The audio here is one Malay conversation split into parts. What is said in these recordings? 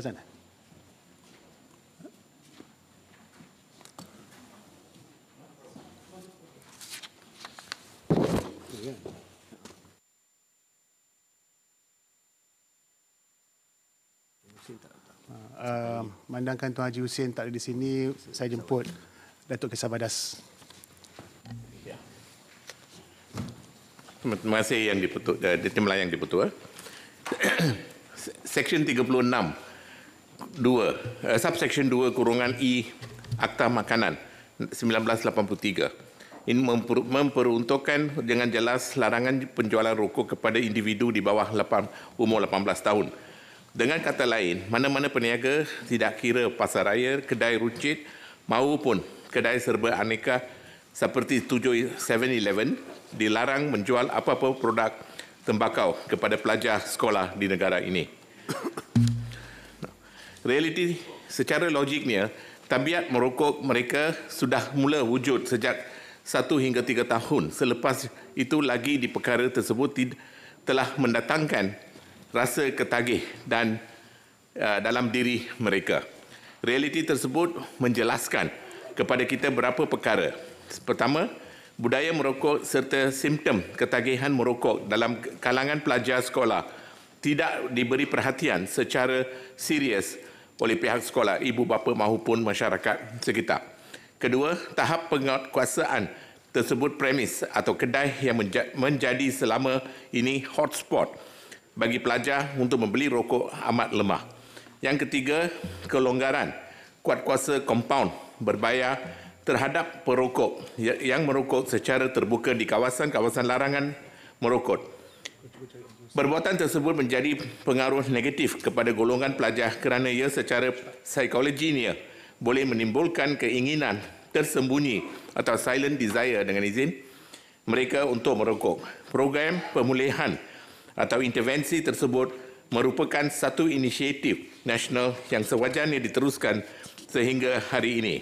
Sana. Mandangkan Tuan Haji Hussein tak ada di sini, saya jemput Datuk Kesar Badas. Terima kasih yang Timbalan yang dipertua. Seksyen 36 subsection 2 kurungan E Akta Makanan 1983 ini memperuntukkan dengan jelas larangan penjualan rokok kepada individu di bawah umur 18 tahun. Dengan kata lain, mana-mana peniaga tidak kira pasar raya, kedai runcit maupun kedai serba aneka seperti 7-Eleven dilarang menjual apa-apa produk tembakau kepada pelajar sekolah di negara ini. Realiti secara logiknya, tabiat merokok mereka sudah mula wujud sejak 1 hingga 3 tahun. Selepas itu lagi di perkara tersebut telah mendatangkan rasa ketagih dan dalam diri mereka. Realiti tersebut menjelaskan kepada kita beberapa perkara. Pertama, budaya merokok serta simptom ketagihan merokok dalam kalangan pelajar sekolah tidak diberi perhatian secara serius oleh pihak sekolah, ibu bapa maupun masyarakat sekitar. Kedua, tahap penguasaan tersebut premis atau kedai yang menjadi selama ini hotspot bagi pelajar untuk membeli rokok amat lemah. Yang ketiga, kelonggaran kuatkuasa kompaun berbayar terhadap perokok yang merokok secara terbuka di kawasan-kawasan larangan merokok. Perbuatan tersebut menjadi pengaruh negatif kepada golongan pelajar kerana ia secara psikologinya boleh menimbulkan keinginan tersembunyi atau silent desire dengan izin mereka untuk merokok. Program pemulihan atau intervensi tersebut merupakan satu inisiatif nasional yang sewajarnya diteruskan sehingga hari ini.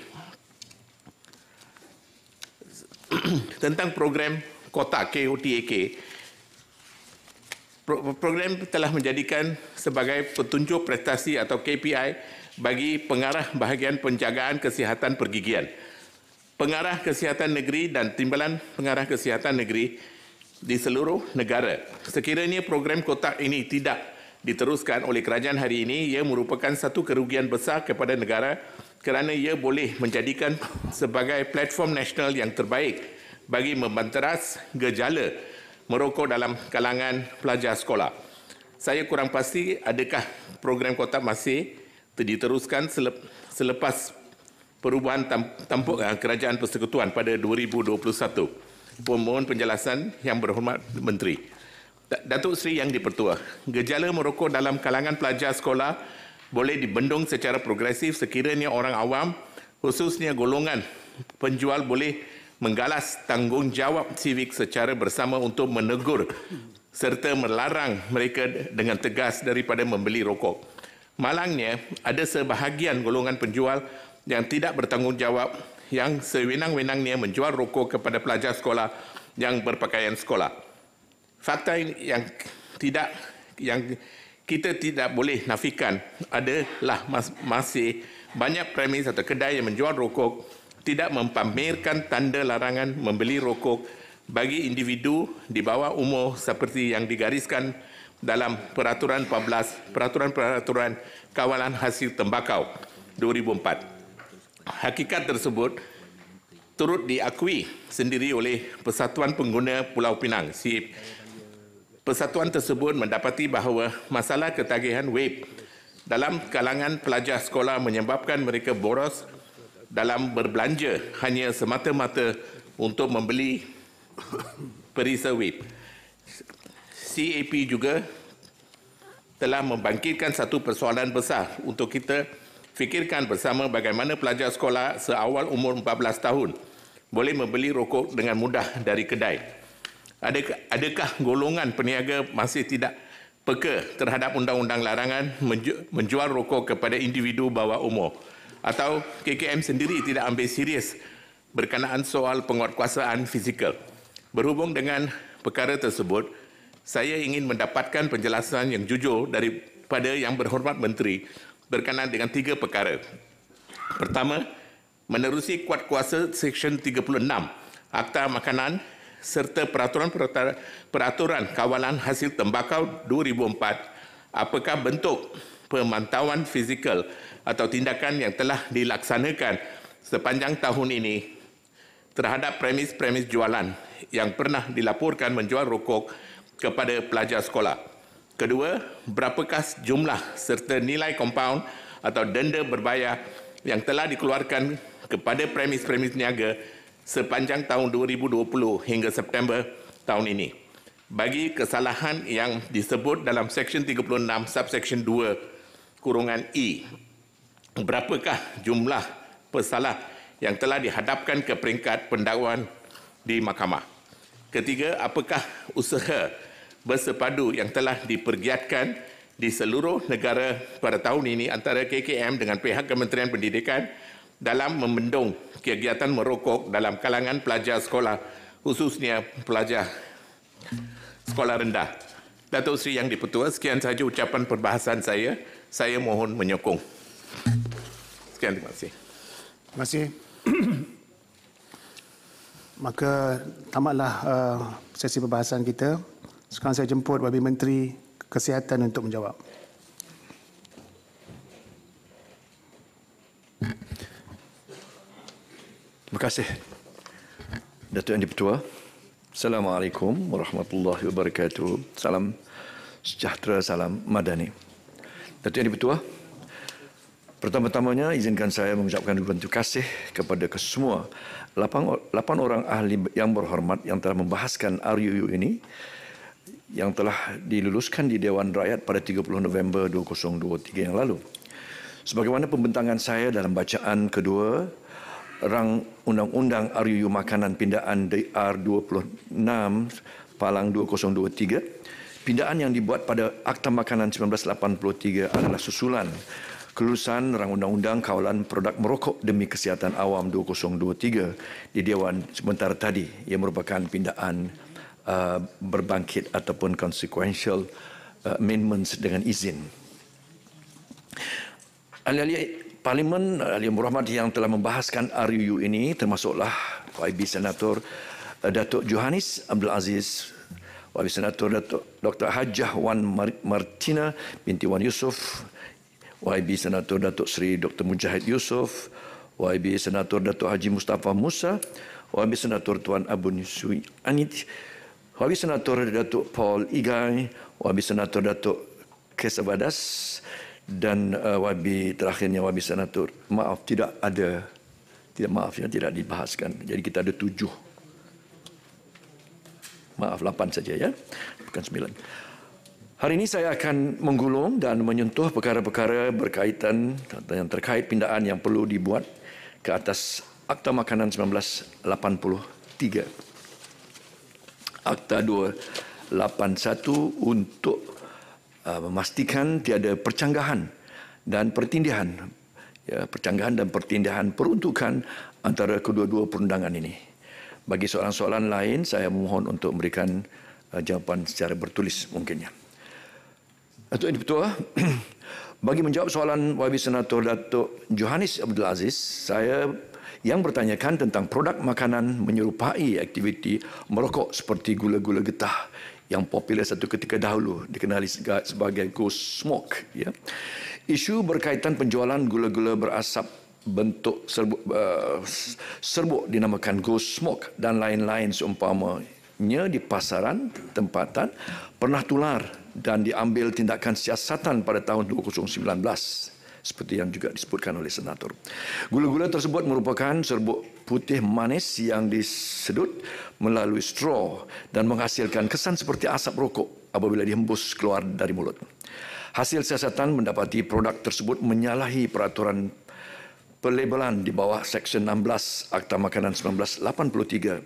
Tentang program kotak KOTAK, program telah menjadikan sebagai petunjuk prestasi atau KPI bagi pengarah bahagian penjagaan kesihatan pergigian, pengarah kesihatan negeri dan timbalan pengarah kesihatan negeri di seluruh negara. Sekiranya program kotak ini tidak diteruskan oleh kerajaan hari ini, ia merupakan satu kerugian besar kepada negara kerana ia boleh menjadikan sebagai platform nasional yang terbaik bagi membanteras gejala merokok dalam kalangan pelajar sekolah. Saya kurang pasti adakah program kotak masih diteruskan selepas perubahan tampuk Kerajaan Persekutuan pada 2021. Pemohon penjelasan Yang Berhormat Menteri. Datuk Seri Yang Dipertua, gejala merokok dalam kalangan pelajar sekolah boleh dibendung secara progresif sekiranya orang awam, khususnya golongan penjual boleh menggalas tanggungjawab sivik secara bersama untuk menegur serta melarang mereka dengan tegas daripada membeli rokok. Malangnya, ada sebahagian golongan penjual yang tidak bertanggungjawab yang sewenang-wenangnya menjual rokok kepada pelajar sekolah yang berpakaian sekolah. Fakta yang kita tidak boleh nafikan adalah masih banyak premis atau kedai yang menjual rokok tidak mempamerkan tanda larangan membeli rokok bagi individu di bawah umur seperti yang digariskan dalam Peraturan 14 Peraturan Kawalan Hasil Tembakau 2004. Hakikat tersebut turut diakui sendiri oleh Persatuan Pengguna Pulau Pinang. Persatuan tersebut mendapati bahawa masalah ketagihan vape dalam kalangan pelajar sekolah menyebabkan mereka boros dalam berbelanja hanya semata-mata untuk membeli perisai vape. CAP juga telah membangkitkan satu persoalan besar untuk kita fikirkan bersama bagaimana pelajar sekolah seawal umur 14 tahun boleh membeli rokok dengan mudah dari kedai. Adakah golongan peniaga masih tidak peka terhadap undang-undang larangan menjual rokok kepada individu bawah umur? Atau KKM sendiri tidak ambil serius berkenaan soal penguatkuasaan fizikal? Berhubung dengan perkara tersebut, saya ingin mendapatkan penjelasan yang jujur daripada Yang Berhormat Menteri berkenaan dengan 3 perkara. Pertama, menerusi kuat kuasa Seksyen 36 Akta Makanan serta Peraturan Kawalan Hasil Tembakau 2004, apakah bentuk pemantauan fizikal atau tindakan yang telah dilaksanakan sepanjang tahun ini terhadap premis-premis jualan yang pernah dilaporkan menjual rokok kepada pelajar sekolah. Kedua, berapakah jumlah serta nilai kompaun atau denda berbayar yang telah dikeluarkan kepada premis-premis niaga sepanjang tahun 2020 hingga September tahun ini. Bagi kesalahan yang disebut dalam Seksyen 36 Subseksyen 2(E), berapakah jumlah pesalah yang telah dihadapkan ke peringkat pendakwaan di mahkamah? Ketiga, apakah usaha bersepadu yang telah dipergiatkan di seluruh negara pada tahun ini antara KKM dengan pihak Kementerian Pendidikan dalam membendung kegiatan merokok dalam kalangan pelajar sekolah, khususnya pelajar sekolah rendah? Datuk Seri Yang di-Pertua, sekian sahaja ucapan perbahasan saya. Saya mohon menyokong. Sekian, terima kasih. Terima kasih. Maka tamatlah sesi perbahasan kita. Sekarang saya jemput Wakil Menteri Kesihatan untuk menjawab. Terima kasih, Datuk Yang di-Pertua. Assalamualaikum warahmatullahi wabarakatuh. Salam sejahtera, salam madani. Datuk Yang di-Pertua, pertama-tamanya izinkan saya mengucapkan ribuan terima kasih kepada kesemua 8 orang ahli yang berhormat yang telah membahaskan RUU ini yang telah diluluskan di Dewan Rakyat pada 30 November 2023 yang lalu. Sebagaimana pembentangan saya dalam bacaan kedua Rang Undang-Undang RUU Makanan Pindaan DR 26 Palang 2023, pindaan yang dibuat pada Akta Makanan 1983 adalah susulan kelulusan Rang Undang-Undang Kawalan Produk Merokok Demi Kesihatan Awam 2023 di Dewan sebentar tadi, yang merupakan pindaan berbangkit ataupun consequential amendments dengan izin. Ahli-ahli Parlimen yang berhormat yang telah membahaskan RUU ini termasuklah YB Senator Datuk Johannes Abdul Aziz, YB Senator Datuk Dr. Hajah Wan Martina binti Wan Yusof, YB Senator Datuk Seri Dr. Mujahid Yusof, YB Senator Datuk Haji Mustafa Musa, YB Senator Tuan Abu Nisui Anit, YB Senator Datuk Paul Igai, YB Senator Datuk Kesabadas, dan YB terakhirnya YB Senator, tidak dibahaskan. Jadi kita ada 7. 8 saja ya, bukan 9. Hari ini saya akan menggulung dan menyentuh perkara-perkara berkaitan yang terkait pindaan yang perlu dibuat ke atas Akta Makanan 1983. Akta 281 untuk memastikan tiada percanggahan dan pertindihan, pertindihan peruntukan antara kedua-dua perundangan ini. Bagi soalan-soalan lain, saya mohon untuk memberikan jawapan secara bertulis mungkinnya. Datuk Yang di-Pertua, bagi menjawab soalan YB Senator Datuk Johannes Abdul Aziz, saya yang bertanyakan tentang produk makanan menyerupai aktiviti merokok seperti gula-gula getah yang popular satu ketika dahulu dikenali sebagai ghost smoke. Ya. Isu berkaitan penjualan gula-gula berasap bentuk serbuk dinamakan ghost smoke dan lain-lain seumpamanya di pasaran tempatan pernah tular dan diambil tindakan siasatan pada tahun 2019 seperti yang juga disebutkan oleh Senator. Gula-gula tersebut merupakan serbuk putih manis yang disedut melalui straw dan menghasilkan kesan seperti asap rokok apabila dihembus keluar dari mulut. Hasil siasatan mendapati produk tersebut menyalahi peraturan pelabelan di bawah Seksyen 16 Akta Makanan 1983.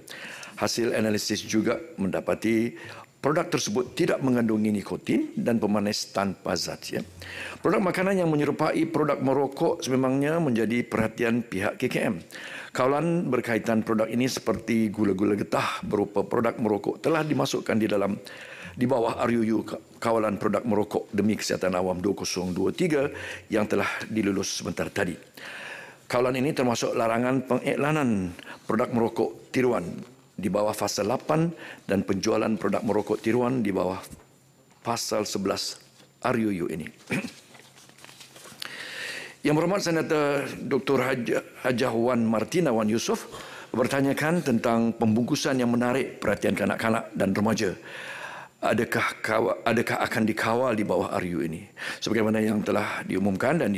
Hasil analisis juga mendapati produk tersebut tidak mengandungi nikotin dan pemanis tanpa zat. Ya. Produk makanan yang menyerupai produk merokok sememangnya menjadi perhatian pihak KKM. Kawalan berkaitan produk ini seperti gula-gula getah berupa produk merokok telah dimasukkan di dalam di bawah RUU Kawalan Produk Merokok Demi Kesihatan Awam 2023 yang telah dilulus sebentar tadi. Kawalan ini termasuk larangan pengiklanan produk merokok tiruan di bawah Fasal 8 dan penjualan produk merokok tiruan di bawah Pasal 11 RUU ini. Yang berhormat Senator Dr. Hajah Wan Martina Wan Yusof bertanyakan tentang pembungkusan yang menarik perhatian kanak-kanak dan remaja. Adakah akan dikawal di bawah RUU ini? Sebagaimana yang telah diumumkan dan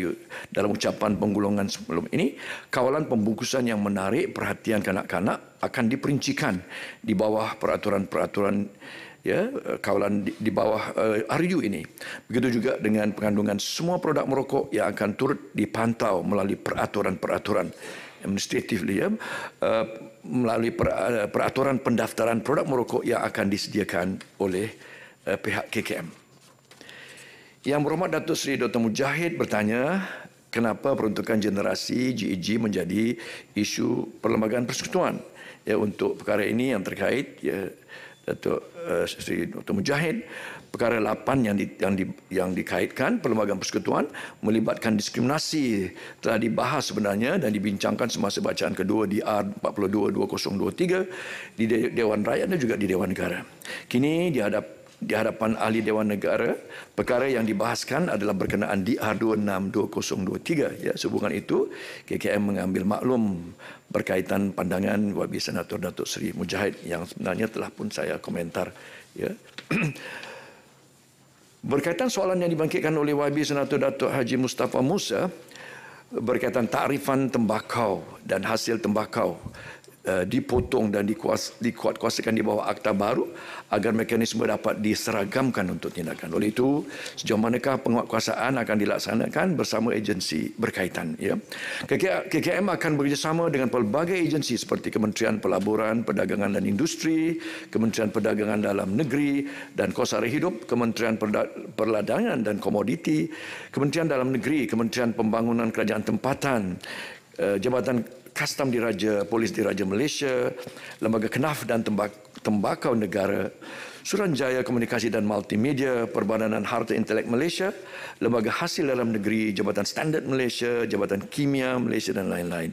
dalam ucapan penggulungan sebelum ini, kawalan pembungkusan yang menarik perhatian kanak-kanak akan diperincikan di bawah peraturan-peraturan kawalan di bawah RUU ini. Begitu juga dengan pengandungan semua produk merokok yang akan turut dipantau melalui peraturan-peraturan administratif melalui peraturan pendaftaran produk merokok yang akan disediakan oleh pihak KKM. Yang berhormat Datuk Seri Dr. Mujahid bertanya, kenapa peruntukan generasi GEG menjadi isu Perlembagaan Persekutuan? Untuk perkara ini yang terkait, Datuk Seri Dr. Mujahid, perkara 8 yang dikaitkan Perlembagaan Persekutuan melibatkan diskriminasi telah dibahas sebenarnya dan dibincangkan semasa bacaan kedua di R42-2023 di Dewan Rakyat dan juga di Dewan Negara. Kini di hadapan ahli Dewan Negara, perkara yang dibahaskan adalah berkenaan di R26-2023. Sehubungan itu, KKM mengambil maklum berkaitan pandangan YB Senator Datuk Seri Mujahid yang sebenarnya telah pun saya komentar. Berkaitan soalan yang dibangkitkan oleh YB Senator Datuk Haji Mustafa Musa berkaitan takrifan tembakau dan hasil tembakau dipotong dan dikuatkuasakan di bawah akta baru agar mekanisme dapat diseragamkan untuk tindakan. Oleh itu, sejauh manakah penguatkuasaan akan dilaksanakan bersama agensi berkaitan. KKM akan bekerjasama dengan pelbagai agensi seperti Kementerian Pelaburan, Perdagangan dan Industri, Kementerian Perdagangan Dalam Negeri dan Kos Sara Hidup, Kementerian Perdagangan dan Komoditi, Kementerian Dalam Negeri, Kementerian Pembangunan Kerajaan Tempatan, Jabatan Kastam Diraja, Polis Diraja Malaysia, Lembaga Kenaf dan Tembakau Negara, Suruhanjaya Komunikasi dan Multimedia, Perbadanan Harta Intelek Malaysia, Lembaga Hasil Dalam Negeri, Jabatan Standard Malaysia, Jabatan Kimia Malaysia dan lain-lain.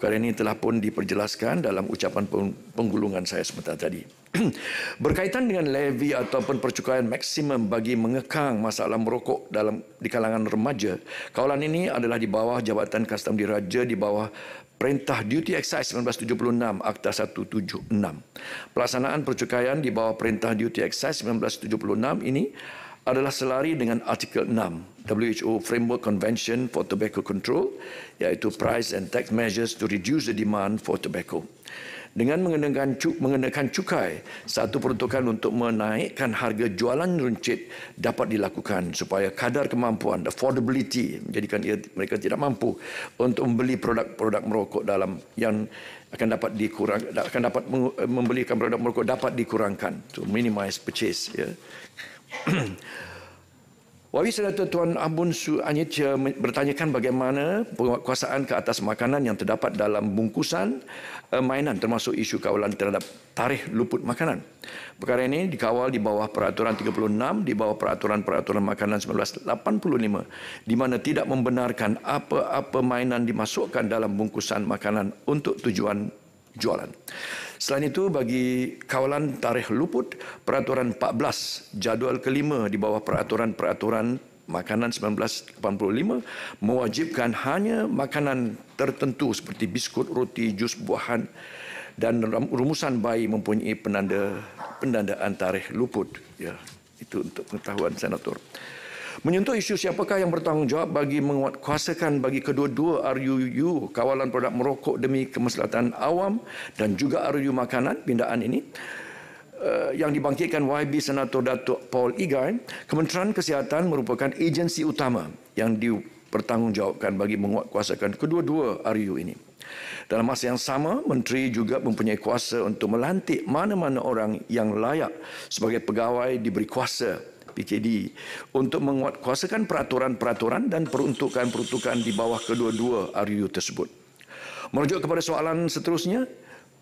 Perkara ini telah pun diperjelaskan dalam ucapan penggulungan saya sebentar tadi. Berkaitan dengan levy ataupun percukaian maksimum bagi mengekang masalah merokok di kalangan remaja, kawalan ini adalah di bawah Jabatan Kastam Diraja di bawah Perintah Duty Excise 1976 Akta 176. Pelaksanaan percukaian di bawah Perintah Duty Excise 1976 ini adalah selari dengan Artikel 6 WHO Framework Convention for Tobacco Control, iaitu Price and Tax Measures to Reduce the Demand for Tobacco. Dengan mengenakan cukai, satu peruntukan untuk menaikkan harga jualan runcit dapat dilakukan supaya kadar kemampuan, affordability, menjadikan mereka tidak mampu untuk membeli produk-produk merokok yang akan dapat membelikan produk merokok dapat dikurangkan to minimize purchase. Wabi Senator Tuan Abun Su Anyit bertanyakan bagaimana penguatkuasaan ke atas makanan yang terdapat dalam bungkusan mainan termasuk isu kawalan terhadap tarikh luput makanan. Perkara ini dikawal di bawah Peraturan 36 di bawah Peraturan-Peraturan Makanan 1985 di mana tidak membenarkan apa-apa mainan dimasukkan dalam bungkusan makanan untuk tujuan jualan. Selain itu, bagi kawalan tarikh luput, Peraturan 14 jadual kelima di bawah Peraturan-Peraturan Makanan 1985 mewajibkan hanya makanan tertentu seperti biskut, roti, jus buahan dan rumusan bayi mempunyai penandaan tarikh luput. Itu untuk pengetahuan Senator. Menyentuh isu siapakah yang bertanggungjawab bagi menguatkuasakan bagi kedua-dua RUU Kawalan Produk Merokok Demi Kemaslahatan Awam dan juga RUU Makanan pindaan ini yang dibangkitkan YB Senator Datuk Paul Igai, Kementerian Kesihatan merupakan agensi utama yang dipertanggungjawabkan bagi menguatkuasakan kedua-dua RUU ini. Dalam masa yang sama, Menteri juga mempunyai kuasa untuk melantik mana-mana orang yang layak sebagai pegawai diberi kuasa PKD untuk menguatkuasakan peraturan-peraturan dan peruntukan-peruntukan di bawah kedua-dua RUU tersebut. Merujuk kepada soalan seterusnya,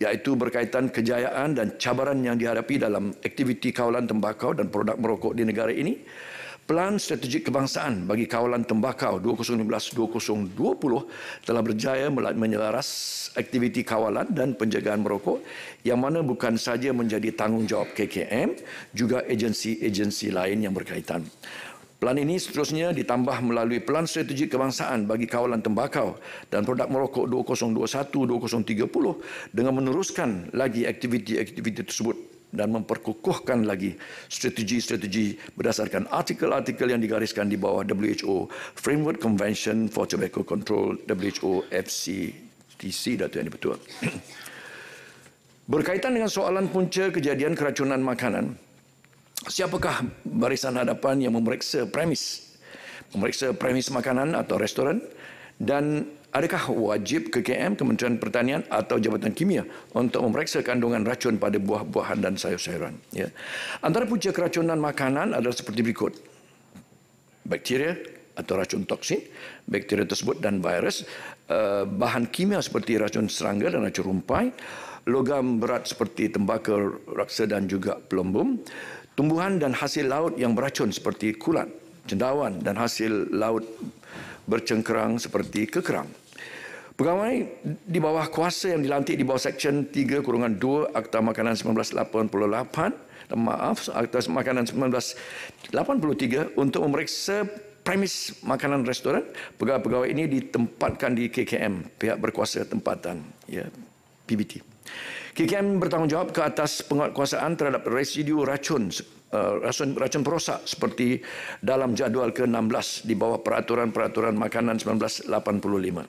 iaitu berkaitan kejayaan dan cabaran yang dihadapi dalam aktiviti kawalan tembakau dan produk merokok di negara ini. Pelan Strategik Kebangsaan bagi Kawalan Tembakau 2015-2020 telah berjaya menyelaras aktiviti kawalan dan penjagaan merokok yang mana bukan sahaja menjadi tanggungjawab KKM, juga agensi-agensi lain yang berkaitan. Pelan ini seterusnya ditambah melalui Pelan Strategik Kebangsaan bagi Kawalan Tembakau dan Produk Merokok 2021-2030 dengan meneruskan lagi aktiviti-aktiviti tersebut dan memperkukuhkan lagi strategi-strategi berdasarkan artikel-artikel yang digariskan di bawah WHO Framework Convention for Tobacco Control, WHO FCTC, Datuk Yang Dipertua. Berkaitan dengan soalan punca kejadian keracunan makanan, siapakah barisan hadapan yang memeriksa premis makanan atau restoran, dan adakah wajib KKM, Kementerian Pertanian atau Jabatan Kimia untuk memeriksa kandungan racun pada buah-buahan dan sayur-sayuran? Ya. Antara punca keracunan makanan adalah seperti berikut: bakteria atau racun toksin, bakteria tersebut dan virus, bahan kimia seperti racun serangga dan racun rumpai, logam berat seperti tembakau raksa dan juga pelumbum, tumbuhan dan hasil laut yang beracun seperti kulat, cendawan dan hasil laut bercengkerang seperti kekerang. Pegawai di bawah kuasa yang dilantik di bawah Seksyen 3/2 Akta Makanan 1988, Akta Makanan 1983 untuk memeriksa premis makanan restoran, pegawai-pegawai ini ditempatkan di KKM, pihak berkuasa tempatan, ya, PBT. KKM bertanggungjawab ke atas penguatkuasaan terhadap residu racun perosak seperti dalam jadual ke-16 di bawah Peraturan-Peraturan Makanan 1985.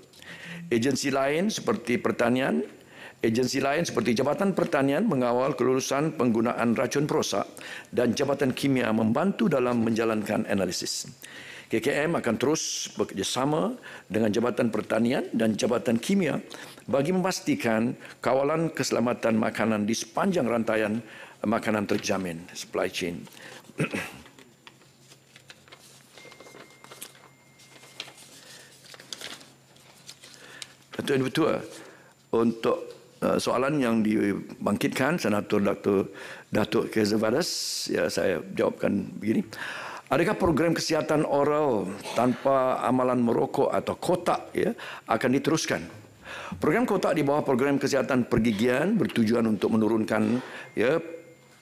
Agensi lain seperti Jabatan Pertanian mengawal kelulusan penggunaan racun perosak dan Jabatan Kimia membantu dalam menjalankan analisis. KKM akan terus bekerjasama dengan Jabatan Pertanian dan Jabatan Kimia bagi memastikan kawalan keselamatan makanan di sepanjang rantaian makanan terjamin, supply chain. Datuk Yang Dipertua, untuk soalan yang dibangkitkan Senator Datuk Kezawadas, ya, saya jawabkan begini. Adakah program kesihatan oral tanpa amalan merokok atau kotak, ya, akan diteruskan? Program kotak di bawah program kesihatan pergigian bertujuan untuk menurunkan, ya,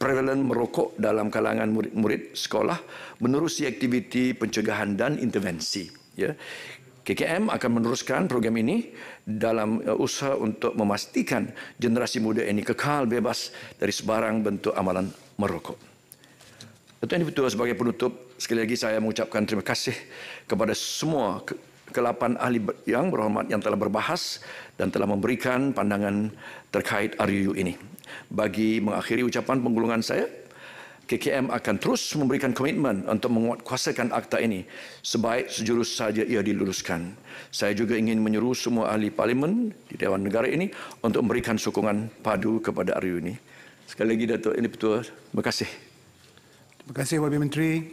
prevalen merokok dalam kalangan murid-murid sekolah menerusi aktiviti pencegahan dan intervensi. Ya. KKM akan meneruskan program ini dalam usaha untuk memastikan generasi muda ini kekal bebas dari sebarang bentuk amalan merokok. Datuk Yang Dipertua, sebagai penutup, sekali lagi saya mengucapkan terima kasih kepada semua ke-8 ahli yang berhormat yang telah berbahas dan telah memberikan pandangan terkait RUU ini. Bagi mengakhiri ucapan penggulungan saya, KKM akan terus memberikan komitmen untuk menguatkuasakan akta ini sebaik sejurus saja ia diluluskan. Saya juga ingin menyeru semua ahli parlimen di Dewan Negara ini untuk memberikan sokongan padu kepada RUU ini. Sekali lagi, Datuk Yang Dipertua, terima kasih. Terima kasih, Wakil Menteri.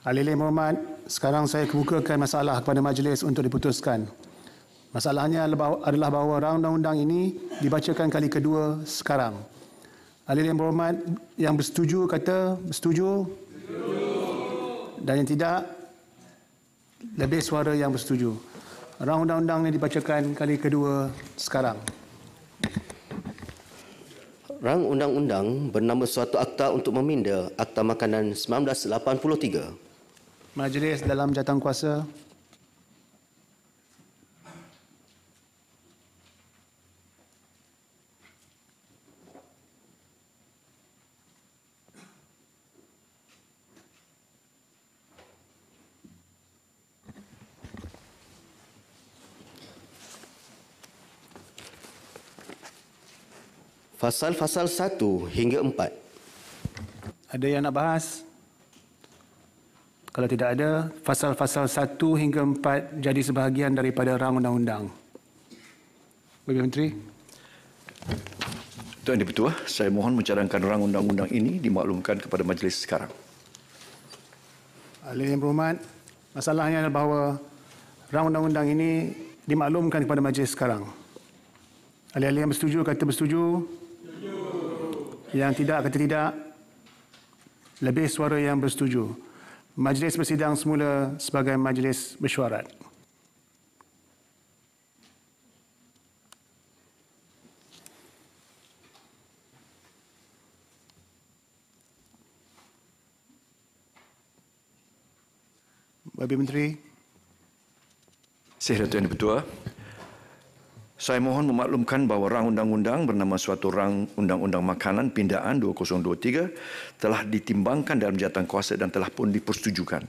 Ahli yang berhormat, sekarang saya kemukakan masalah kepada majlis untuk diputuskan. Masalahnya adalah bahawa rang undang-undang ini dibacakan kali kedua sekarang. Ahli yang berhormat, yang bersetuju kata bersetuju. Dan yang tidak, lebih suara yang bersetuju. Rang undang-undang ini dibacakan kali kedua sekarang. Rang undang-undang bernama Suatu Akta untuk Meminda Akta Makanan 1983. Majlis dalam jawatankuasa. Fasal-fasal 1 hingga 4. Ada yang nak bahas? Kalau tidak ada, fasal-fasal 1 hingga 4 jadi sebahagian daripada rang undang-undang. Wakil Menteri. Tuan Dipertua, saya mohon mencadangkan rang undang-undang ini dimaklumkan kepada majlis sekarang. Ahli yang berhormat, masalahnya adalah bahawa rang undang-undang ini dimaklumkan kepada majlis sekarang. Ahli-ahli yang bersetuju kata bersetuju. Yang tidak kata tidak. Lebih suara yang bersetuju. Majlis bersidang semula sebagai majlis mesyuarat. Bagi Menteri. Saya Tuan Ketua. Saya mohon memaklumkan bahawa rang undang-undang bernama suatu rang undang-undang makanan pindaan 2023 telah ditimbangkan dalam jawatankuasa dan telah pun dipersetujukan.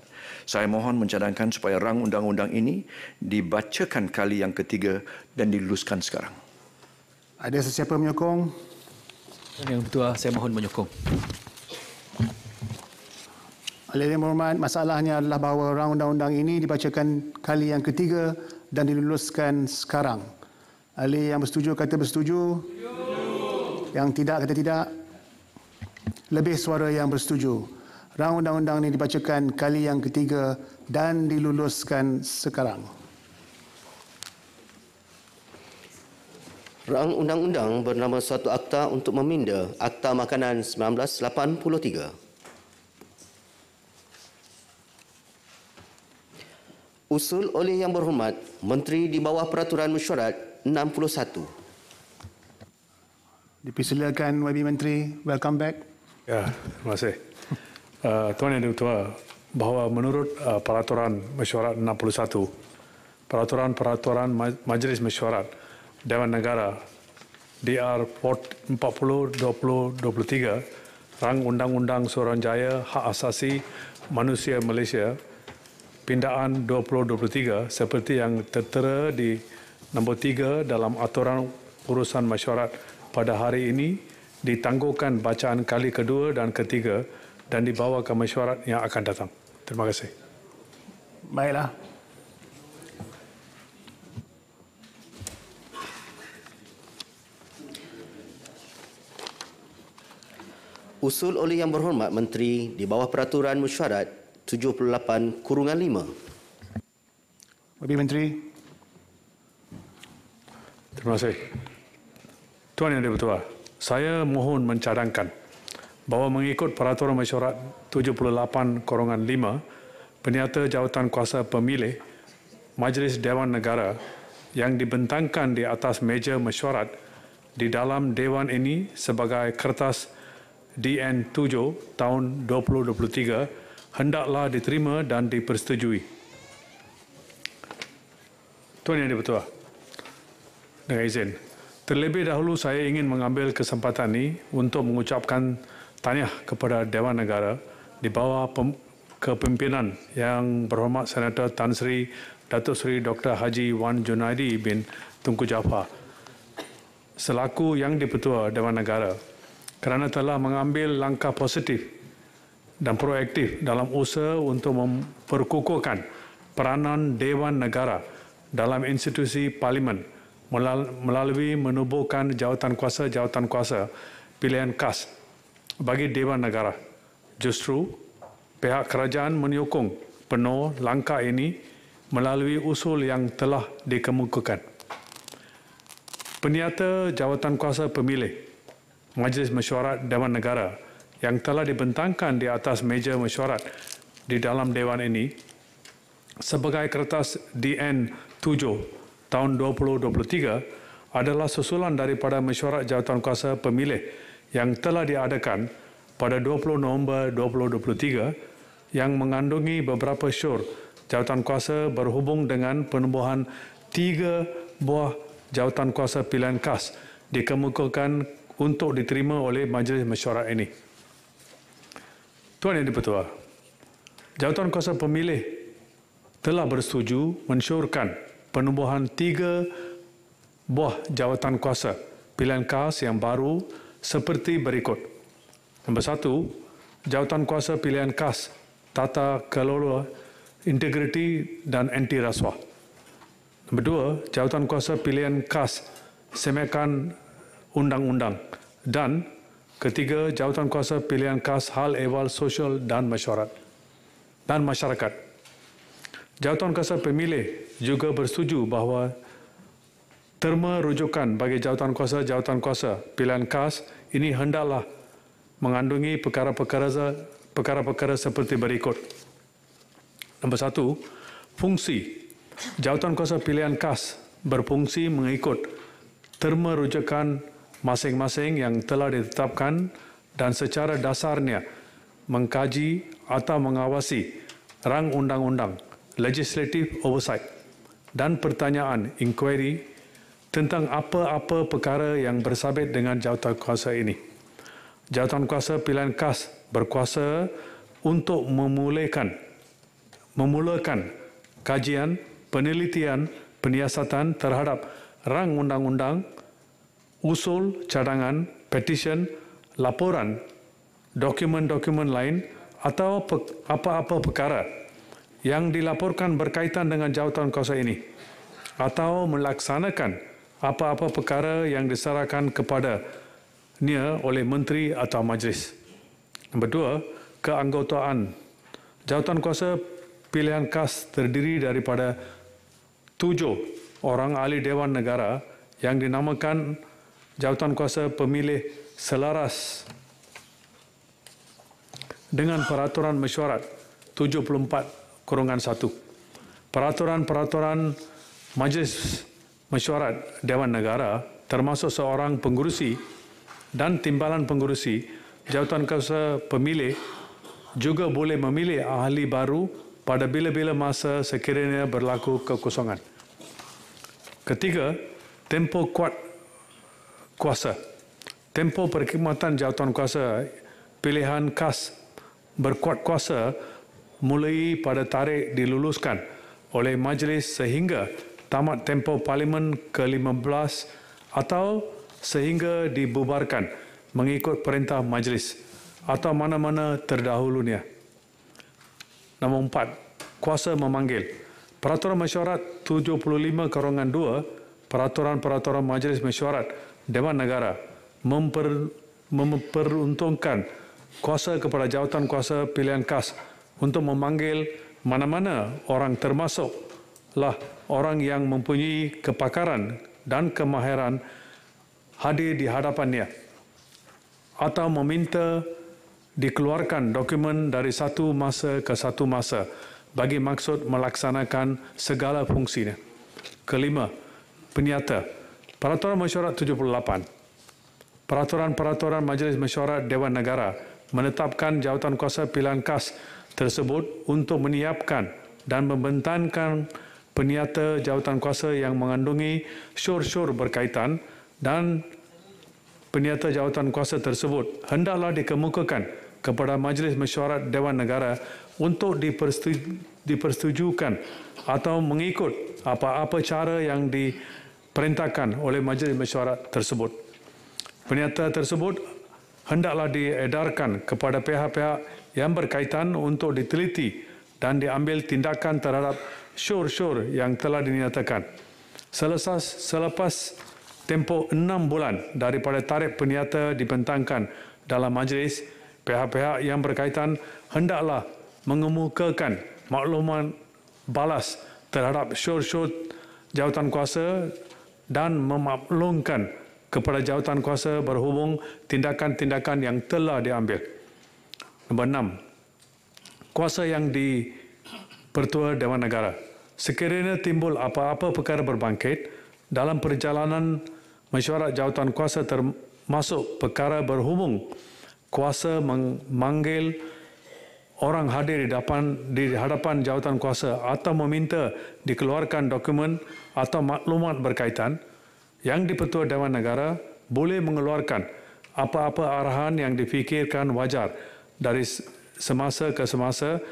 Saya mohon mencadangkan supaya rang undang-undang ini dibacakan kali yang ketiga dan diluluskan sekarang. Ada sesiapa menyokong? Yang Ketua, saya mohon menyokong. Ahli yang berhormat, masalahnya adalah bahawa rang undang-undang ini dibacakan kali yang ketiga dan diluluskan sekarang. Ahli yang bersetuju kata bersetuju. Yang tidak kata tidak. Lebih suara yang bersetuju. Rang undang-undang ini dibacakan kali yang ketiga dan diluluskan sekarang. Rang undang-undang bernama suatu akta untuk meminda Akta Makanan 1983. Usul oleh Yang Berhormat Menteri di bawah Peraturan Mesyuarat 61. Dipersilakan YB Menteri. Welcome back. Ya, terima kasih. Tuan Yang Ketua, bahawa menurut Peraturan Mesyuarat 61, Peraturan Majlis Mesyuarat Dewan Negara DR 40/2023, Rang Undang-Undang Suruhanjaya Hak Asasi Manusia Malaysia Pindaan 2023 seperti yang tertera di nombor 3 dalam aturan urusan mesyuarat pada hari ini ditangguhkan bacaan kali kedua dan ketiga dan dibawa ke mesyuarat yang akan datang. Terima kasih. Baiklah. Usul oleh Yang Berhormat Menteri di bawah Peraturan Mesyuarat 78/5. YB Menteri. Terima kasih. Tuan Yang Ketua, saya mohon mencadangkan bahawa mengikut Peraturan Mesyuarat 78/5, Peniata Jawatan Kuasa Pemilih Majlis Dewan Negara yang dibentangkan di atas meja mesyuarat di dalam Dewan ini sebagai kertas DN 7 tahun 2023 hendaklah diterima dan dipersetujui. Tuan Yang Ketua, dengan izin, terlebih dahulu saya ingin mengambil kesempatan ini untuk mengucapkan tahniah kepada Dewan Negara di bawah kepimpinan Yang Berhormat Senator Tan Sri Datuk Seri Dr. Haji Wan Junaidi bin Tunku Jaafar selaku Yang di-Pertua Dewan Negara kerana telah mengambil langkah positif dan proaktif dalam usaha untuk memperkukuhkan peranan Dewan Negara dalam institusi Parlimen melalui menubuhkan jawatan kuasa pilihan khas bagi Dewan Negara. Justru, pihak kerajaan menyokong penuh langkah ini melalui usul yang telah dikemukakan. Peniata jawatan kuasa pemilih Majlis Mesyuarat Dewan Negara yang telah dibentangkan di atas meja mesyuarat di dalam Dewan ini sebagai kertas DN 7 tahun 2023 adalah susulan daripada mesyuarat jawatan kuasa pemilih yang telah diadakan pada 20 November 2023 yang mengandungi beberapa syur jawatan kuasa berhubung dengan penubuhan 3 buah jawatan kuasa pilihan khas dikemukakan untuk diterima oleh majlis mesyuarat ini. Tuan Yang di-Pertua, jawatan kuasa pemilih telah bersetuju mensyorkan penubuhan 3 buah jawatan kuasa pilihan khas yang baru seperti berikut. Nombor 1, jawatan kuasa pilihan khas tata kelola integriti dan anti rasuah. Nombor 2, jawatan kuasa pilihan khas semekan undang-undang. Dan ketiga, jawatan kuasa pilihan khas hal ehwal sosial dan masyarakat. Jawatan kuasa pemilih juga bersetuju bahawa terma rujukan bagi jawatan kuasa pilihan khas ini hendaklah mengandungi perkara-perkara seperti berikut. Nombor 1, fungsi. Jawatan kuasa pilihan khas berfungsi mengikut terma rujukan masing-masing yang telah ditetapkan dan secara dasarnya mengkaji atau mengawasi rang undang-undang, legislative oversight dan pertanyaan inquiry tentang apa-apa perkara yang bersabit dengan jawatan kuasa ini. Jawatan kuasa pilihan khas berkuasa untuk memulakan kajian, penelitian, penyiasatan terhadap rang undang-undang, usul, cadangan, petisyen, laporan, dokumen-dokumen lain atau apa-apa perkara yang dilaporkan berkaitan dengan jawatan kuasa ini atau melaksanakan apa-apa perkara yang diserahkan kepadanya oleh menteri atau majlis. Nombor 2, keanggotaan. Jawatan kuasa pilihan khas terdiri daripada 7 orang ahli Dewan Negara yang dinamakan jawatan kuasa pemilih selaras dengan Peraturan Mesyuarat 74/1. Peraturan-peraturan Majlis Mesyuarat Dewan Negara termasuk seorang pengurusi dan timbalan pengurusi jawatan kuasa pemilih juga boleh memilih ahli baru pada bila-bila masa sekiranya berlaku kekosongan. Ketiga, tempoh kuasa. Tempoh perkhidmatan jawatan kuasa pilihan khas berkuat kuasa mulai pada tarikh diluluskan oleh majlis sehingga tamat tempoh Parlimen ke-15 atau sehingga dibubarkan mengikut perintah majlis atau mana-mana terdahulunya. Nombor 4, kuasa memanggil. Peraturan Mesyuarat 75/2, Peraturan-peraturan Majlis Mesyuarat Dewan Negara memperuntungkan kuasa kepada jawatan kuasa pilihan khas untuk memanggil mana-mana orang termasuklah orang yang mempunyai kepakaran dan kemahiran hadir di hadapannya atau meminta dikeluarkan dokumen dari satu masa ke satu masa bagi maksud melaksanakan segala fungsinya. Kelima, penyata. Peraturan Mesyuarat 78. Peraturan-peraturan Majlis Mesyuarat Dewan Negara menetapkan jawatan kuasa pilihan khas tersebut untuk menyiapkan dan membentangkan penyata jawatan kuasa yang mengandungi syur-syur berkaitan dan penyata jawatan kuasa tersebut hendaklah dikemukakan kepada Majlis Mesyuarat Dewan Negara untuk dipersetujukan atau mengikut apa-apa cara yang diperintahkan oleh Majlis Mesyuarat tersebut. Penyata tersebut hendaklah diedarkan kepada pihak-pihak yang berkaitan untuk diteliti dan diambil tindakan terhadap syur-syur yang telah dinyatakan. Selepas tempoh 6 bulan daripada tarikh penyata dibentangkan dalam majlis, pihak-pihak yang berkaitan hendaklah mengemukakan maklumat balas terhadap syur-syur jawatan kuasa dan memaklumkan kepada jawatan kuasa berhubung tindakan-tindakan yang telah diambil. Nombor 6. Kuasa yang di-Pertua Dewan Negara. Sekiranya timbul apa-apa perkara berbangkit dalam perjalanan mesyuarat jawatan kuasa termasuk perkara berhubung kuasa memanggil orang hadir di hadapan jawatan kuasa atau meminta dikeluarkan dokumen atau maklumat berkaitan, yang di-Pertua Dewan Negara boleh mengeluarkan apa-apa arahan yang difikirkan wajar dari semasa ke semasa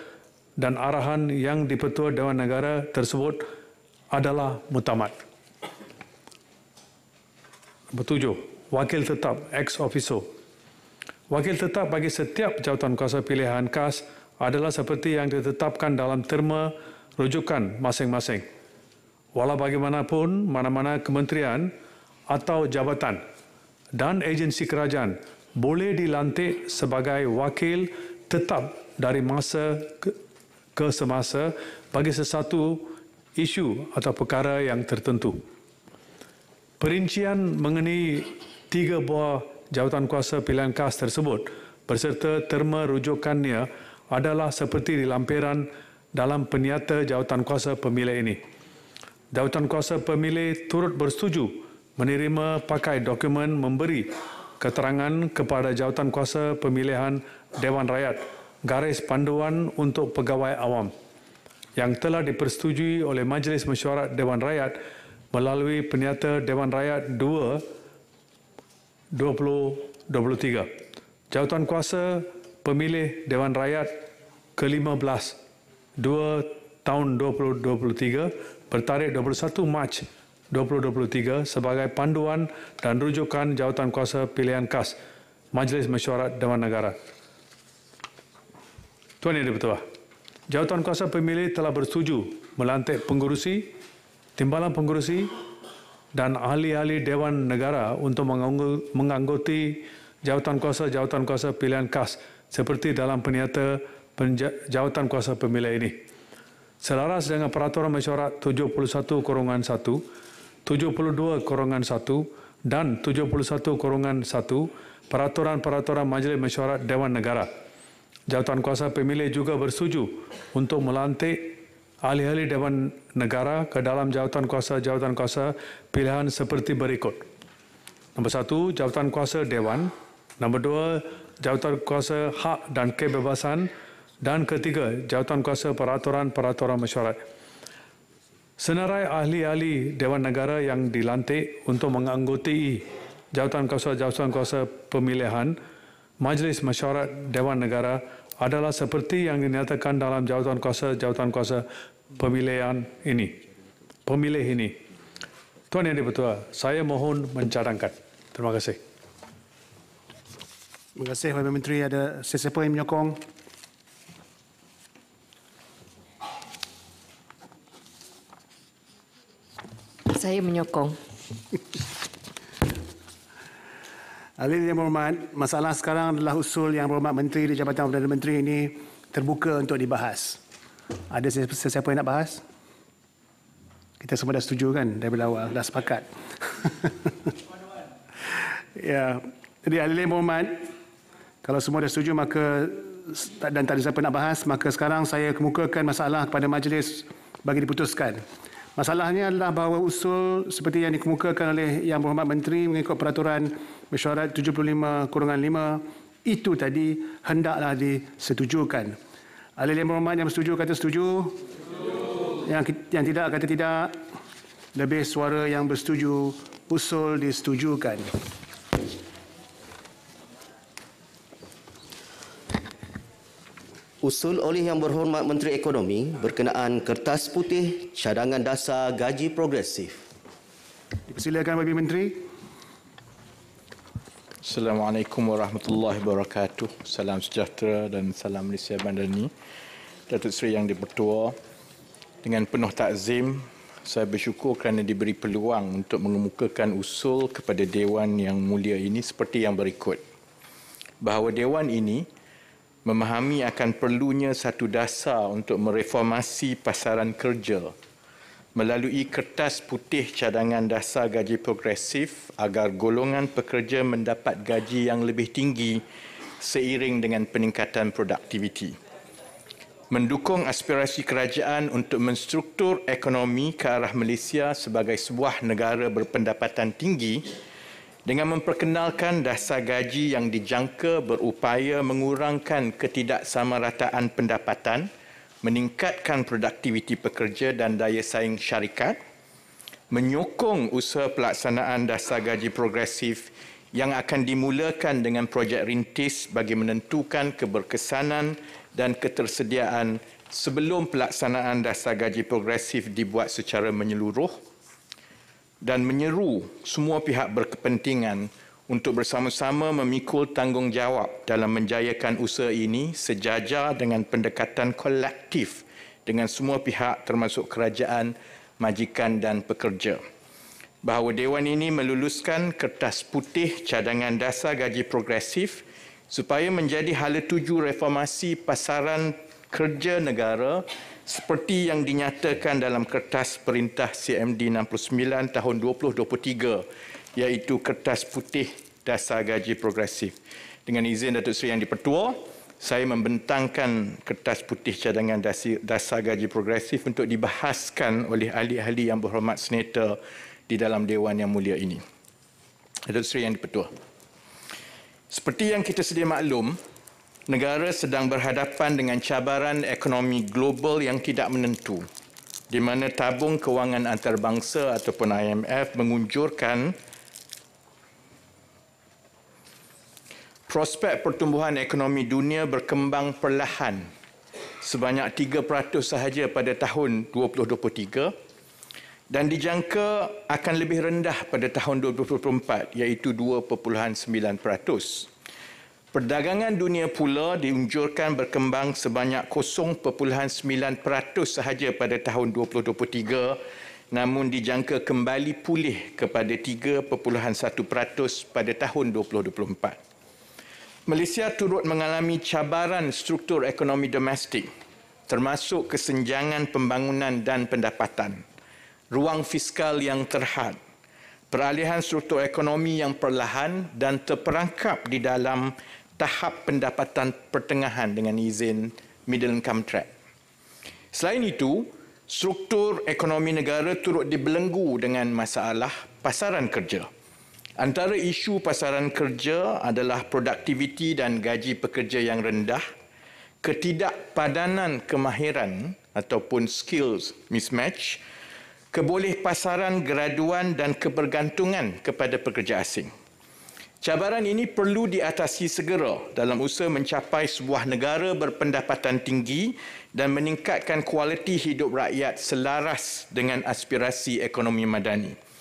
dan arahan yang di-Pertua Dewan Negara tersebut adalah mutamat. Nombor 7. Wakil tetap ex officio. Wakil tetap bagi setiap jawatan kuasa pilihan khas adalah seperti yang ditetapkan dalam terma rujukan masing-masing. Walau bagaimanapun, mana-mana kementerian atau jabatan dan agensi kerajaan boleh dilantik sebagai wakil tetap dari masa ke semasa bagi sesuatu isu atau perkara yang tertentu. Perincian mengenai 3 buah jawatan kuasa pilihan khas tersebut berserta terma rujukannya adalah seperti di lampiran dalam peniata jawatan kuasa pemilih ini. Jawatan kuasa pemilih turut bersetuju menerima pakai dokumen memberi keterangan kepada jawatan kuasa pemilihan Dewan Rakyat garis panduan untuk pegawai awam yang telah dipersetujui oleh Majlis Mesyuarat Dewan Rakyat melalui peniata Dewan Rakyat 2/2023. Jawatan kuasa pemilih Dewan Rakyat ke-15 2 tahun 2023 bertarikh 21 Mac 2023 sebagai panduan dan rujukan jawatan kuasa pilihan khas Majlis Mesyuarat Dewan Negara. Tuan Yang di-Pertuah, jawatan kuasa pemilih telah bersetuju melantik pengurusi, timbalan pengurusi dan ahli-ahli Dewan Negara untuk menganggoti jawatan kuasa pilihan khas seperti dalam peniata jawatan kuasa pemilih ini. Selaras dengan Peraturan Mesyuarat 71/1, 72/1 dan 71/1 Peraturan-Peraturan Majlis Mesyuarat Dewan Negara. Jawatan kuasa pemilih juga bersetuju untuk melantik ahli-ahli Dewan Negara ke dalam jawatan kuasa pilihan seperti berikut. Nombor 1, jawatan kuasa Dewan. Nombor 2, jawatan kuasa hak dan kebebasan. Dan ketiga, jawatan kuasa peraturan-peraturan mesyuarat. Senarai ahli-ahli Dewan Negara yang dilantik untuk menganggotai jawatan kuasa pemilihan Majlis Mesyuarat Dewan Negara adalah seperti yang dinyatakan dalam jawatan kuasa pemilih ini. Tuan Yang di-Pertuah, saya mohon mencadangkan. Terima kasih. Terima kasih Wakil Menteri. Ada sesiapa yang menyokong? Saya menyokong. Ahli yang berhormat, masalah sekarang adalah usul yang berhormat Menteri di Jabatan Perdana Menteri ini terbuka untuk dibahas. Ada sesiapa yang nak bahas? Kita semua dah setuju kan daripada awal, dah sepakat. Ya, jadi ahli yang berhormat, kalau semua dah setuju maka dan tak ada siapa nak bahas, maka sekarang saya kemukakan masalah kepada majlis bagi diputuskan. Masalahnya adalah bahawa usul seperti yang dikemukakan oleh Yang Berhormat Menteri mengikut Peraturan Mesyuarat 75/5 itu tadi hendaklah disetujukan. Ahli Yang Berhormat yang setuju kata setuju. Yang tidak kata tidak. Lebih suara yang bersetuju, usul disetujukan. Usul oleh Yang Berhormat Menteri Ekonomi berkenaan kertas putih cadangan dasar gaji progresif. Dipersilakan Wakil Menteri. Assalamualaikum warahmatullahi wabarakatuh. Salam sejahtera dan salam Malaysia Madani. Datuk Seri Yang di-Pertua, dengan penuh takzim, saya bersyukur kerana diberi peluang untuk mengemukakan usul kepada Dewan yang mulia ini seperti yang berikut. Bahawa Dewan ini memahami akan perlunya satu dasar untuk mereformasi pasaran kerja melalui kertas putih cadangan dasar gaji progresif agar golongan pekerja mendapat gaji yang lebih tinggi seiring dengan peningkatan produktiviti. Mendukung aspirasi kerajaan untuk menstruktur ekonomi ke arah Malaysia sebagai sebuah negara berpendapatan tinggi dengan memperkenalkan dasar gaji yang dijangka berupaya mengurangkan ketidaksamarataan pendapatan, meningkatkan produktiviti pekerja dan daya saing syarikat, menyokong usaha pelaksanaan dasar gaji progresif yang akan dimulakan dengan projek rintis bagi menentukan keberkesanan dan ketersediaan sebelum pelaksanaan dasar gaji progresif dibuat secara menyeluruh, dan menyeru semua pihak berkepentingan untuk bersama-sama memikul tanggungjawab dalam menjayakan usaha ini sejajar dengan pendekatan kolektif dengan semua pihak termasuk kerajaan, majikan dan pekerja. Bahawa Dewan ini meluluskan kertas putih cadangan dasar gaji progresif supaya menjadi hala tuju reformasi pasaran kerja negara seperti yang dinyatakan dalam Kertas Perintah CMD 69 tahun 2023, iaitu Kertas Putih Dasar Gaji Progresif. Dengan izin Datuk Seri Yang di-Pertua, saya membentangkan Kertas Putih Cadangan Dasar Gaji Progresif untuk dibahaskan oleh ahli-ahli yang berhormat senator di dalam Dewan Yang Mulia ini. Datuk Seri Yang di-Pertua, seperti yang kita sedia maklum, negara sedang berhadapan dengan cabaran ekonomi global yang tidak menentu, di mana tabung kewangan antarabangsa ataupun IMF mengunjurkan prospek pertumbuhan ekonomi dunia berkembang perlahan sebanyak 3% sahaja pada tahun 2023 dan dijangka akan lebih rendah pada tahun 2024 iaitu 2.9%. Perdagangan dunia pula diunjurkan berkembang sebanyak 0.9% sahaja pada tahun 2023 namun dijangka kembali pulih kepada 3.1% pada tahun 2024. Malaysia turut mengalami cabaran struktur ekonomi domestik termasuk kesenjangan pembangunan dan pendapatan, ruang fiskal yang terhad, peralihan struktur ekonomi yang perlahan dan terperangkap di dalam tahap pendapatan pertengahan dengan izin middle income track. Selain itu, struktur ekonomi negara turut dibelenggu dengan masalah pasaran kerja. Antara isu pasaran kerja adalah produktiviti dan gaji pekerja yang rendah, ketidakpadanan kemahiran ataupun skills mismatch, kebolehpasaran graduan dan kebergantungan kepada pekerja asing. Cabaran ini perlu diatasi segera dalam usaha mencapai sebuah negara berpendapatan tinggi dan meningkatkan kualiti hidup rakyat selaras dengan aspirasi ekonomi madani.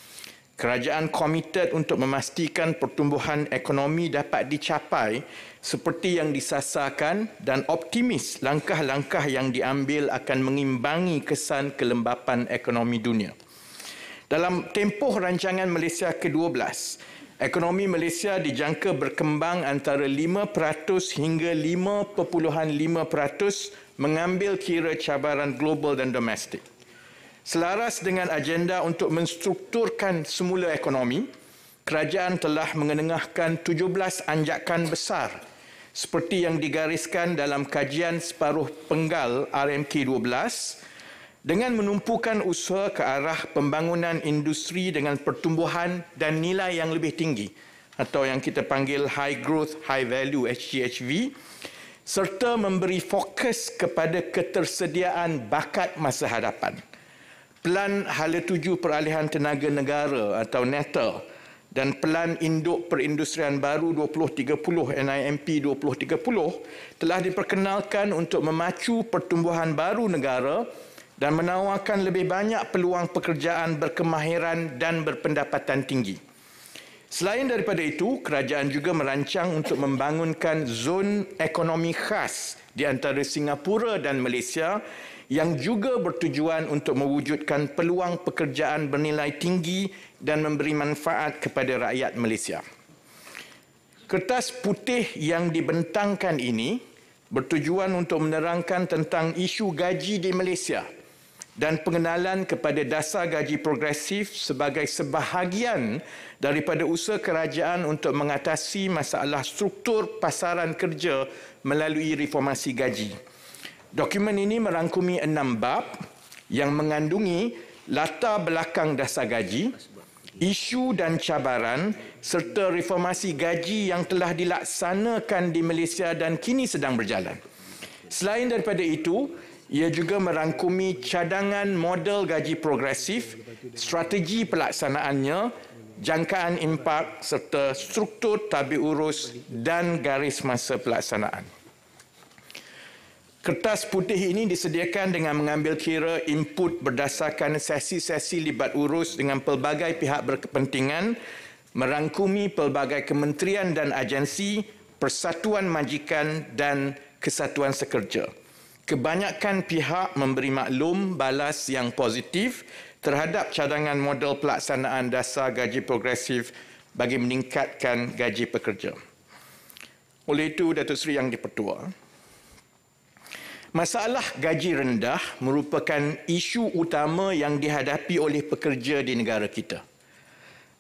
Kerajaan komited untuk memastikan pertumbuhan ekonomi dapat dicapai seperti yang disasarkan dan optimis langkah-langkah yang diambil akan mengimbangi kesan kelembapan ekonomi dunia. Dalam tempoh rancangan Malaysia ke-12, ekonomi Malaysia dijangka berkembang antara 5% hingga 5.5% mengambil kira cabaran global dan domestik. Selaras dengan agenda untuk menstrukturkan semula ekonomi, kerajaan telah mengenengahkan 17 anjakan besar seperti yang digariskan dalam kajian separuh penggal RMK 12 dengan menumpukan usaha ke arah pembangunan industri dengan pertumbuhan dan nilai yang lebih tinggi atau yang kita panggil High Growth, High Value HGHV serta memberi fokus kepada ketersediaan bakat masa hadapan. Pelan Hala Tuju Peralihan Tenaga Negara atau NETA dan Pelan Induk Perindustrian Baru 2030 NIMP 2030 telah diperkenalkan untuk memacu pertumbuhan baru negara dan menawarkan lebih banyak peluang pekerjaan berkemahiran dan berpendapatan tinggi. Selain daripada itu, kerajaan juga merancang untuk membangunkan zon ekonomi khas di antara Singapura dan Malaysia yang juga bertujuan untuk mewujudkan peluang pekerjaan bernilai tinggi dan memberi manfaat kepada rakyat Malaysia. Kertas putih yang dibentangkan ini bertujuan untuk menerangkan tentang isu gaji di Malaysia dan pengenalan kepada dasar gaji progresif sebagai sebahagian daripada usaha kerajaan untuk mengatasi masalah struktur pasaran kerja melalui reformasi gaji. Dokumen ini merangkumi 6 bab yang mengandungi latar belakang dasar gaji, isu dan cabaran serta reformasi gaji yang telah dilaksanakan di Malaysia dan kini sedang berjalan. Selain daripada itu, ia juga merangkumi cadangan model gaji progresif, strategi pelaksanaannya, jangkaan impak serta struktur tabik urus dan garis masa pelaksanaan. Kertas putih ini disediakan dengan mengambil kira input berdasarkan sesi-sesi libat urus dengan pelbagai pihak berkepentingan, merangkumi pelbagai kementerian dan agensi, persatuan majikan dan kesatuan sekerja. Kebanyakan pihak memberi maklum balas yang positif terhadap cadangan model pelaksanaan dasar gaji progresif bagi meningkatkan gaji pekerja. Oleh itu, Datuk Seri Yang di-Pertua, Masalah gaji rendah merupakan isu utama yang dihadapi oleh pekerja di negara kita.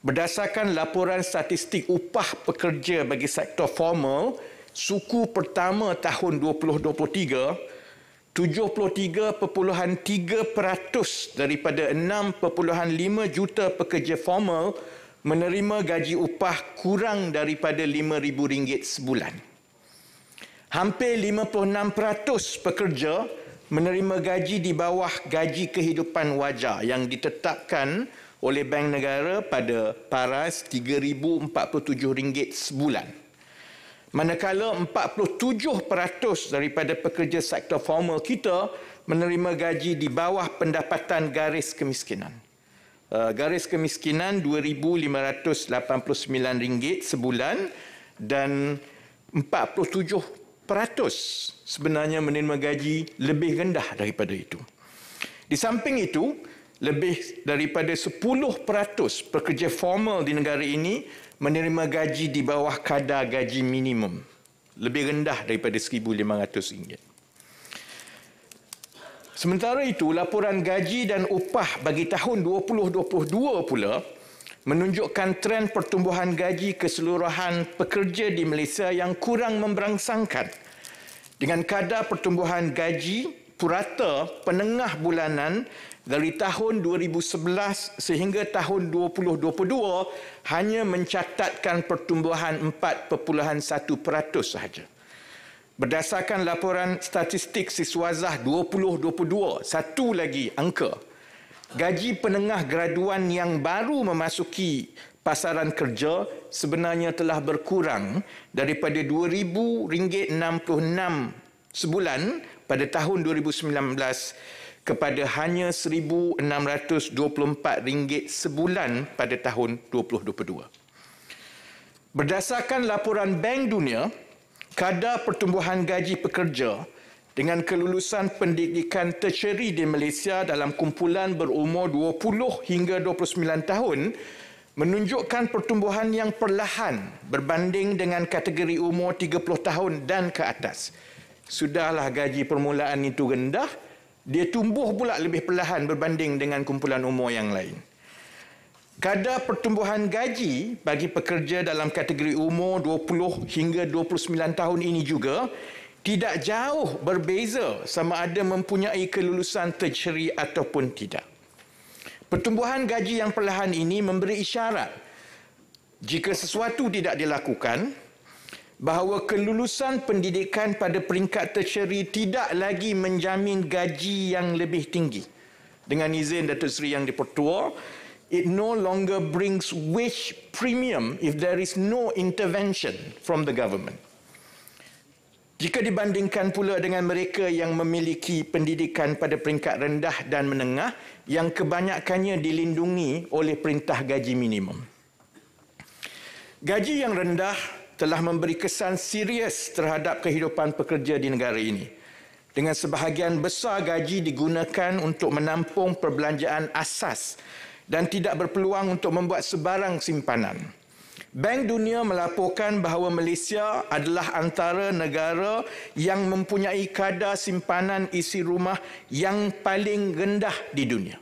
Berdasarkan laporan statistik upah pekerja bagi sektor formal, suku pertama tahun 2023, 73.3% daripada 6.5 juta pekerja formal menerima gaji upah kurang daripada RM5,000 sebulan. Hampir 56% pekerja menerima gaji di bawah gaji kehidupan wajar yang ditetapkan oleh Bank Negara pada paras RM3,047 sebulan. Manakala 47% daripada pekerja sektor formal kita menerima gaji di bawah pendapatan garis kemiskinan. Garis kemiskinan RM2,589 sebulan dan 47% sebenarnya menerima gaji lebih rendah daripada itu. Di samping itu, lebih daripada 10% pekerja formal di negara ini menerima gaji di bawah kadar gaji minimum, lebih rendah daripada RM1,500. Sementara itu, laporan gaji dan upah bagi tahun 2022 pula menunjukkan tren pertumbuhan gaji keseluruhan pekerja di Malaysia yang kurang memberangsangkan, dengan kadar pertumbuhan gaji purata penengah bulanan dari tahun 2011 sehingga tahun 2022 hanya mencatatkan pertumbuhan 4.1% sahaja. Berdasarkan laporan statistik Siswazah 2022, satu lagi angka, gaji penengah graduan yang baru memasuki pasaran kerja sebenarnya telah berkurang daripada RM2,066 sebulan pada tahun 2019 kepada hanya RM1,624 sebulan pada tahun 2022. Berdasarkan laporan Bank Dunia, kadar pertumbuhan gaji pekerja dengan kelulusan pendidikan tertiary di Malaysia dalam kumpulan berumur 20 hingga 29 tahun menunjukkan pertumbuhan yang perlahan berbanding dengan kategori umur 30 tahun dan ke atas. Sudahlah gaji permulaan itu rendah, dia tumbuh pula lebih perlahan berbanding dengan kumpulan umur yang lain. Kadar pertumbuhan gaji bagi pekerja dalam kategori umur 20 hingga 29 tahun ini juga tidak jauh berbeza sama ada mempunyai kelulusan tertiary ataupun tidak. Pertumbuhan gaji yang perlahan ini memberi isyarat jika sesuatu tidak dilakukan bahawa kelulusan pendidikan pada peringkat tertiary tidak lagi menjamin gaji yang lebih tinggi. Dengan izin Datuk Seri Yang di-Pertua, it no longer brings wage premium if there is no intervention from the government. Jika dibandingkan pula dengan mereka yang memiliki pendidikan pada peringkat rendah dan menengah yang kebanyakannya dilindungi oleh perintah gaji minimum. Gaji yang rendah telah memberi kesan serius terhadap kehidupan pekerja di negara ini. Dengan sebahagian besar gaji digunakan untuk menampung perbelanjaan asas dan tidak berpeluang untuk membuat sebarang simpanan. Bank Dunia melaporkan bahawa Malaysia adalah antara negara yang mempunyai kadar simpanan isi rumah yang paling rendah di dunia.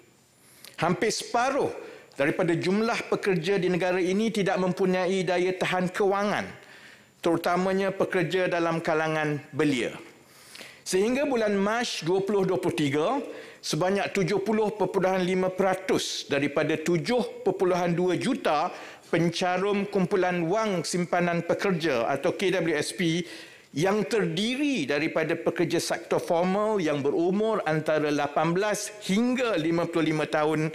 Hampir separuh daripada jumlah pekerja di negara ini tidak mempunyai daya tahan kewangan, terutamanya pekerja dalam kalangan belia. Sehingga bulan Mac 2023, sebanyak 70.5% daripada 7.2 juta pencarum kumpulan wang simpanan pekerja atau KWSP yang terdiri daripada pekerja sektor formal yang berumur antara 18 hingga 55 tahun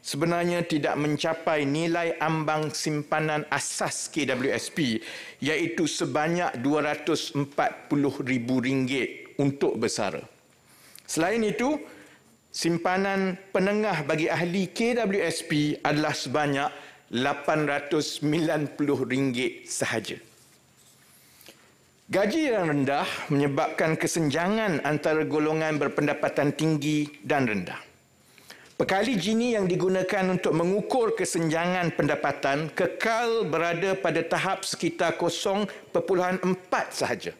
sebenarnya tidak mencapai nilai ambang simpanan asas KWSP iaitu sebanyak RM240,000 untuk bersara. Selain itu, simpanan penengah bagi ahli KWSP adalah sebanyak RM890 sahaja. Gaji yang rendah menyebabkan kesenjangan antara golongan berpendapatan tinggi dan rendah. Pekali Gini yang digunakan untuk mengukur kesenjangan pendapatan kekal berada pada tahap sekitar 0.4 sahaja.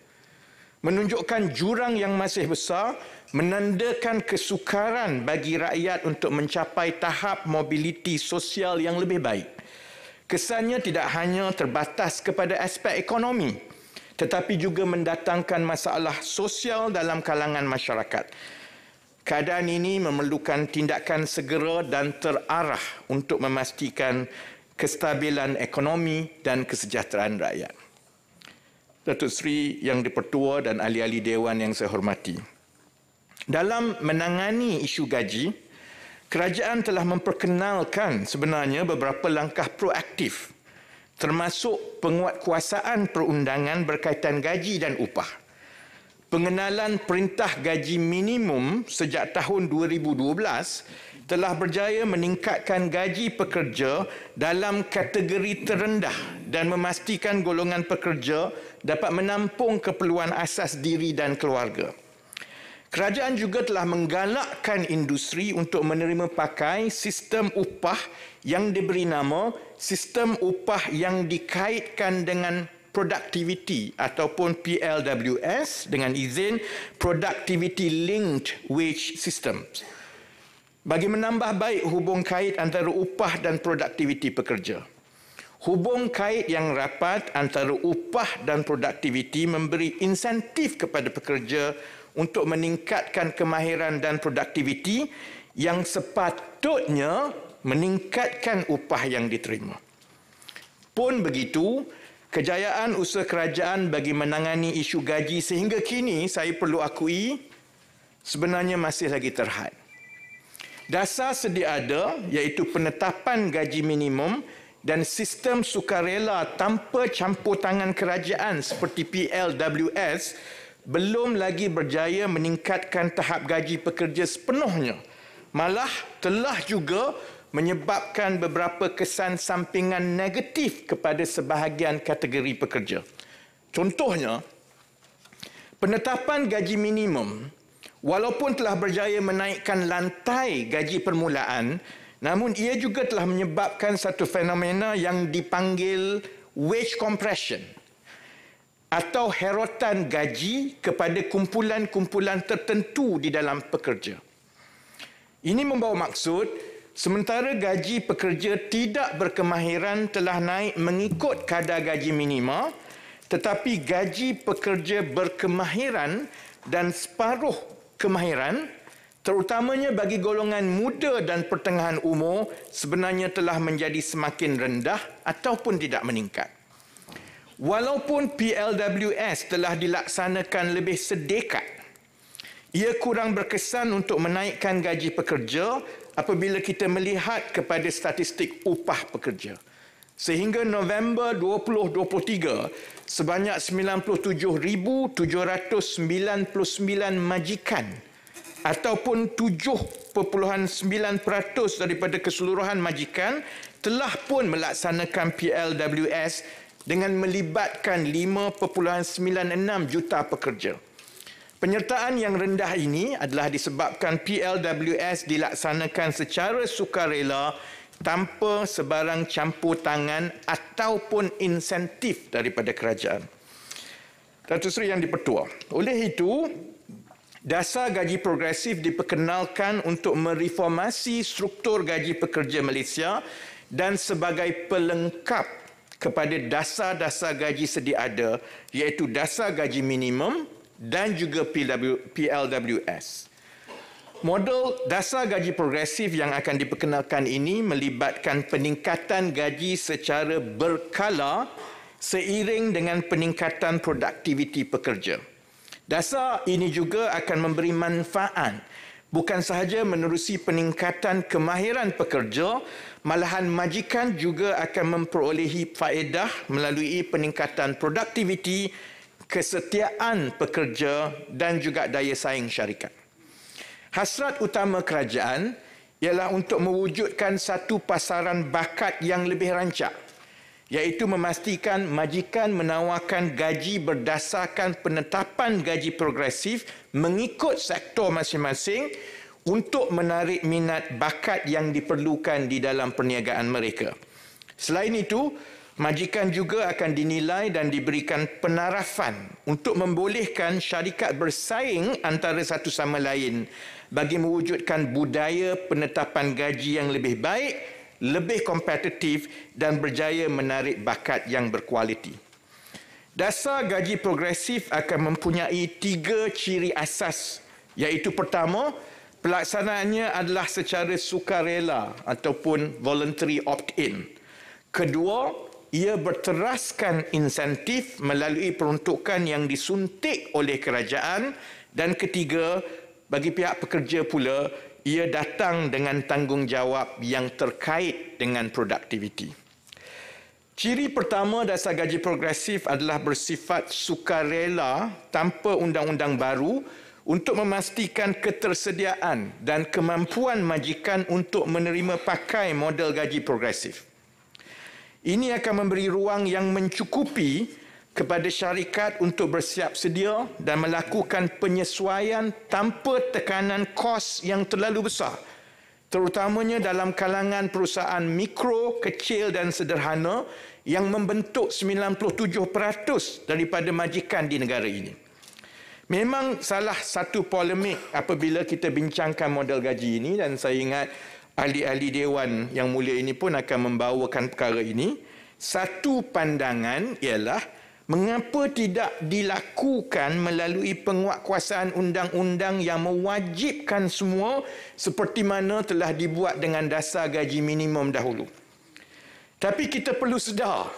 menunjukkan jurang yang masih besar, menandakan kesukaran bagi rakyat untuk mencapai tahap mobiliti sosial yang lebih baik. Kesannya tidak hanya terbatas kepada aspek ekonomi, tetapi juga mendatangkan masalah sosial dalam kalangan masyarakat. Keadaan ini memerlukan tindakan segera dan terarah untuk memastikan kestabilan ekonomi dan kesejahteraan rakyat. Datuk Seri Yang di-Pertua dan ahli-ahli Dewan yang saya hormati, dalam menangani isu gaji, kerajaan telah memperkenalkan sebenarnya beberapa langkah proaktif, termasuk penguatkuasaan perundangan berkaitan gaji dan upah. Pengenalan Perintah Gaji Minimum sejak tahun 2012 telah berjaya meningkatkan gaji pekerja dalam kategori terendah dan memastikan golongan pekerja dapat menampung keperluan asas diri dan keluarga. Kerajaan juga telah menggalakkan industri untuk menerima pakai sistem upah yang diberi nama Sistem Upah yang Dikaitkan dengan Productivity ataupun PLWS dengan izin Productivity Linked Wage System, bagi menambah baik hubung kait antara upah dan produktiviti pekerja. Hubung kait yang rapat antara upah dan produktiviti memberi insentif kepada pekerja untuk meningkatkan kemahiran dan produktiviti yang sepatutnya meningkatkan upah yang diterima. Pun begitu, kejayaan usaha kerajaan bagi menangani isu gaji sehingga kini saya perlu akui sebenarnya masih lagi terhad. Dasar sedia ada iaitu penetapan gaji minimum dan sistem sukarela tanpa campur tangan kerajaan seperti PLWS belum lagi berjaya meningkatkan tahap gaji pekerja sepenuhnya. Malah telah juga menyebabkan beberapa kesan sampingan negatif kepada sebahagian kategori pekerja. Contohnya, penetapan gaji minimum walaupun telah berjaya menaikkan lantai gaji permulaan, namun ia juga telah menyebabkan satu fenomena yang dipanggil wage compression atau herotan gaji kepada kumpulan-kumpulan tertentu di dalam pekerja. Ini membawa maksud sementara gaji pekerja tidak berkemahiran telah naik mengikut kadar gaji minima, tetapi gaji pekerja berkemahiran dan separuh kemahiran, terutamanya bagi golongan muda dan pertengahan umur, sebenarnya telah menjadi semakin rendah ataupun tidak meningkat. Walaupun PLWS telah dilaksanakan lebih sedekat, ia kurang berkesan untuk menaikkan gaji pekerja apabila kita melihat kepada statistik upah pekerja. Sehingga November 2023, sebanyak 97,799 majikan ataupun 7.9% daripada keseluruhan majikan telah pun melaksanakan PLWS dengan melibatkan 5.96 juta pekerja. Penyertaan yang rendah ini adalah disebabkan PLWS dilaksanakan secara sukarela tanpa sebarang campur tangan ataupun insentif daripada kerajaan. Datuk Seri Yang di-Pertua, oleh itu, dasar gaji progresif diperkenalkan untuk mereformasi struktur gaji pekerja Malaysia dan sebagai pelengkap kepada dasar-dasar gaji sedia ada, iaitu dasar gaji minimum dan juga PLWS. Model dasar gaji progresif yang akan diperkenalkan ini melibatkan peningkatan gaji secara berkala seiring dengan peningkatan produktiviti pekerja. Dasar ini juga akan memberi manfaat bukan sahaja menerusi peningkatan kemahiran pekerja, malahan majikan juga akan memperolehi faedah melalui peningkatan produktiviti, kesetiaan pekerja dan juga daya saing syarikat. Hasrat utama kerajaan ialah untuk mewujudkan satu pasaran bakat yang lebih rancak, iaitu memastikan majikan menawarkan gaji berdasarkan penetapan gaji progresif mengikut sektor masing-masing untuk menarik minat bakat yang diperlukan di dalam perniagaan mereka. Selain itu, majikan juga akan dinilai dan diberikan penarafan untuk membolehkan syarikat bersaing antara satu sama lain bagi mewujudkan budaya penetapan gaji yang lebih baik, lebih kompetitif dan berjaya menarik bakat yang berkualiti. Dasar gaji progresif akan mempunyai 3 ciri asas, iaitu pertama, pelaksanaannya adalah secara sukarela ataupun voluntary opt-in. Kedua, ia berteraskan insentif melalui peruntukan yang disuntik oleh kerajaan. Dan ketiga, bagi pihak pekerja pula, ia datang dengan tanggungjawab yang terkait dengan produktiviti. Ciri pertama dasar gaji progresif adalah bersifat sukarela tanpa undang-undang baru untuk memastikan ketersediaan dan kemampuan majikan untuk menerima pakai model gaji progresif. Ini akan memberi ruang yang mencukupi kepada syarikat untuk bersiap sedia dan melakukan penyesuaian tanpa tekanan kos yang terlalu besar, terutamanya dalam kalangan perusahaan mikro, kecil dan sederhana yang membentuk 97% daripada majikan di negara ini. Memang salah satu polemik apabila kita bincangkan model gaji ini, dan saya ingat ahli-ahli Dewan yang mulia ini pun akan membawakan perkara ini. Satu pandangan ialah mengapa tidak dilakukan melalui penguatkuasaan undang-undang yang mewajibkan semua seperti mana telah dibuat dengan dasar gaji minimum dahulu. Tapi kita perlu sedar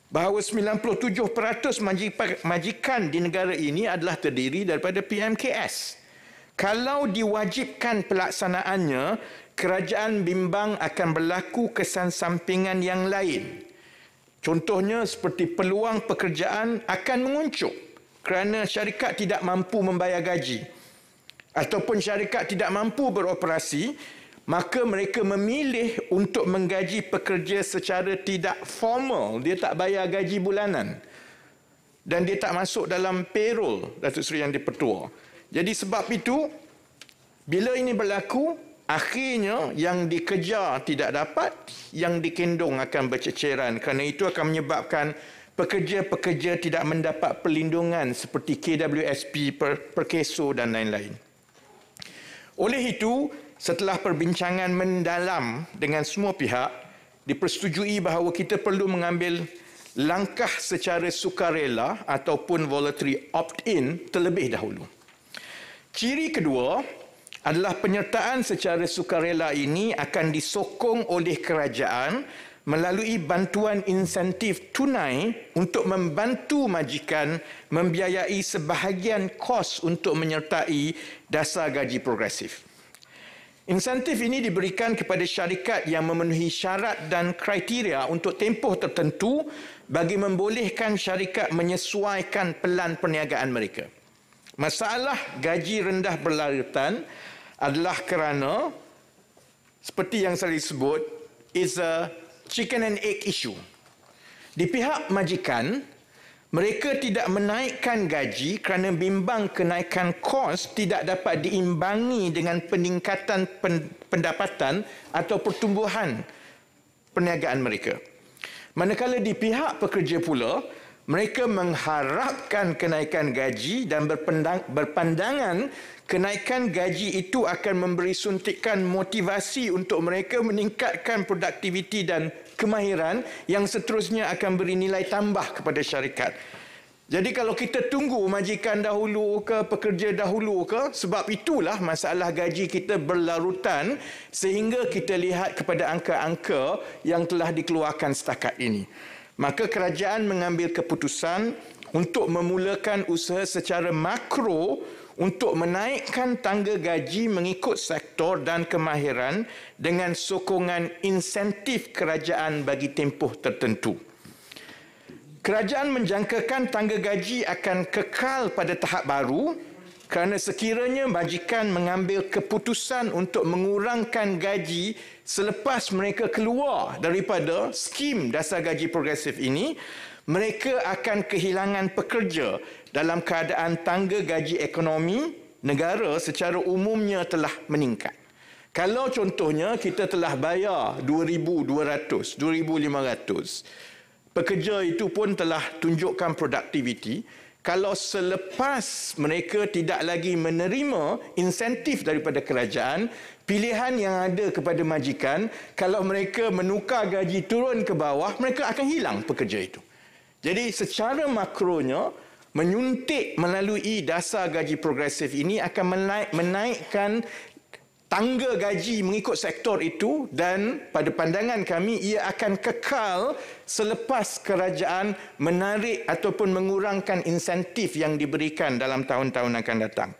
bahawa 97% majikan di negara ini adalah terdiri daripada PMKS. Kalau diwajibkan pelaksanaannya, kerajaan bimbang akan berlaku kesan sampingan yang lain. Contohnya seperti peluang pekerjaan akan menguncuk kerana syarikat tidak mampu membayar gaji ataupun syarikat tidak mampu beroperasi, maka mereka memilih untuk menggaji pekerja secara tidak formal. Dia tak bayar gaji bulanan dan dia tak masuk dalam payroll Datuk Seri Yang di-Pertua. Jadi sebab itu, bila ini berlaku, akhirnya yang dikejar tidak dapat, yang dikendung akan berceceran. Kerana itu akan menyebabkan pekerja-pekerja tidak mendapat perlindungan seperti KWSP, Perkeso dan lain-lain. Oleh itu, setelah perbincangan mendalam dengan semua pihak, dipersetujui bahawa kita perlu mengambil langkah secara sukarela ataupun voluntary opt-in terlebih dahulu. Ciri kedua adalah penyertaan secara sukarela ini akan disokong oleh kerajaan melalui bantuan insentif tunai untuk membantu majikan membiayai sebahagian kos untuk menyertai dasar gaji progresif. Insentif ini diberikan kepada syarikat yang memenuhi syarat dan kriteria untuk tempoh tertentu bagi membolehkan syarikat menyesuaikan pelan perniagaan mereka. Masalah gaji rendah berlarutan adalah kerana seperti yang saya sebut, is a chicken and egg issue. Di pihak majikan, mereka tidak menaikkan gaji kerana bimbang kenaikan kos tidak dapat diimbangi dengan peningkatan pendapatan atau pertumbuhan perniagaan mereka. Manakala di pihak pekerja pula, mereka mengharapkan kenaikan gaji dan berpandangan kenaikan gaji itu akan memberi suntikan motivasi untuk mereka meningkatkan produktiviti dan kemahiran yang seterusnya akan beri nilai tambah kepada syarikat. Jadi kalau kita tunggu majikan dahulu ke, pekerja dahulu ke, sebab itulah masalah gaji kita berlarutan sehingga kita lihat kepada angka-angka yang telah dikeluarkan setakat ini. Maka kerajaan mengambil keputusan untuk memulakan usaha secara makro untuk menaikkan tangga gaji mengikut sektor dan kemahiran dengan sokongan insentif kerajaan bagi tempoh tertentu. Kerajaan menjangkakan tangga gaji akan kekal pada tahap baru kerana sekiranya majikan mengambil keputusan untuk mengurangkan gaji selepas mereka keluar daripada skim dasar gaji progresif ini, mereka akan kehilangan pekerja dalam keadaan tangga gaji ekonomi negara secara umumnya telah meningkat. Kalau contohnya kita telah bayar 2,200, 2,500, pekerja itu pun telah tunjukkan produktiviti. Kalau selepas mereka tidak lagi menerima insentif daripada kerajaan, pilihan yang ada kepada majikan, kalau mereka menukar gaji turun ke bawah, mereka akan hilang pekerja itu. Jadi secara makronya, menyuntik melalui dasar gaji progresif ini akan menaikkan tangga gaji mengikut sektor itu, dan pada pandangan kami ia akan kekal selepas kerajaan menarik ataupun mengurangkan insentif yang diberikan dalam tahun-tahun akan datang.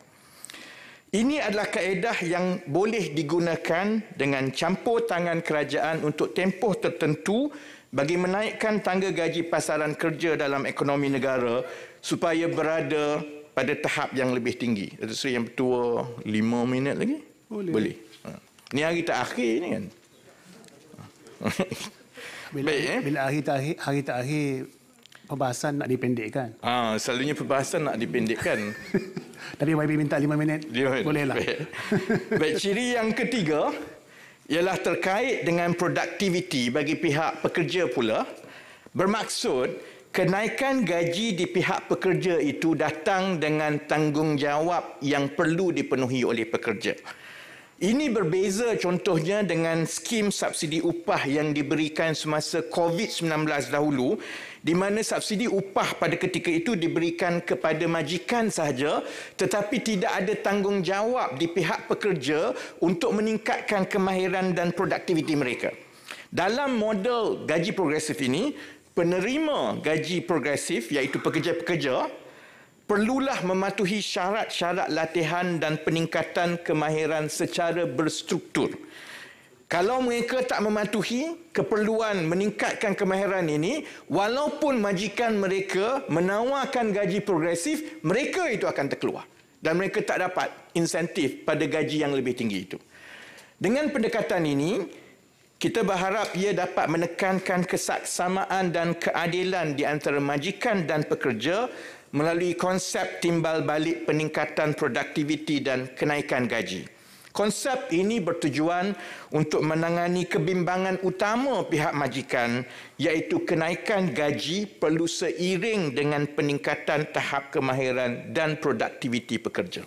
Ini adalah kaedah yang boleh digunakan dengan campur tangan kerajaan untuk tempoh tertentu bagi menaikkan tangga gaji pasaran kerja dalam ekonomi negara supaya berada pada tahap yang lebih tinggi. Datuk Seri Yang Bertua, 5 minit lagi? Boleh. Ini hari terakhir ni kan. Bila hari terakhir perbahasan nak dipendekkan. Selalunya perbahasan nak dipendekkan. Tapi YB minta 5 minit. Bolehlah. Baik, ciri yang ketiga ialah terkait dengan produktiviti bagi pihak pekerja pula. Bermaksud kenaikan gaji di pihak pekerja itu datang dengan tanggungjawab yang perlu dipenuhi oleh pekerja. Ini berbeza contohnya dengan skim subsidi upah yang diberikan semasa COVID-19 dahulu, di mana subsidi upah pada ketika itu diberikan kepada majikan sahaja, tetapi tidak ada tanggungjawab di pihak pekerja untuk meningkatkan kemahiran dan produktiviti mereka. Dalam model gaji progresif ini, penerima gaji progresif iaitu pekerja-pekerja perlulah mematuhi syarat-syarat latihan dan peningkatan kemahiran secara berstruktur. Kalau mereka tak mematuhi keperluan meningkatkan kemahiran ini, walaupun majikan mereka menawarkan gaji progresif, mereka itu akan terkeluar. Dan mereka tak dapat insentif pada gaji yang lebih tinggi itu. Dengan pendekatan ini, kita berharap ia dapat menekankan kesaksamaan dan keadilan di antara majikan dan pekerja melalui konsep timbal balik peningkatan produktiviti dan kenaikan gaji. Konsep ini bertujuan untuk menangani kebimbangan utama pihak majikan, iaitu kenaikan gaji perlu seiring dengan peningkatan tahap kemahiran dan produktiviti pekerja.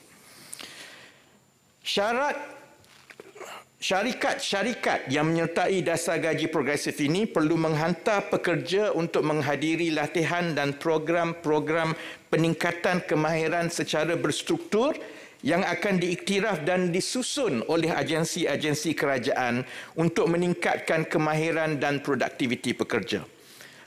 Syarikat-syarikat yang menyertai dasar gaji progresif ini perlu menghantar pekerja untuk menghadiri latihan dan program-program peningkatan kemahiran secara berstruktur yang akan diiktiraf dan disusun oleh agensi-agensi kerajaan untuk meningkatkan kemahiran dan produktiviti pekerja.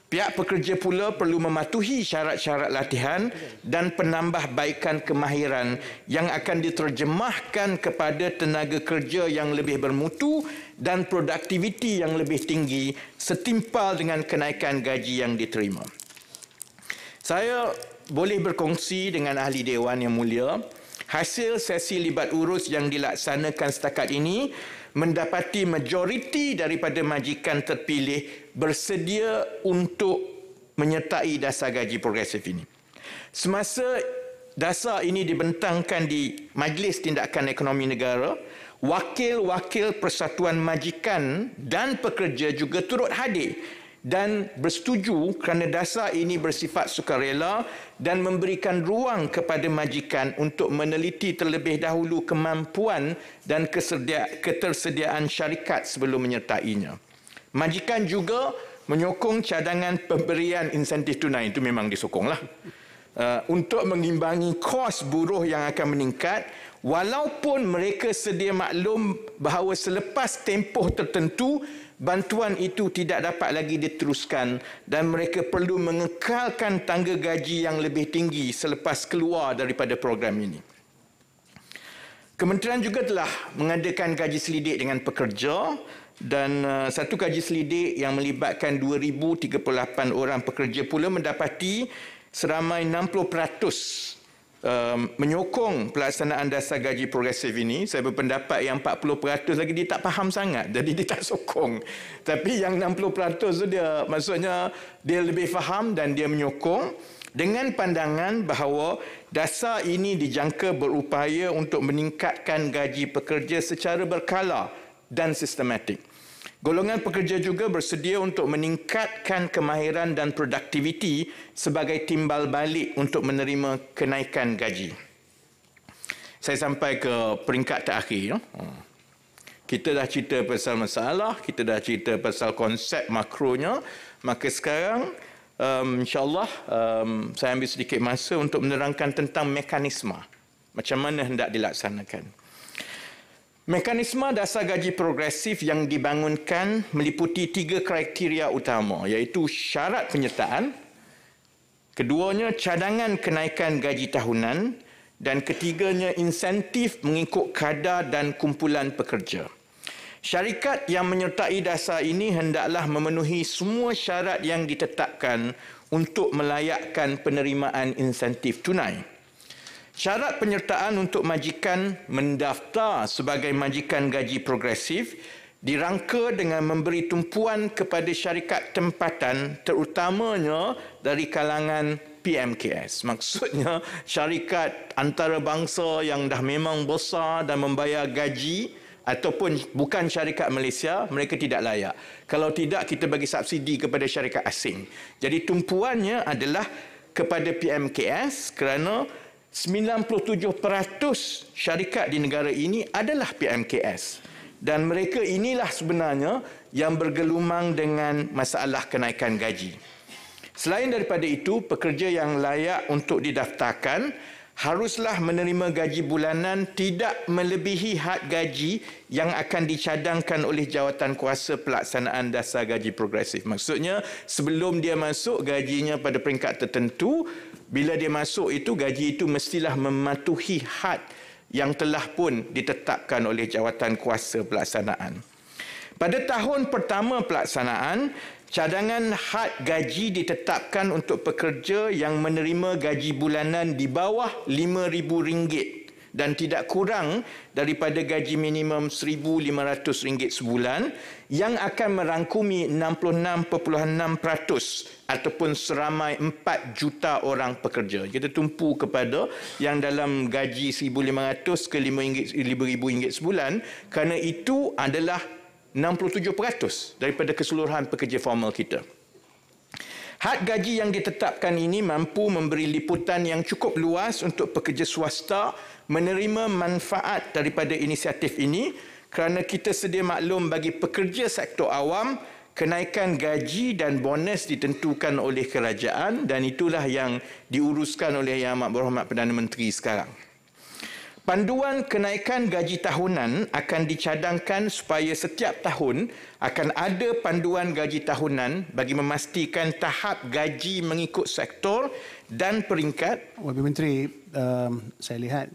Pihak pekerja pula perlu mematuhi syarat-syarat latihan dan penambahbaikan kemahiran yang akan diterjemahkan kepada tenaga kerja yang lebih bermutu dan produktiviti yang lebih tinggi setimpal dengan kenaikan gaji yang diterima. Saya boleh berkongsi dengan ahli Dewan Yang Mulia, hasil sesi libat urus yang dilaksanakan setakat ini mendapati majoriti daripada majikan terpilih bersedia untuk menyertai dasar gaji progresif ini. Semasa dasar ini dibentangkan di Majlis Tindakan Ekonomi Negara, wakil-wakil Persatuan Majikan dan Pekerja juga turut hadir dan bersetuju kerana dasar ini bersifat sukarela dan memberikan ruang kepada majikan untuk meneliti terlebih dahulu kemampuan dan ketersediaan syarikat sebelum menyertainya. Majikan juga menyokong cadangan pemberian insentif tunai, itu memang disokonglah, untuk mengimbangi kos buruh yang akan meningkat, walaupun mereka sedia maklum bahawa selepas tempoh tertentu bantuan itu tidak dapat lagi diteruskan dan mereka perlu mengekalkan tangga gaji yang lebih tinggi selepas keluar daripada program ini. Kementerian juga telah mengadakan kaji selidik dengan pekerja dan satu kaji selidik yang melibatkan 2,038 orang pekerja pula mendapati seramai 60% menyokong pelaksanaan dasar gaji progresif ini. Saya berpendapat yang 40% lagi dia tak faham sangat, jadi dia tak sokong. Tapi yang 60% tu dia maksudnya dia lebih faham dan dia menyokong dengan pandangan bahawa dasar ini dijangka berupaya untuk meningkatkan gaji pekerja secara berkala dan sistematik. Golongan pekerja juga bersedia untuk meningkatkan kemahiran dan produktiviti sebagai timbal balik untuk menerima kenaikan gaji. Saya sampai ke peringkat terakhir. Kita dah cerita pasal masalah, kita dah cerita pasal konsep makronya, maka sekarang insyaAllah saya ambil sedikit masa untuk menerangkan tentang mekanisme. Macam mana hendak dilaksanakan. Mekanisme dasar gaji progresif yang dibangunkan meliputi 3 kriteria utama, iaitu syarat penyertaan, keduanya cadangan kenaikan gaji tahunan, dan ketiganya insentif mengikut kadar dan kumpulan pekerja. Syarikat yang menyertai dasar ini hendaklah memenuhi semua syarat yang ditetapkan untuk melayakkan penerimaan insentif tunai. Syarat penyertaan untuk majikan mendaftar sebagai majikan gaji progresif dirangka dengan memberi tumpuan kepada syarikat tempatan terutamanya dari kalangan PMKS. Maksudnya syarikat antarabangsa yang dah memang besar dan membayar gaji ataupun bukan syarikat Malaysia, mereka tidak layak. Kalau tidak, kita bagi subsidi kepada syarikat asing. Jadi tumpuannya adalah kepada PMKS kerana 97% syarikat di negara ini adalah PMKS. Dan mereka inilah sebenarnya yang bergelumang dengan masalah kenaikan gaji. Selain daripada itu, pekerja yang layak untuk didaftarkan haruslah menerima gaji bulanan tidak melebihi had gaji yang akan dicadangkan oleh jawatan kuasa pelaksanaan dasar gaji progresif. Maksudnya, sebelum dia masuk gajinya pada peringkat tertentu, bila dia masuk itu, gaji itu mestilah mematuhi had yang telah pun ditetapkan oleh jawatan kuasa pelaksanaan. Pada tahun pertama pelaksanaan, cadangan had gaji ditetapkan untuk pekerja yang menerima gaji bulanan di bawah RM5,000 dan tidak kurang daripada gaji minimum RM1,500 sebulan yang akan merangkumi 66.6% ataupun seramai 4 juta orang pekerja. Kita tumpu kepada yang dalam gaji RM1,500 ke RM5,000 sebulan kerana itu adalah 67% daripada keseluruhan pekerja formal kita. Had gaji yang ditetapkan ini mampu memberi liputan yang cukup luas untuk pekerja swasta menerima manfaat daripada inisiatif ini kerana kita sedia maklum bagi pekerja sektor awam, kenaikan gaji dan bonus ditentukan oleh kerajaan dan itulah yang diuruskan oleh Yang Amat Berhormat Perdana Menteri sekarang. Panduan kenaikan gaji tahunan akan dicadangkan supaya setiap tahun akan ada panduan gaji tahunan bagi memastikan tahap gaji mengikut sektor dan peringkat. Wakil Menteri, saya lihat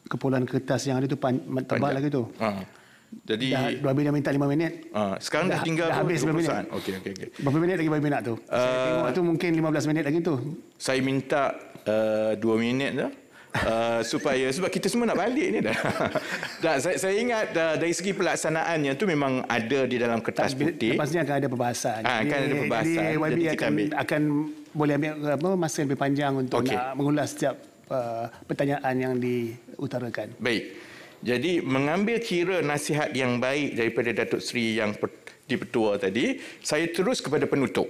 kumpulan kertas yang ada tu tebal lagi tu. Jadi Wabil dah minta 5 minit. Sekarang dah tinggal habis 5 minit. Okey. Berapa minit lagi Wabil nak tu? Saya tengok tu mungkin 15 minit lagi tu. Saya minta 2 minit dah. Sebab kita semua nak balik ni dah. Saya ingat dari segi pelaksanaannya tu memang ada di dalam kertas putih. Lepas ni akan ada perbahasan. Akan ada perbahasan. Jadi YB akan boleh ambil masa lebih panjang untuk nak mengulas setiap pertanyaan yang diutarakan. Baik. Jadi mengambil kira nasihat yang baik daripada Datuk Seri yang di-Pertua tadi, saya terus kepada penutup.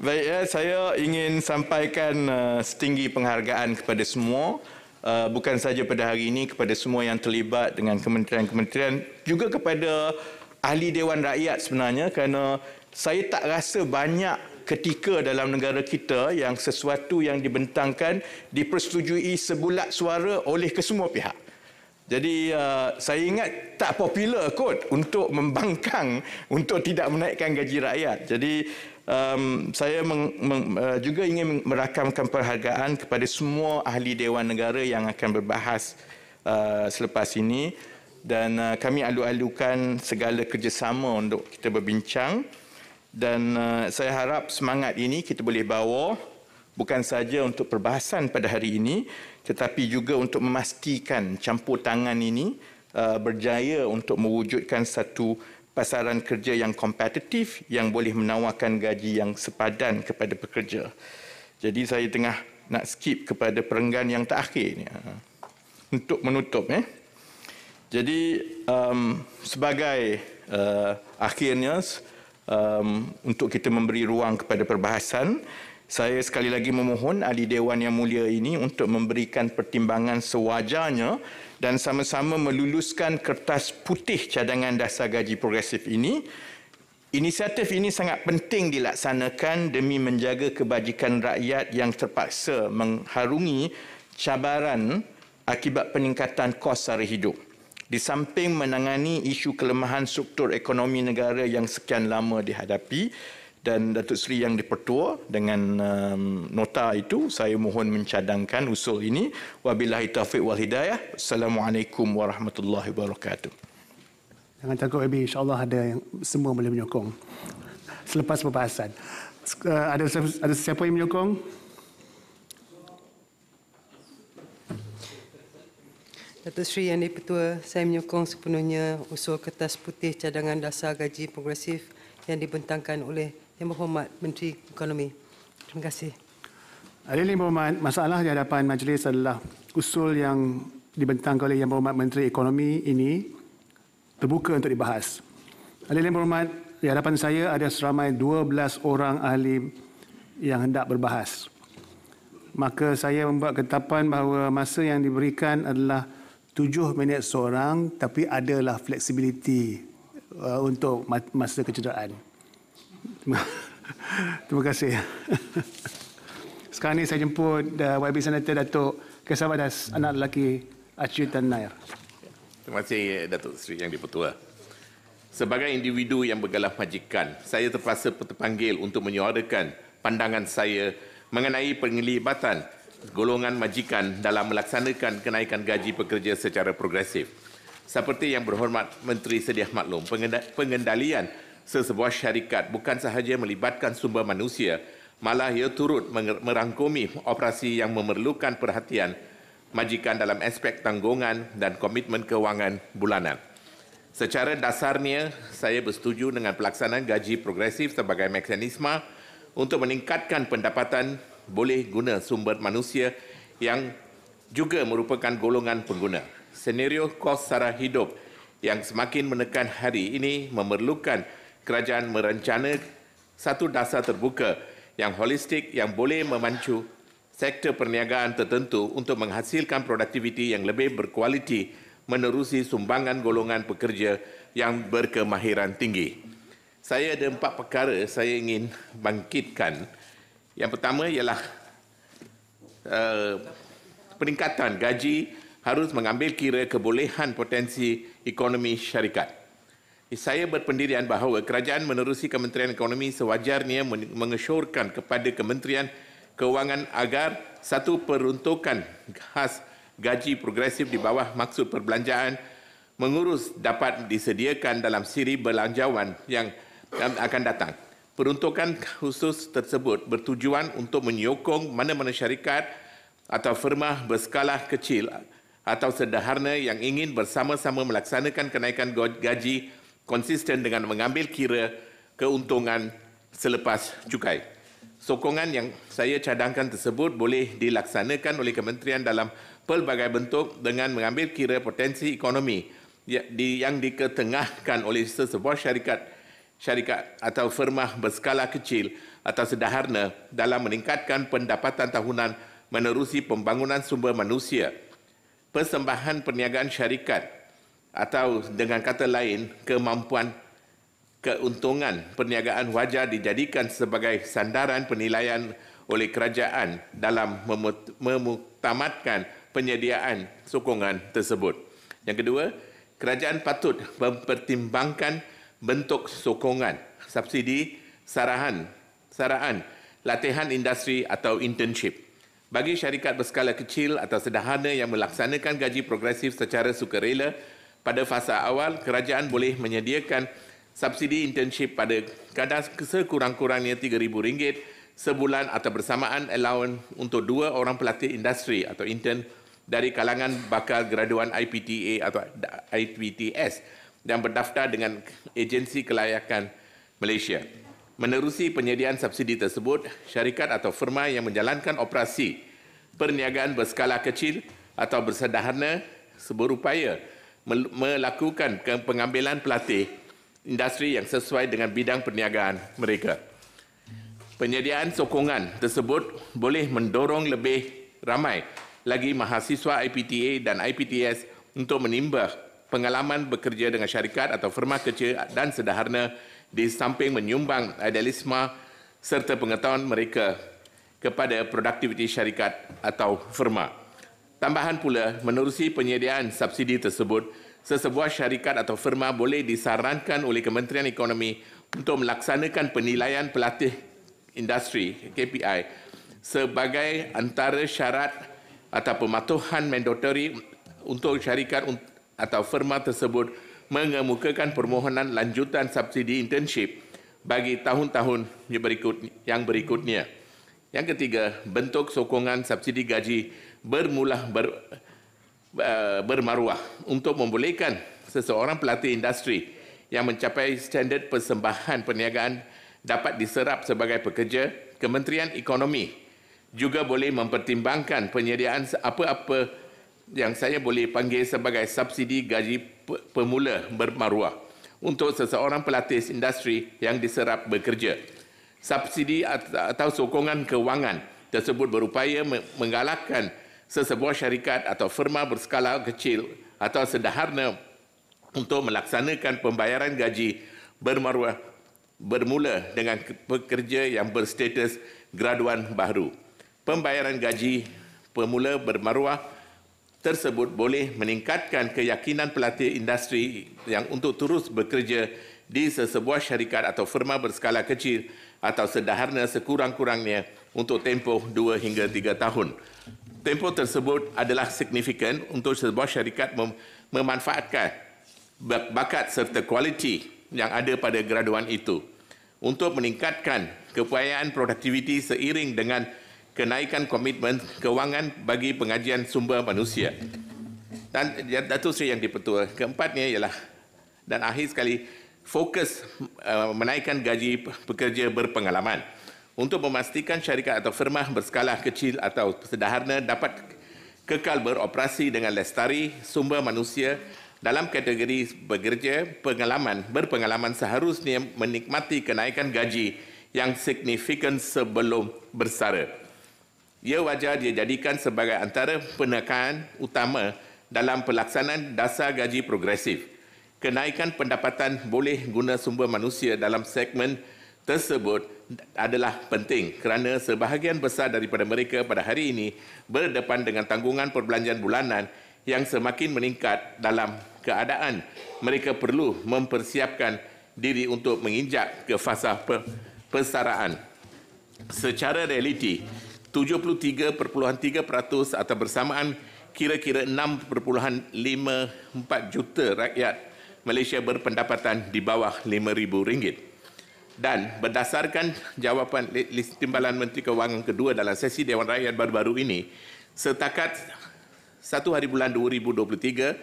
Baik, saya ingin sampaikan setinggi penghargaan kepada semua, bukan saja pada hari ini, kepada semua yang terlibat dengan kementerian-kementerian, juga kepada ahli Dewan Rakyat sebenarnya, kerana saya tak rasa banyak ketika dalam negara kita yang sesuatu yang dibentangkan dipersetujui sebulat suara oleh kesemua pihak. Jadi saya ingat tak popular kot untuk membangkang untuk tidak menaikkan gaji rakyat. Jadi saya juga ingin merakamkan penghargaan kepada semua ahli Dewan Negara yang akan berbahas selepas ini dan kami alu-alukan segala kerjasama untuk kita berbincang dan saya harap semangat ini kita boleh bawa bukan saja untuk perbahasan pada hari ini tetapi juga untuk memastikan campur tangan ini berjaya untuk mewujudkan satu pasaran kerja yang kompetitif yang boleh menawarkan gaji yang sepadan kepada pekerja. Jadi saya tengah nak skip kepada perenggan yang terakhir ni untuk menutup. Jadi sebagai akhirnya untuk kita memberi ruang kepada perbahasan, saya sekali lagi memohon Ahli Dewan Yang Mulia ini untuk memberikan pertimbangan sewajarnya dan sama-sama meluluskan kertas putih cadangan dasar gaji progresif ini. Inisiatif ini sangat penting dilaksanakan demi menjaga kebajikan rakyat yang terpaksa mengharungi cabaran akibat peningkatan kos sara hidup. Di samping menangani isu kelemahan struktur ekonomi negara yang sekian lama dihadapi, dan Datuk Seri Yang di-Pertua dengan nota itu, saya mohon mencadangkan usul ini. Wabillahi taufiq wal hidayah. Assalamualaikum warahmatullahi wabarakatuh. Jangan takut, Abi. InsyaAllah ada yang semua boleh menyokong selepas perbahasan. Ada siapa yang menyokong? Datuk Seri Yang di-Pertua, saya menyokong sepenuhnya usul kertas putih cadangan dasar gaji progresif yang dibentangkan oleh Yang Berhormat Menteri Ekonomi. Terima kasih. Ahli Yang Berhormat, masalah di hadapan majlis adalah usul yang dibentangkan oleh Yang Berhormat Menteri Ekonomi ini terbuka untuk dibahas. Ahli Yang Berhormat, di hadapan saya ada seramai 12 orang ahli yang hendak berbahas. Maka saya membuat ketetapan bahawa masa yang diberikan adalah 7 minit seorang, tapi adalah fleksibiliti untuk masa kecederaan. Terima kasih. Sekarang ini saya jemput YB Senator Datuk Kesabadas, anak lelaki Acutan Nair. Terima kasih Datuk Seri Yang di-Pertua. Sebagai individu yang bergelar majikan, saya terpaksa terpanggil untuk menyuarakan pandangan saya mengenai penglibatan golongan majikan dalam melaksanakan kenaikan gaji pekerja secara progresif. Seperti Yang Berhormat Menteri sedia maklum, pengendalian sesebuah syarikat bukan sahaja melibatkan sumber manusia, malah ia turut merangkumi operasi yang memerlukan perhatian majikan dalam aspek tanggungan dan komitmen kewangan bulanan. Secara dasarnya, saya bersetuju dengan pelaksanaan gaji progresif sebagai mekanisme untuk meningkatkan pendapatan boleh guna sumber manusia yang juga merupakan golongan pengguna. Senario kos sara hidup yang semakin menekan hari ini memerlukan kerajaan merencana satu dasar terbuka yang holistik yang boleh memacu sektor perniagaan tertentu untuk menghasilkan produktiviti yang lebih berkualiti menerusi sumbangan golongan pekerja yang berkemahiran tinggi. Saya ada 4 perkara saya ingin bangkitkan. Yang pertama ialah peningkatan gaji harus mengambil kira kebolehan potensi ekonomi syarikat. Saya berpendirian bahawa kerajaan menerusi Kementerian Ekonomi sewajarnya mengesyorkan kepada Kementerian Kewangan agar satu peruntukan khas gaji progresif di bawah maksud perbelanjaan mengurus dapat disediakan dalam siri belanjawan yang akan datang. Peruntukan khusus tersebut bertujuan untuk menyokong mana-mana syarikat atau firma berskala kecil atau sederhana yang ingin bersama-sama melaksanakan kenaikan gaji konsisten dengan mengambil kira keuntungan selepas cukai. Sokongan yang saya cadangkan tersebut boleh dilaksanakan oleh kementerian dalam pelbagai bentuk dengan mengambil kira potensi ekonomi yang diketengahkan oleh sesebuah syarikat atau firma berskala kecil atau sederhana dalam meningkatkan pendapatan tahunan menerusi pembangunan sumber manusia, persembahan perniagaan syarikat atau dengan kata lain kemampuan keuntungan perniagaan wajar dijadikan sebagai sandaran penilaian oleh kerajaan dalam memutamatkan penyediaan sokongan tersebut. Yang kedua, kerajaan patut mempertimbangkan bentuk sokongan, subsidi, saraan, latihan industri atau internship. Bagi syarikat berskala kecil atau sederhana yang melaksanakan gaji progresif secara sukarela, pada fasa awal, kerajaan boleh menyediakan subsidi internship pada kadar sekurang-kurangnya RM3,000 sebulan atau bersamaan allowance untuk 2 orang pelatih industri atau intern dari kalangan bakal graduan IPTA atau IPTS yang berdaftar dengan Agensi Kelayakan Malaysia. Menerusi penyediaan subsidi tersebut, syarikat atau firma yang menjalankan operasi perniagaan berskala kecil atau bersederhana berupaya melakukan pengambilan pelatih industri yang sesuai dengan bidang perniagaan mereka. Penyediaan sokongan tersebut boleh mendorong lebih ramai lagi mahasiswa IPTA dan IPTS untuk menimba pengalaman bekerja dengan syarikat atau firma kecil dan sederhana di samping menyumbang idealisme serta pengetahuan mereka kepada produktiviti syarikat atau firma. Tambahan pula, menerusi penyediaan subsidi tersebut, sesebuah syarikat atau firma boleh disarankan oleh Kementerian Ekonomi untuk melaksanakan penilaian pelatih industri KPI sebagai antara syarat atau pematuhan mandatori untuk syarikat atau firma tersebut mengemukakan permohonan lanjutan subsidi internship bagi tahun-tahun yang berikutnya. Yang ketiga, bentuk sokongan subsidi gaji bermaruah untuk membolehkan seseorang pelatih industri yang mencapai standard persembahan perniagaan dapat diserap sebagai pekerja. Kementerian Ekonomi juga boleh mempertimbangkan penyediaan apa-apa yang saya boleh panggil sebagai subsidi gaji pemula bermaruah untuk seseorang pelatih industri yang diserap bekerja. Subsidi atau sokongan kewangan tersebut berupaya menggalakkan sesebuah syarikat atau firma berskala kecil atau sederhana untuk melaksanakan pembayaran gaji bermaruah bermula dengan pekerja yang berstatus graduan baru. Pembayaran gaji pemula bermaruah tersebut boleh meningkatkan keyakinan pelatih industri yang untuk terus bekerja di sesebuah syarikat atau firma berskala kecil atau sederhana sekurang-kurangnya untuk tempoh 2 hingga 3 tahun. Tempoh tersebut adalah signifikan untuk sebuah syarikat memanfaatkan bakat serta kualiti yang ada pada graduan itu untuk meningkatkan keupayaan produktiviti seiring dengan kenaikan komitmen kewangan bagi pengajian sumber manusia. Dan Datuk Seri Yang di-Pertua, keempatnya ialah dan akhir sekali fokus menaikkan gaji pekerja berpengalaman untuk memastikan syarikat atau firma berskala kecil atau sederhana dapat kekal beroperasi dengan lestari sumber manusia dalam kategori bekerja berpengalaman seharusnya menikmati kenaikan gaji yang signifikan sebelum bersara. Ia wajar dijadikan sebagai antara penekanan utama dalam pelaksanaan dasar gaji progresif. Kenaikan pendapatan boleh guna sumber manusia dalam segmen tersebut adalah penting kerana sebahagian besar daripada mereka pada hari ini berdepan dengan tanggungan perbelanjaan bulanan yang semakin meningkat dalam keadaan mereka perlu mempersiapkan diri untuk menginjak ke fasa persaraan. Secara realiti, 73.3% atau bersamaan kira-kira 6.54 juta rakyat Malaysia berpendapatan di bawah RM5,000. Dan berdasarkan jawapan list timbalan Menteri Kewangan kedua dalam sesi Dewan Rakyat baru-baru ini, setakat 1 hari bulan 2023,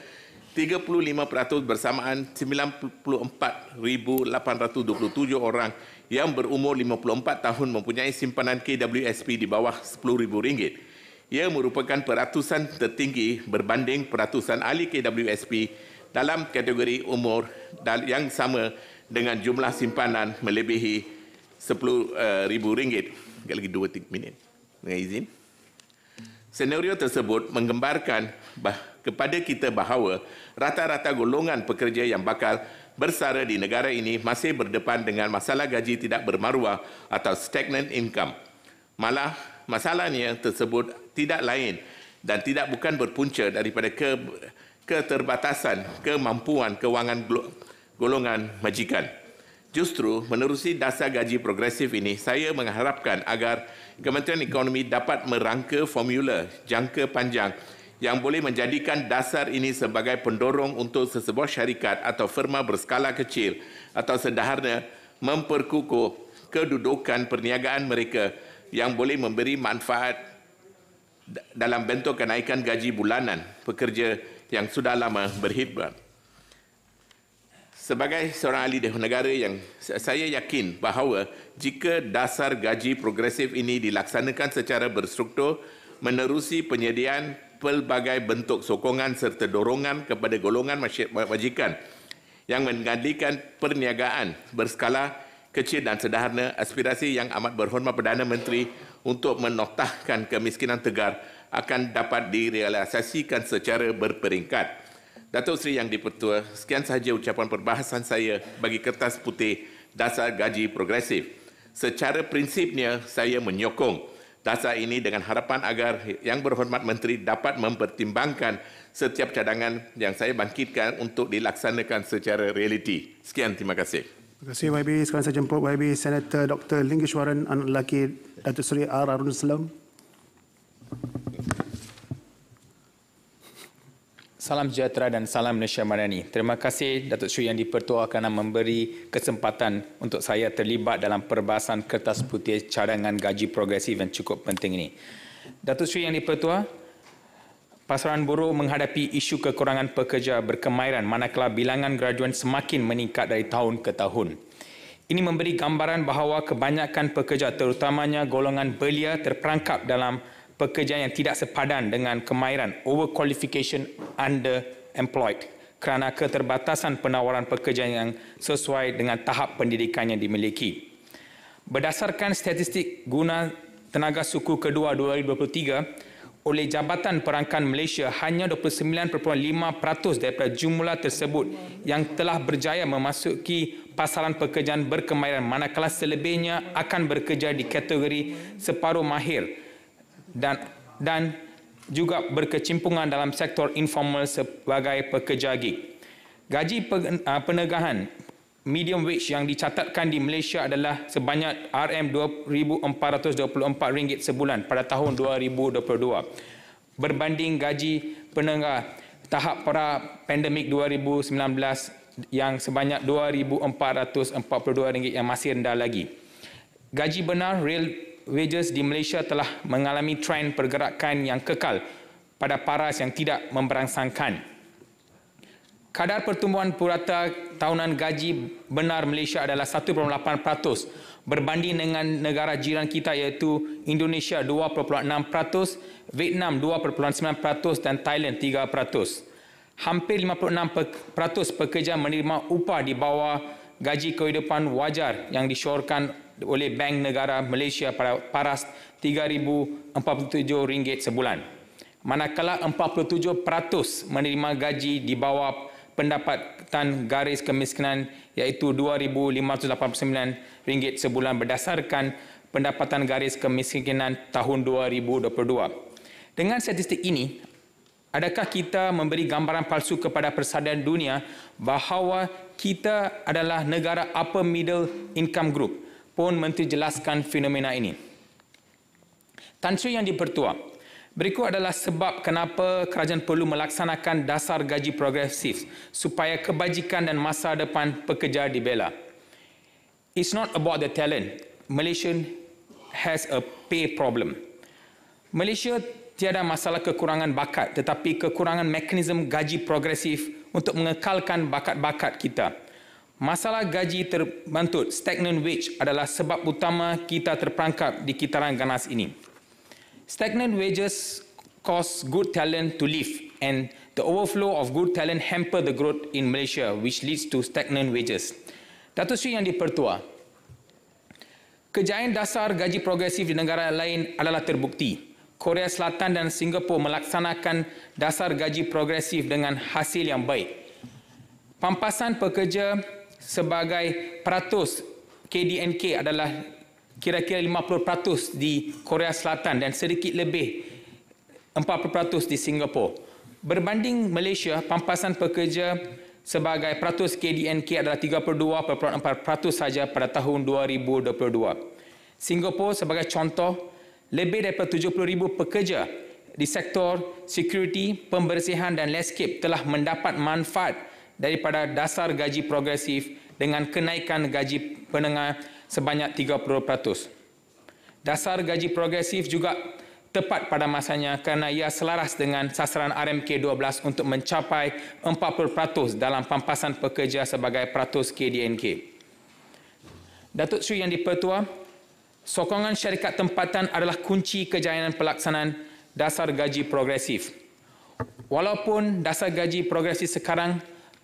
35% bersamaan 94,827 orang yang berumur 54 tahun mempunyai simpanan KWSP di bawah RM10,000. Ia merupakan peratusan tertinggi berbanding peratusan ahli KWSP dalam kategori umur yang sama dengan jumlah simpanan melebihi RM10,000. Lagi 2 minit. Dengan izin. Senario tersebut menggambarkan kepada kita bahawa rata-rata golongan pekerja yang bakal bersara di negara ini masih berdepan dengan masalah gaji tidak bermaruah atau stagnant income. Malah masalahnya tersebut tidak lain dan tidak bukan berpunca daripada keterbatasan kemampuan kewangan golongan majikan. Justru menerusi dasar gaji progresif ini, saya mengharapkan agar Kementerian Ekonomi dapat merangka formula jangka panjang yang boleh menjadikan dasar ini sebagai pendorong untuk sesebuah syarikat atau firma berskala kecil atau sederhana memperkukuh kedudukan perniagaan mereka yang boleh memberi manfaat dalam bentuk kenaikan gaji bulanan pekerja yang sudah lama berkhidmat. Sebagai seorang ahli negara yang saya yakin bahawa jika dasar gaji progresif ini dilaksanakan secara berstruktur menerusi penyediaan pelbagai bentuk sokongan serta dorongan kepada golongan majikan yang menggandikan perniagaan berskala kecil dan sederhana. Aspirasi yang amat berhormat Perdana Menteri untuk menoktahkan kemiskinan tegar akan dapat direalisasikan secara berperingkat. Datuk Seri Yang di-Pertua, sekian sahaja ucapan perbahasan saya bagi Kertas Putih Dasar Gaji Progresif. Secara prinsipnya, saya menyokong dasar ini dengan harapan agar Yang Berhormat Menteri dapat mempertimbangkan setiap cadangan yang saya bangkitkan untuk dilaksanakan secara realiti. Sekian, terima kasih. Terima kasih YB. Sekarang saya jemput YB Senator Dr. Lingishwaran, anak lelaki Datuk Seri R. Harun Islam. Salam sejahtera dan salam Malaysia Madani. Terima kasih Datuk Seri Yang di-Pertua kerana memberi kesempatan untuk saya terlibat dalam perbahasan Kertas Putih Cadangan Gaji Progresif yang cukup penting ini. Datuk Seri Yang di-Pertua, pasaran buruh menghadapi isu kekurangan pekerja berkemahiran manakala bilangan graduan semakin meningkat dari tahun ke tahun. Ini memberi gambaran bahawa kebanyakan pekerja, terutamanya golongan belia, terperangkap dalam pekerjaan yang tidak sepadan dengan kemahiran, overqualification, underemployed kerana keterbatasan penawaran pekerjaan yang sesuai dengan tahap pendidikan yang dimiliki. Berdasarkan statistik guna tenaga suku kedua 2023 oleh Jabatan Perangkan Malaysia, hanya 29.5% daripada jumlah tersebut yang telah berjaya memasuki pasaran pekerjaan berkemahiran, manakala selebihnya akan bekerja di kategori separuh mahir dan juga berkecimpungan dalam sektor informal sebagai pekerja gig. Gaji penegahan medium wage yang dicatatkan di Malaysia adalah sebanyak RM2,424 sebulan pada tahun 2022 berbanding gaji penegah tahap pra pandemik 2019 yang sebanyak RM2,442 yang masih rendah lagi. Gaji benar real wages di Malaysia telah mengalami trend pergerakan yang kekal pada paras yang tidak memberangsangkan. Kadar pertumbuhan purata tahunan gaji benar Malaysia adalah 1.8% berbanding dengan negara jiran kita iaitu Indonesia 2.6%, Vietnam 2.9% dan Thailand 3%. Hampir 56% pekerja menerima upah di bawah gaji kehidupan wajar yang disyorkan oleh Bank Negara Malaysia pada paras RM3,047 sebulan. Manakala 47% menerima gaji di bawah pendapatan garis kemiskinan iaitu RM2,589 sebulan berdasarkan pendapatan garis kemiskinan tahun 2022. Dengan statistik ini, adakah kita memberi gambaran palsu kepada persadaran dunia bahawa kita adalah negara upper middle income group? Pun Menteri jelaskan fenomena ini. Tan Sri Yang di-Pertua, berikut adalah sebab kenapa kerajaan perlu melaksanakan dasar gaji progresif supaya kebajikan dan masa depan pekerja dibela. It's not about the talent. Malaysia has a pay problem. Malaysia tiada masalah kekurangan bakat, tetapi kekurangan mekanisme gaji progresif untuk mengekalkan bakat-bakat kita. Masalah gaji terbantut, stagnant wage, adalah sebab utama kita terperangkap di kitaran ganas ini. Stagnant wages cause good talent to leave and the overflow of good talent hamper the growth in Malaysia which leads to stagnant wages. Datuk Seri Yang di-Pertua, kejayaan dasar gaji progresif di negara lain adalah terbukti. Korea Selatan dan Singapura melaksanakan dasar gaji progresif dengan hasil yang baik. Pampasan pekerja sebagai peratus KDNK adalah kira-kira 50% di Korea Selatan dan sedikit lebih 40% di Singapura. Berbanding Malaysia, pampasan pekerja sebagai peratus KDNK adalah 32.4% saja pada tahun 2022. Singapura sebagai contoh, lebih daripada 70,000 pekerja di sektor security, pembersihan dan landscape telah mendapat manfaat daripada dasar gaji progresif dengan kenaikan gaji penengah sebanyak 30%. Dasar gaji progresif juga tepat pada masanya kerana ia selaras dengan sasaran RMK 12 untuk mencapai 40% dalam pampasan pekerja sebagai peratus KDNK. Datuk Seri Yang di-Pertua, sokongan syarikat tempatan adalah kunci kejayaan pelaksanaan dasar gaji progresif. walaupun dasar gaji progresif sekarang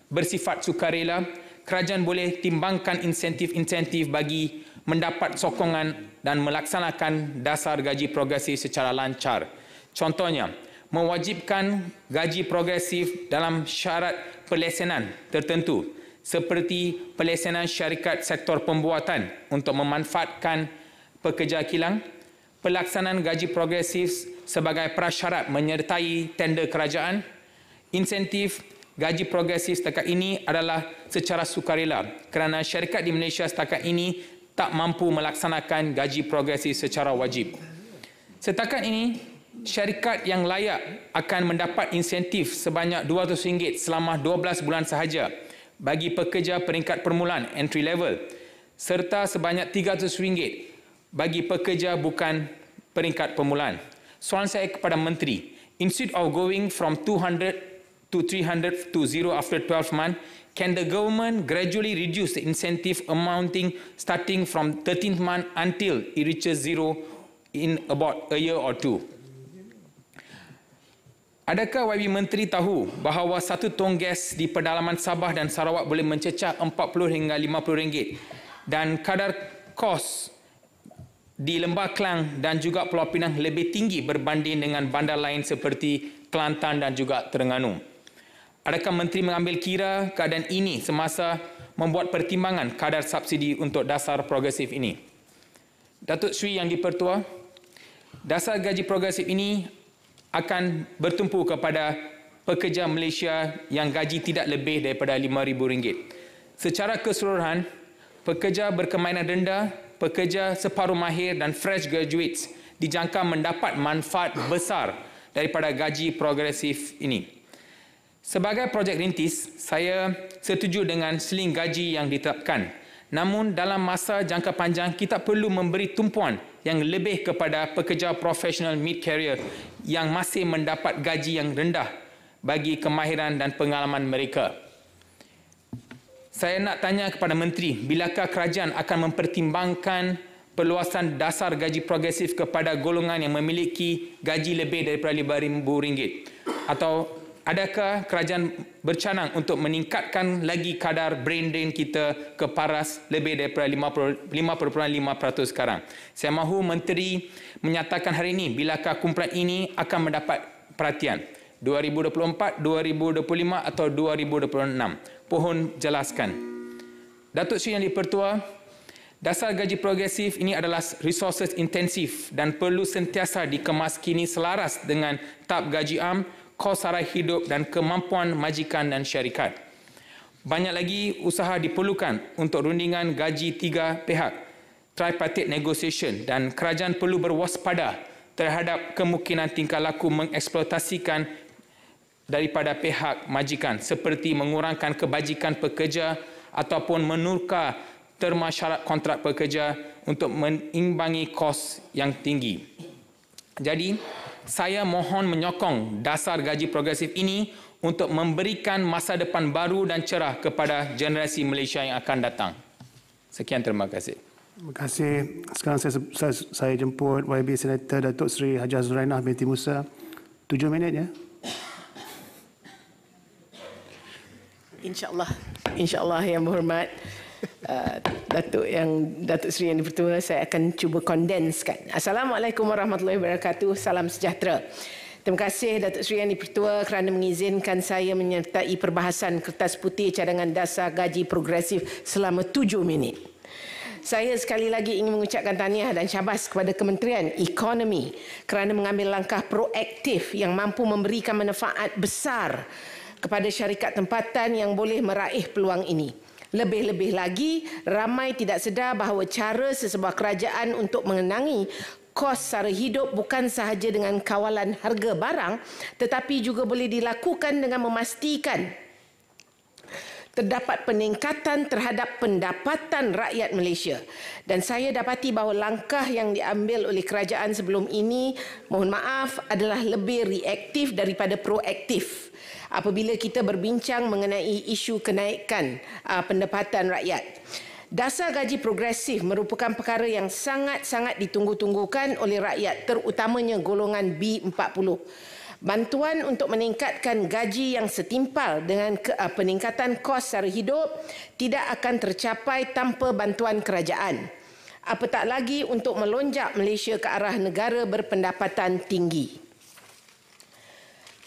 bersifat sukarela, kerajaan boleh timbangkan insentif-insentif bagi mendapat sokongan dan melaksanakan dasar gaji progresif secara lancar. Contohnya, mewajibkan gaji progresif dalam syarat pelesenan tertentu seperti pelesenan syarikat sektor pembuatan untuk memanfaatkan pekerja kilang, pelaksanaan gaji progresif sebagai prasyarat menyertai tender kerajaan, insentif gaji progresif setakat ini adalah secara sukarela kerana syarikat di Malaysia setakat ini tak mampu melaksanakan gaji progresif secara wajib. Setakat ini, syarikat yang layak akan mendapat insentif sebanyak RM200 selama 12 bulan sahaja bagi pekerja peringkat permulaan entry level serta sebanyak RM300 bagi pekerja bukan peringkat permulaan. Soalan saya kepada Menteri, instead of going from 200 to 300 to 0 after 12 months, can the government gradually reduce the incentive amounting starting from 13th month until it reaches 0 in about a year or two? Adakah YB Menteri tahu bahawa satu tong gas di pedalaman Sabah dan Sarawak boleh mencecah RM40 hingga RM50 dan kadar kos di Lembah Kelang dan juga Pulau Pinang lebih tinggi berbanding dengan bandar lain seperti Kelantan dan juga Terengganu? Adakah Menteri mengambil kira keadaan ini semasa membuat pertimbangan kadar subsidi untuk dasar progresif ini? Datuk Seri Yang di-Pertua, dasar gaji progresif ini akan bertumpu kepada pekerja Malaysia yang gaji tidak lebih daripada RM5,000. Secara keseluruhan, pekerja berkemainan rendah, pekerja separuh mahir dan fresh graduates dijangka mendapat manfaat besar daripada gaji progresif ini. Sebagai projek rintis, saya setuju dengan seling gaji yang ditetapkan. Namun dalam masa jangka panjang, kita perlu memberi tumpuan yang lebih kepada pekerja profesional mid-career yang masih mendapat gaji yang rendah bagi kemahiran dan pengalaman mereka. Saya nak tanya kepada Menteri, bilakah kerajaan akan mempertimbangkan perluasan dasar gaji progresif kepada golongan yang memiliki gaji lebih daripada RM5,000? Atau adakah kerajaan bercanang untuk meningkatkan lagi kadar brain drain kita ke paras lebih daripada 5.5% sekarang? Saya mahu Menteri menyatakan hari ini bilakah kumpulan ini akan mendapat perhatian. 2024, 2025 atau 2026? Pohon jelaskan. Datuk Seri Yang di-Pertua, dasar gaji progresif ini adalah resources intensif dan perlu sentiasa dikemaskini selaras dengan tahap gaji am, kos sara hidup dan kemampuan majikan dan syarikat. Banyak lagi usaha diperlukan untuk rundingan gaji tiga pihak, tripartite negotiation, dan kerajaan perlu berwaspada terhadap kemungkinan tingkah laku mengeksploitasikan daripada pihak majikan seperti mengurangkan kebajikan pekerja ataupun menukar terma syarat kontrak pekerja untuk mengimbangi kos yang tinggi. Jadi, saya mohon menyokong dasar gaji progresif ini untuk memberikan masa depan baru dan cerah kepada generasi Malaysia yang akan datang. Sekian, terima kasih. Terima kasih. Sekarang saya jemput YB Senator Datuk Seri Hajah Zurainah binti Musa. 7 minit ya. InsyaAllah Yang Berhormat Datuk Seri Yang di-Pertua, saya akan cuba kondenskan. Assalamualaikum warahmatullahi wabarakatuh. Salam sejahtera. Terima kasih Datuk Seri Yang di-Pertua kerana mengizinkan saya menyertai perbahasan Kertas Putih Cadangan Dasar Gaji Progresif selama 7 minit. Saya sekali lagi ingin mengucapkan tahniah dan syabas kepada Kementerian Ekonomi kerana mengambil langkah proaktif yang mampu memberikan manfaat besar kepada syarikat tempatan yang boleh meraih peluang ini. Lebih-lebih lagi, ramai tidak sedar bahawa cara sesebuah kerajaan untuk mengenangi kos sara hidup bukan sahaja dengan kawalan harga barang, tetapi juga boleh dilakukan dengan memastikan terdapat peningkatan terhadap pendapatan rakyat Malaysia. Dan saya dapati bahawa langkah yang diambil oleh kerajaan sebelum ini, mohon maaf, adalah lebih reaktif daripada proaktif apabila kita berbincang mengenai isu kenaikan pendapatan rakyat. Dasar gaji progresif merupakan perkara yang sangat-sangat ditunggu-tunggukan oleh rakyat, terutamanya golongan B40. Bantuan untuk meningkatkan gaji yang setimpal dengan peningkatan kos sara hidup tidak akan tercapai tanpa bantuan kerajaan. Apatah lagi untuk melonjak Malaysia ke arah negara berpendapatan tinggi.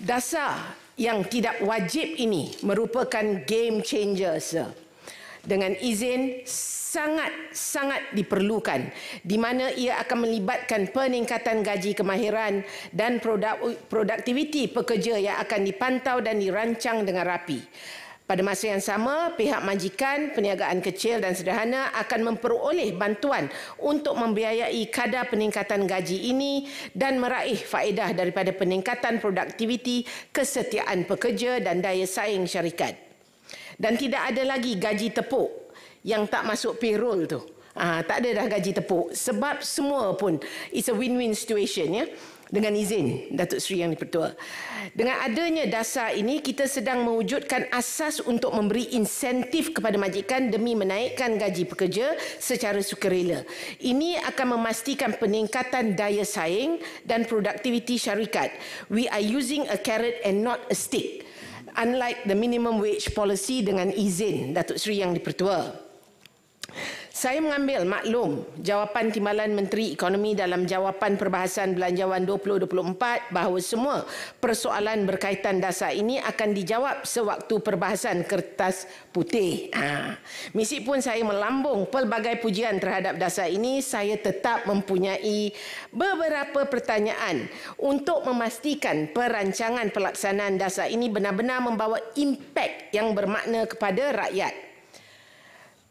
Dasar yang tidak wajib ini merupakan game changers. Dengan izin sangat-sangat diperlukan di mana ia akan melibatkan peningkatan gaji kemahiran dan produktiviti pekerja yang akan dipantau dan dirancang dengan rapi. Pada masa yang sama, pihak majikan perniagaan kecil dan sederhana akan memperoleh bantuan untuk membiayai kadar peningkatan gaji ini dan meraih faedah daripada peningkatan produktiviti, kesetiaan pekerja dan daya saing syarikat. Dan tidak ada lagi gaji tepuk yang tak masuk payroll tu. Tak ada dah gaji tepuk sebab semua pun it's a win-win situation ya. Dengan izin Datuk Seri Yang di-Pertua. Dengan adanya dasar ini, kita sedang mewujudkan asas untuk memberi insentif kepada majikan demi menaikkan gaji pekerja secara sukarela. Ini akan memastikan peningkatan daya saing dan produktiviti syarikat. We are using a carrot and not a stick. Unlike the minimum wage policy dengan izin Datuk Seri Yang di-Pertua. Saya mengambil maklum jawapan Timbalan Menteri Ekonomi dalam jawapan perbahasan Belanjawan 2024 bahawa semua persoalan berkaitan dasar ini akan dijawab sewaktu perbahasan kertas putih. Meskipun saya melambung pelbagai pujian terhadap dasar ini, saya tetap mempunyai beberapa pertanyaan untuk memastikan perancangan pelaksanaan dasar ini benar-benar membawa impak yang bermakna kepada rakyat.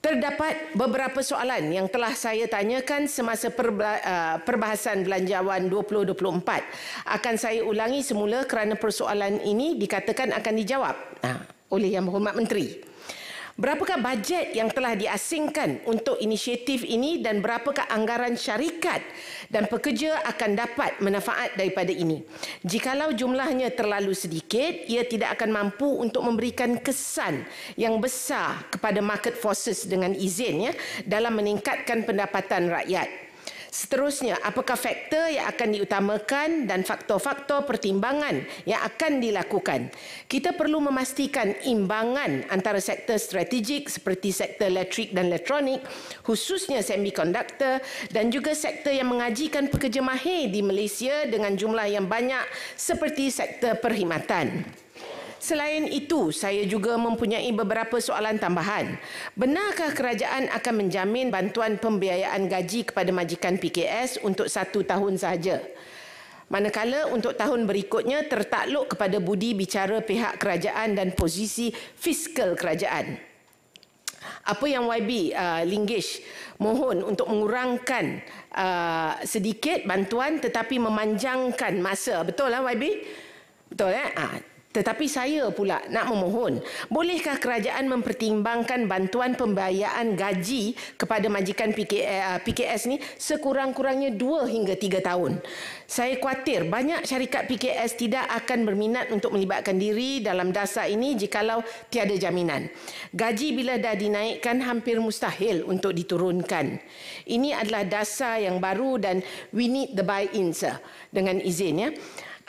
Terdapat beberapa soalan yang telah saya tanyakan semasa perbahasan Belanjawan 2024. Akan saya ulangi semula kerana persoalan ini dikatakan akan dijawab oleh Yang Berhormat Menteri. Berapakah bajet yang telah diasingkan untuk inisiatif ini dan berapakah anggaran syarikat dan pekerja akan dapat manfaat daripada ini? Jikalau jumlahnya terlalu sedikit, ia tidak akan mampu untuk memberikan kesan yang besar kepada market forces dengan izin dalam meningkatkan pendapatan rakyat. Seterusnya, apakah faktor yang akan diutamakan dan faktor-faktor pertimbangan yang akan dilakukan? Kita perlu memastikan imbangan antara sektor strategik seperti sektor elektrik dan elektronik, khususnya semiconductor, dan juga sektor yang mengajikan pekerja mahir di Malaysia dengan jumlah yang banyak seperti sektor perkhidmatan. Selain itu, saya juga mempunyai beberapa soalan tambahan. Benarkah kerajaan akan menjamin bantuan pembiayaan gaji kepada majikan PKS untuk 1 tahun sahaja? Manakala untuk tahun berikutnya tertakluk kepada budi bicara pihak kerajaan dan posisi fiskal kerajaan. Apa yang YB Lingish mohon untuk mengurangkan sedikit bantuan tetapi memanjangkan masa. Betul lah YB? Betul Tetapi saya pula nak memohon, bolehkah kerajaan mempertimbangkan bantuan pembiayaan gaji kepada majikan PKS ni sekurang-kurangnya 2 hingga 3 tahun. Saya khawatir banyak syarikat PKS tidak akan berminat untuk melibatkan diri dalam dasar ini jikalau tiada jaminan. Gaji bila dah dinaikkan hampir mustahil untuk diturunkan. Ini adalah dasar yang baru dan we need the buy-in dengan izin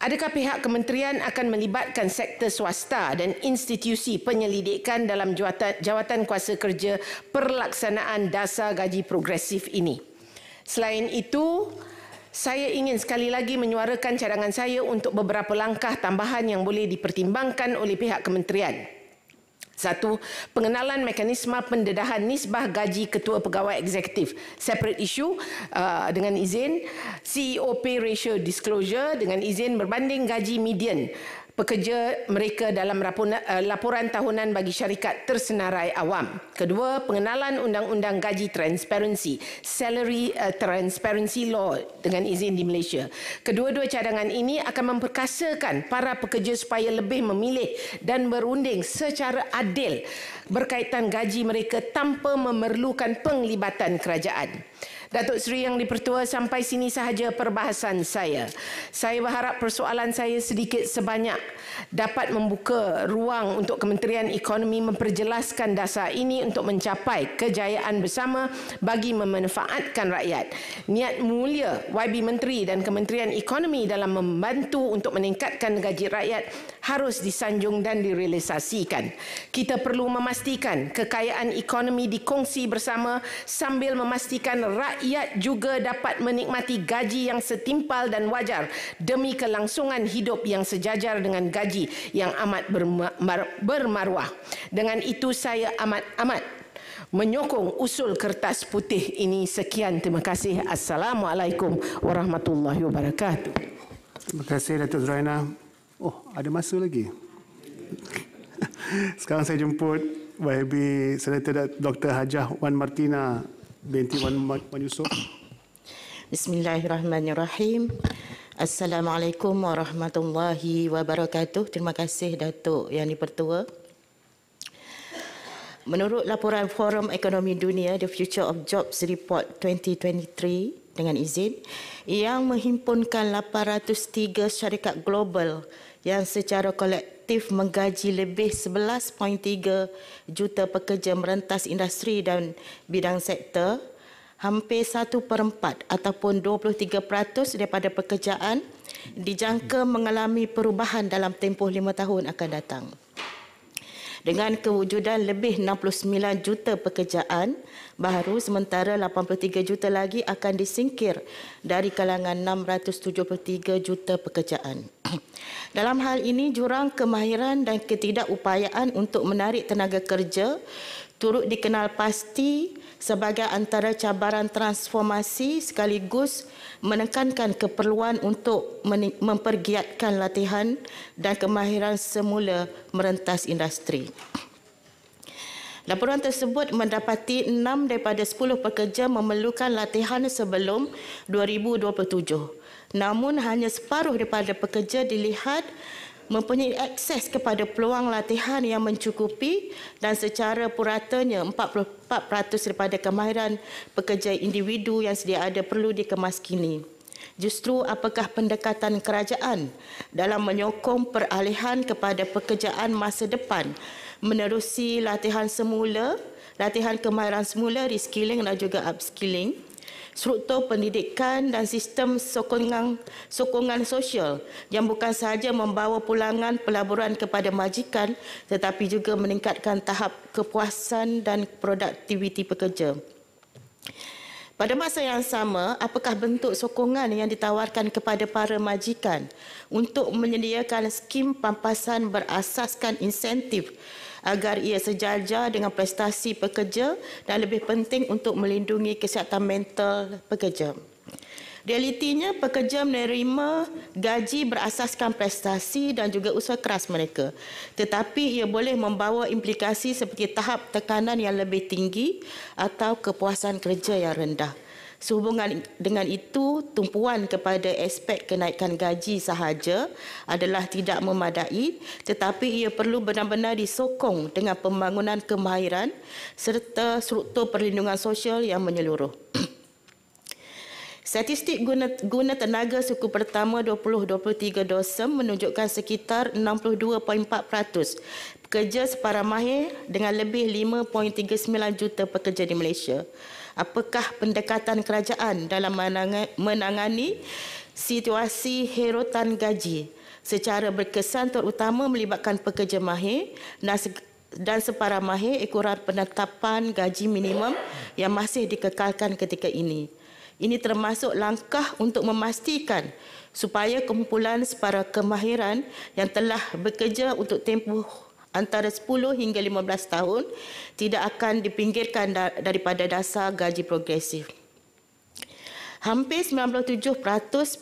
Adakah pihak kementerian akan melibatkan sektor swasta dan institusi penyelidikan dalam jawatan kuasa kerja pelaksanaan dasar gaji progresif ini? Selain itu, saya ingin sekali lagi menyuarakan cadangan saya untuk beberapa langkah tambahan yang boleh dipertimbangkan oleh pihak kementerian. 1. Pengenalan mekanisme pendedahan nisbah gaji ketua pegawai eksekutif. Separate issue dengan izin. CEO pay ratio disclosure dengan izin berbanding gaji median pekerja mereka dalam laporan tahunan bagi syarikat tersenarai awam. Kedua, pengenalan undang-undang gaji transparansi, salary transparency law dengan izin di Malaysia. Kedua-dua cadangan ini akan memperkasakan para pekerja supaya lebih memilih dan berunding secara adil berkaitan gaji mereka tanpa memerlukan penglibatan kerajaan. Datuk Seri Yang di-Pertua, sampai sini sahaja perbahasan saya. Saya berharap persoalan saya sedikit sebanyak dapat membuka ruang untuk Kementerian Ekonomi memperjelaskan dasar ini untuk mencapai kejayaan bersama bagi memanfaatkan rakyat. Niat mulia YB Menteri dan Kementerian Ekonomi dalam membantu untuk meningkatkan gaji rakyat harus disanjung dan direalisasikan. Kita perlu memastikan kekayaan ekonomi dikongsi bersama sambil memastikan rakyat juga dapat menikmati gaji yang setimpal dan wajar demi kelangsungan hidup yang sejajar dengan gaji yang amat bermaruah. Dengan itu saya amat menyokong usul kertas putih ini. Sekian, terima kasih. Assalamualaikum warahmatullahi wabarakatuh. Terima kasih Datuk Zuraina. Oh, ada masa lagi. Sekarang saya jemput YB Senator Dr. Hajah Wan Martina binti Wan Yusof. Bismillahirrahmanirrahim. Assalamualaikum warahmatullahi wabarakatuh. Terima kasih Datuk Yang di-Pertua. Menurut laporan Forum Ekonomi Dunia The Future of Jobs Report 2023 dengan izin yang menghimpunkan 803 syarikat global yang secara kolektif menggaji lebih 11.3 juta pekerja merentas industri dan bidang sektor, hampir 1/4 ataupun 23% daripada pekerjaan dijangka mengalami perubahan dalam tempoh 5 tahun akan datang. Dengan kewujudan lebih 69 juta pekerjaan baru, sementara 83 juta lagi akan disingkir dari kalangan 673 juta pekerjaan. Dalam hal ini, jurang kemahiran dan ketidakupayaan untuk menarik tenaga kerja turut dikenal pasti sebagai antara cabaran transformasi, sekaligus menekankan keperluan untuk mempergiatkan latihan dan kemahiran semula merentas industri. Laporan tersebut mendapati 6 daripada 10 pekerja memerlukan latihan sebelum 2027. Namun hanya separuh daripada pekerja dilihat mempunyai akses kepada peluang latihan yang mencukupi, dan secara puratanya 44% daripada kemahiran pekerja individu yang sedia ada perlu dikemaskini. Justru apakah pendekatan kerajaan dalam menyokong peralihan kepada pekerjaan masa depan menerusi latihan semula, latihan kemahiran semula, reskilling dan juga upskilling, struktur pendidikan dan sistem sokongan sosial yang bukan sahaja membawa pulangan pelaburan kepada majikan tetapi juga meningkatkan tahap kepuasan dan produktiviti pekerja. Pada masa yang sama, apakah bentuk sokongan yang ditawarkan kepada para majikan untuk menyediakan skim pampasan berasaskan insentif agar ia sejajar dengan prestasi pekerja dan lebih penting untuk melindungi kesihatan mental pekerja? Realitinya, pekerja menerima gaji berasaskan prestasi dan juga usaha keras mereka. Tetapi ia boleh membawa implikasi seperti tahap tekanan yang lebih tinggi atau kepuasan kerja yang rendah. Sehubungan dengan itu, tumpuan kepada aspek kenaikan gaji sahaja adalah tidak memadai, tetapi ia perlu benar-benar disokong dengan pembangunan kemahiran serta struktur perlindungan sosial yang menyeluruh. Statistik guna tenaga suku pertama 2023 DOSEM menunjukkan sekitar 62.4% pekerja separa mahir dengan lebih 5.39 juta pekerja di Malaysia. Apakah pendekatan kerajaan dalam menangani situasi herotan gaji secara berkesan, terutama melibatkan pekerja mahir dan separa mahir, ekoran penetapan gaji minimum yang masih dikekalkan ketika ini? Ini termasuk langkah untuk memastikan supaya kumpulan separa kemahiran yang telah bekerja untuk tempoh antara 10 hingga 15 tahun tidak akan dipinggirkan daripada dasar gaji progresif. Hampir 97%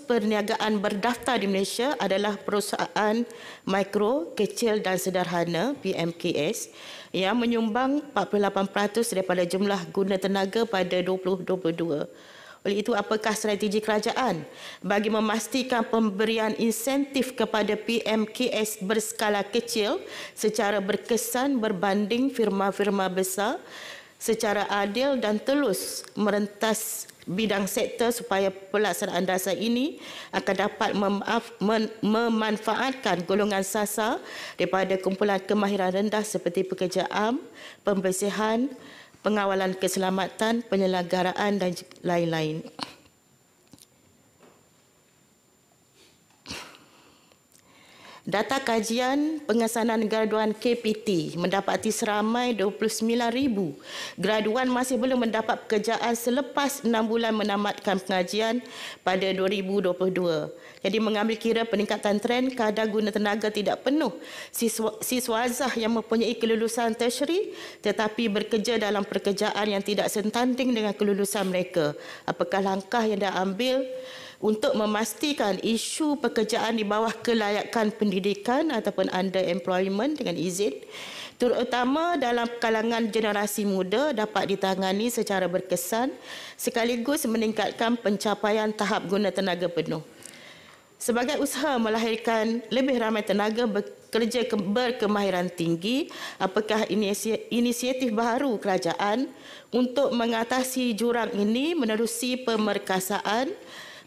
perniagaan berdaftar di Malaysia adalah perusahaan mikro, kecil dan sederhana (PMKS) yang menyumbang 48% daripada jumlah guna tenaga pada 2022. Oleh itu, apakah strategi kerajaan bagi memastikan pemberian insentif kepada PMKS berskala kecil secara berkesan berbanding firma-firma besar secara adil dan telus merentas bidang sektor supaya pelaksanaan dasar ini akan dapat memanfaatkan golongan sasar daripada kumpulan kemahiran rendah seperti pekerja am, pembersihan, pengawalan keselamatan, penyelenggaraan dan lain-lain. Data kajian pengesanan graduan KPT mendapati seramai 29,000 graduan masih belum mendapat pekerjaan selepas 6 bulan menamatkan pengajian pada 2022. Jadi mengambil kira peningkatan tren kadar guna tenaga tidak penuh siswa azah yang mempunyai kelulusan tertiary tetapi bekerja dalam pekerjaan yang tidak sentanding dengan kelulusan mereka. Apakah langkah yang diambil untuk memastikan isu pekerjaan di bawah kelayakan pendidikan ataupun underemployment dengan izin, terutama dalam kalangan generasi muda dapat ditangani secara berkesan sekaligus meningkatkan pencapaian tahap guna tenaga penuh. Sebagai usaha melahirkan lebih ramai tenaga bekerja berkemahiran tinggi, apakah inisiatif baru kerajaan untuk mengatasi jurang ini menerusi pemerkasaan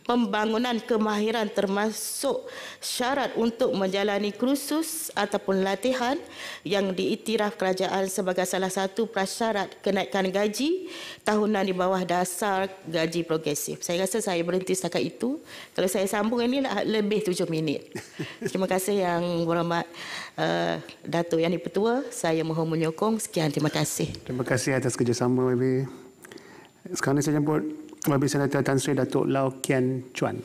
pembangunan kemahiran termasuk syarat untuk menjalani kursus ataupun latihan yang diiktiraf kerajaan sebagai salah satu prasyarat kenaikan gaji tahunan di bawah dasar gaji progresif. Saya rasa saya berhenti setakat itu. Kalau saya sambung ini lebih 7 minit. Terima kasih Yang Berhormat Datuk Yang Di-Pertua. Saya mohon menyokong. Sekian, terima kasih. Terima kasih atas kerjasama YB. Sekarang saya jemput YB Senator Tan Sri Datuk Lau Kian Chuan.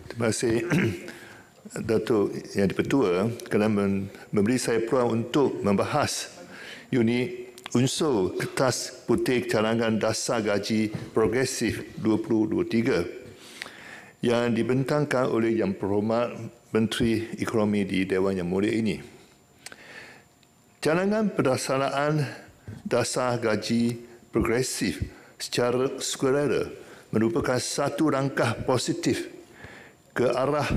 Terima kasih Datuk Yang Di-Pertua kerana memberi saya peluang untuk membahas unit unsur Kertas Putih Cadangan Dasar Gaji Progresif 2023 yang dibentangkan oleh Yang Berhormat Menteri Ekonomi di Dewan Yang Mulia ini. Cadangan Pendasaraan Dasar Gaji Progresif secara sukarela merupakan satu langkah positif ke arah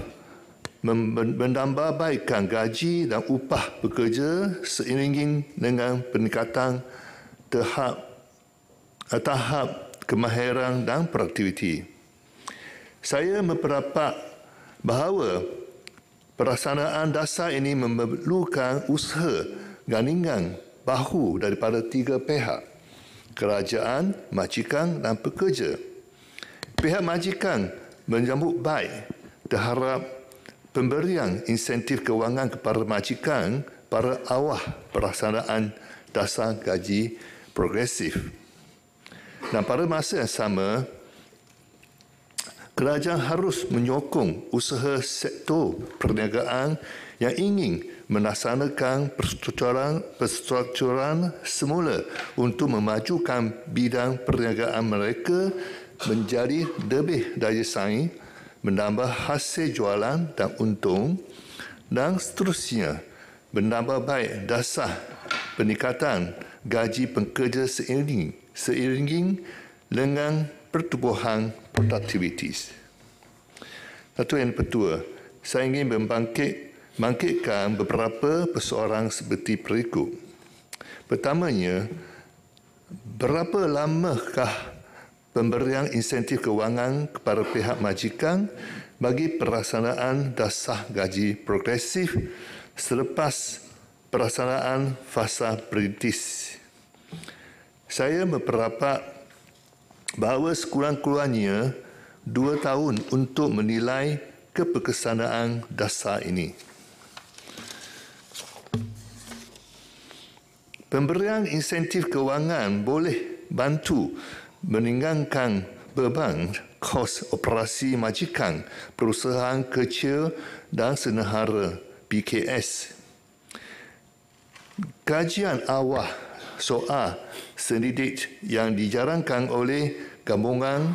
menambahbaikkan gaji dan upah pekerja seiring dengan peningkatan tahap kemahiran dan produktiviti. Saya berpendapat bahawa pelaksanaan dasar ini memerlukan usaha gandingan bahu daripada 3 pihak: kerajaan, majikan dan pekerja. Pihak majikan menyambut baik terhadap pemberian insentif kewangan kepada majikan pada awal pelaksanaan dasar gaji progresif. Dan pada masa yang sama, kerajaan harus menyokong usaha sektor perniagaan yang ingin melaksanakan perstrukturan semula untuk memajukan bidang perniagaan mereka menjadi lebih daya saing, menambah hasil jualan dan untung, dan seterusnya menambah baik dasar peningkatan gaji pekerja seiring dengan pertumbuhan produktivitas. Datuk Yang Di-Pertua, saya ingin membangkitkan beberapa persoalan seperti berikut. Pertamanya, berapa lamakah pemberian insentif kewangan kepada pihak majikan bagi pelaksanaan dasar gaji progresif selepas pelaksanaan fasa perintis? Saya berpendapat bahawa sekurang-kurangnya 2 tahun untuk menilai keberkesanaan dasar ini. Pemberian insentif kewangan boleh bantu meringankan beban kos operasi majikan perusahaan kecil dan sederhana PKS. Kajian awal soal sendidik yang dijalankan oleh Gabungan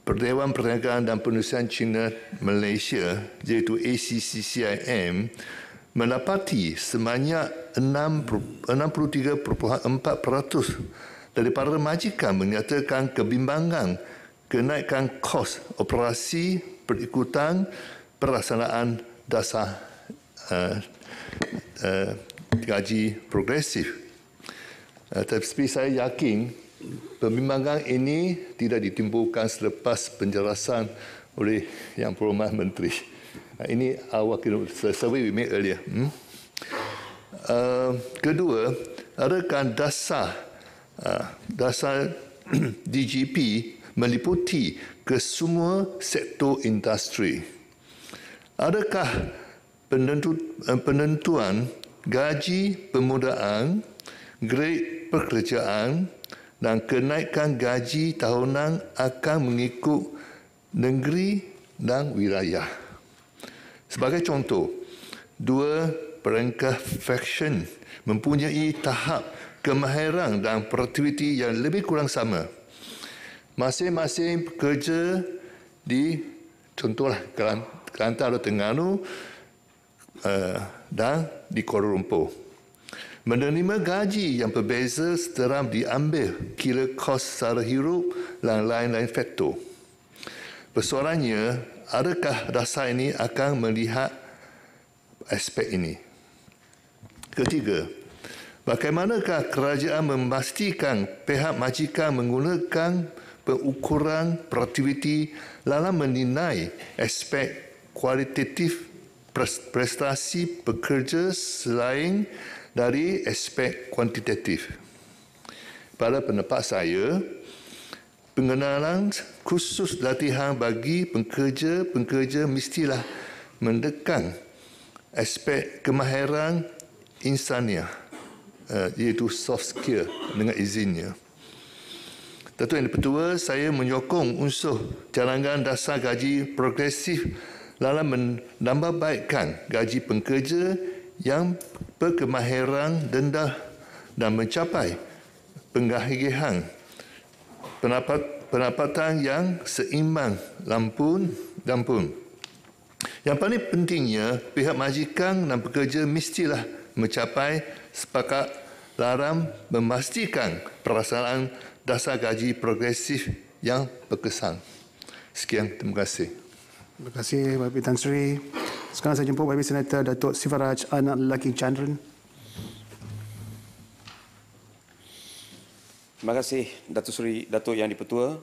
Perdewan Perniagaan dan Penulisan Cina Malaysia iaitu ACCCIM mendapati sebanyak 63.4% daripada majikan menyatakan kebimbangan kenaikan kos operasi berikutan pelaksanaan dasar gaji progresif. Tapi saya yakin perbimbangan ini tidak ditimbulkan selepas penjelasan oleh Yang Berhormat Menteri. Ini awal survey we made earlier. Kedua, adakah dasar DGP meliputi ke semua sektor industri? Adakah penentuan gaji pemudaan, grade pekerjaan dan kenaikan gaji tahunan akan mengikut negeri dan wilayah? Sebagai contoh, dua perangkat faksyen mempunyai tahap kemahiran dan produktiviti yang lebih kurang sama. Masing-masing pekerja di contohlah Kelantan atau Terengganu dan di Kuala Lumpur menerima gaji yang berbeza setelah diambil kira kos sara hidup dan lain-lain faktor. Persoalannya, adakah dasar ini akan melihat aspek ini? Ketiga, bagaimanakah kerajaan memastikan pihak majikan menggunakan pengukuran produktiviti dalam menilai aspek kualitatif prestasi pekerja selain dari aspek kuantitatif? Pada pendapat saya, pengenalan khusus latihan bagi pekerja mestilah mendekan aspek kemahiran insaniah, iaitu soft skill dengan izinnya. Datuk Yang Dipertua, saya menyokong unsur cadangan dasar gaji progresif dalam menambahbaikkan gaji pekerja yang berkemahiran rendah dan mencapai penggagihan pendapatan yang seimbang dan pun. Yang paling pentingnya, pihak majikan dan pekerja mestilah mencapai sepakat dalam memastikan pelaksanaan dasar gaji progresif yang berkesan. Sekian, terima kasih. Terima kasih Bapa Tan Sri. Sekarang saya jemput Bapa Senator Datuk Sifaraj Anak Lelaki Chandran. Terima kasih Datuk Yang Dipertua.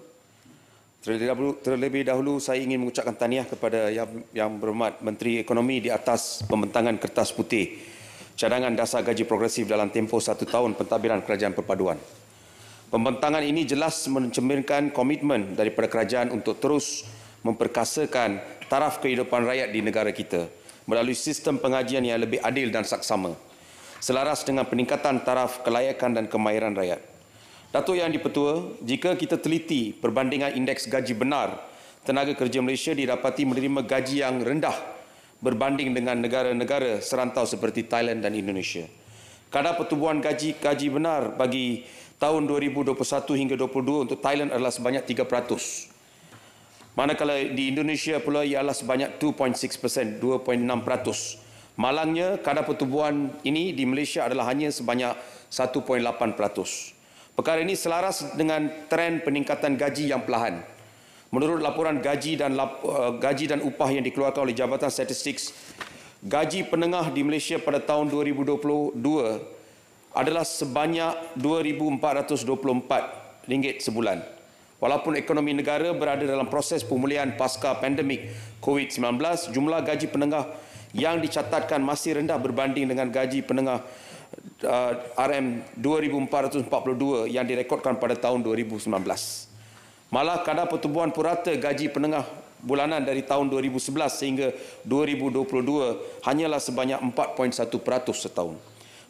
Terlebih dahulu saya ingin mengucapkan tahniah kepada Yang Berhormat Menteri Ekonomi di atas pembentangan kertas putih cadangan dasar gaji progresif dalam tempoh 1 tahun pentadbiran Kerajaan Perpaduan. Pembentangan ini jelas mencerminkan komitmen daripada kerajaan untuk terus memperkasakan taraf kehidupan rakyat di negara kita melalui sistem pengajian yang lebih adil dan saksama, selaras dengan peningkatan taraf kelayakan dan kemahiran rakyat. Datuk Yang Dipertua, jika kita teliti perbandingan indeks gaji benar, tenaga kerja Malaysia didapati menerima gaji yang rendah berbanding dengan negara-negara serantau seperti Thailand dan Indonesia. Kadar pertumbuhan gaji benar bagi tahun 2021 hingga 2022 untuk Thailand adalah sebanyak 3%. Manakala di Indonesia pula ialah sebanyak 2.6%, 2.6%. Malangnya, kadar pertumbuhan ini di Malaysia adalah hanya sebanyak 1.8%. Perkara ini selaras dengan trend peningkatan gaji yang perlahan. Menurut laporan gaji dan upah yang dikeluarkan oleh Jabatan Statistik, gaji penengah di Malaysia pada tahun 2022 adalah sebanyak RM2,424 sebulan. Walaupun ekonomi negara berada dalam proses pemulihan pasca pandemik COVID-19, jumlah gaji penengah yang dicatatkan masih rendah berbanding dengan gaji penengah RM2,442 yang direkodkan pada tahun 2019. Malah kadar pertumbuhan purata gaji penengah bulanan dari tahun 2011 sehingga 2022 hanyalah sebanyak 4.1% setahun.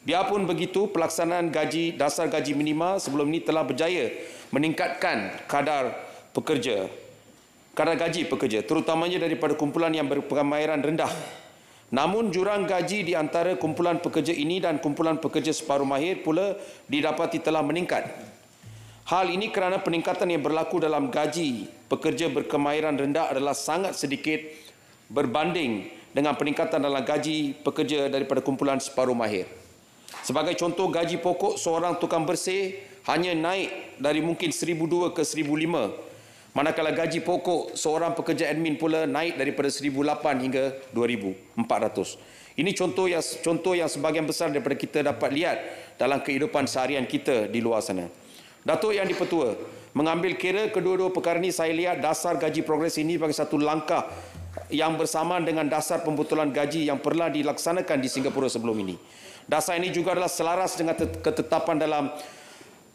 Biarpun begitu, pelaksanaan dasar gaji minima sebelum ini telah berjaya meningkatkan kadar gaji pekerja, terutamanya daripada kumpulan yang berkemahiran rendah. Namun jurang gaji di antara kumpulan pekerja ini dan kumpulan pekerja separuh mahir pula didapati telah meningkat. Hal ini kerana peningkatan yang berlaku dalam gaji pekerja berkemahiran rendah adalah sangat sedikit berbanding dengan peningkatan dalam gaji pekerja daripada kumpulan separuh mahir. Sebagai contoh, gaji pokok seorang tukang bersih hanya naik dari mungkin 1,200 ke 1,500, manakala gaji pokok seorang pekerja admin pula naik daripada 1,800 hingga 2,400. Ini contoh yang sebahagian besar daripada kita dapat lihat dalam kehidupan seharian kita di luar sana. Datuk Yang di-Pertua, mengambil kira kedua-dua perkara ini, saya lihat dasar gaji progresif ini sebagai satu langkah yang bersamaan dengan dasar pembetulan gaji yang pernah dilaksanakan di Singapura sebelum ini. Dasar ini juga adalah selaras dengan ketetapan dalam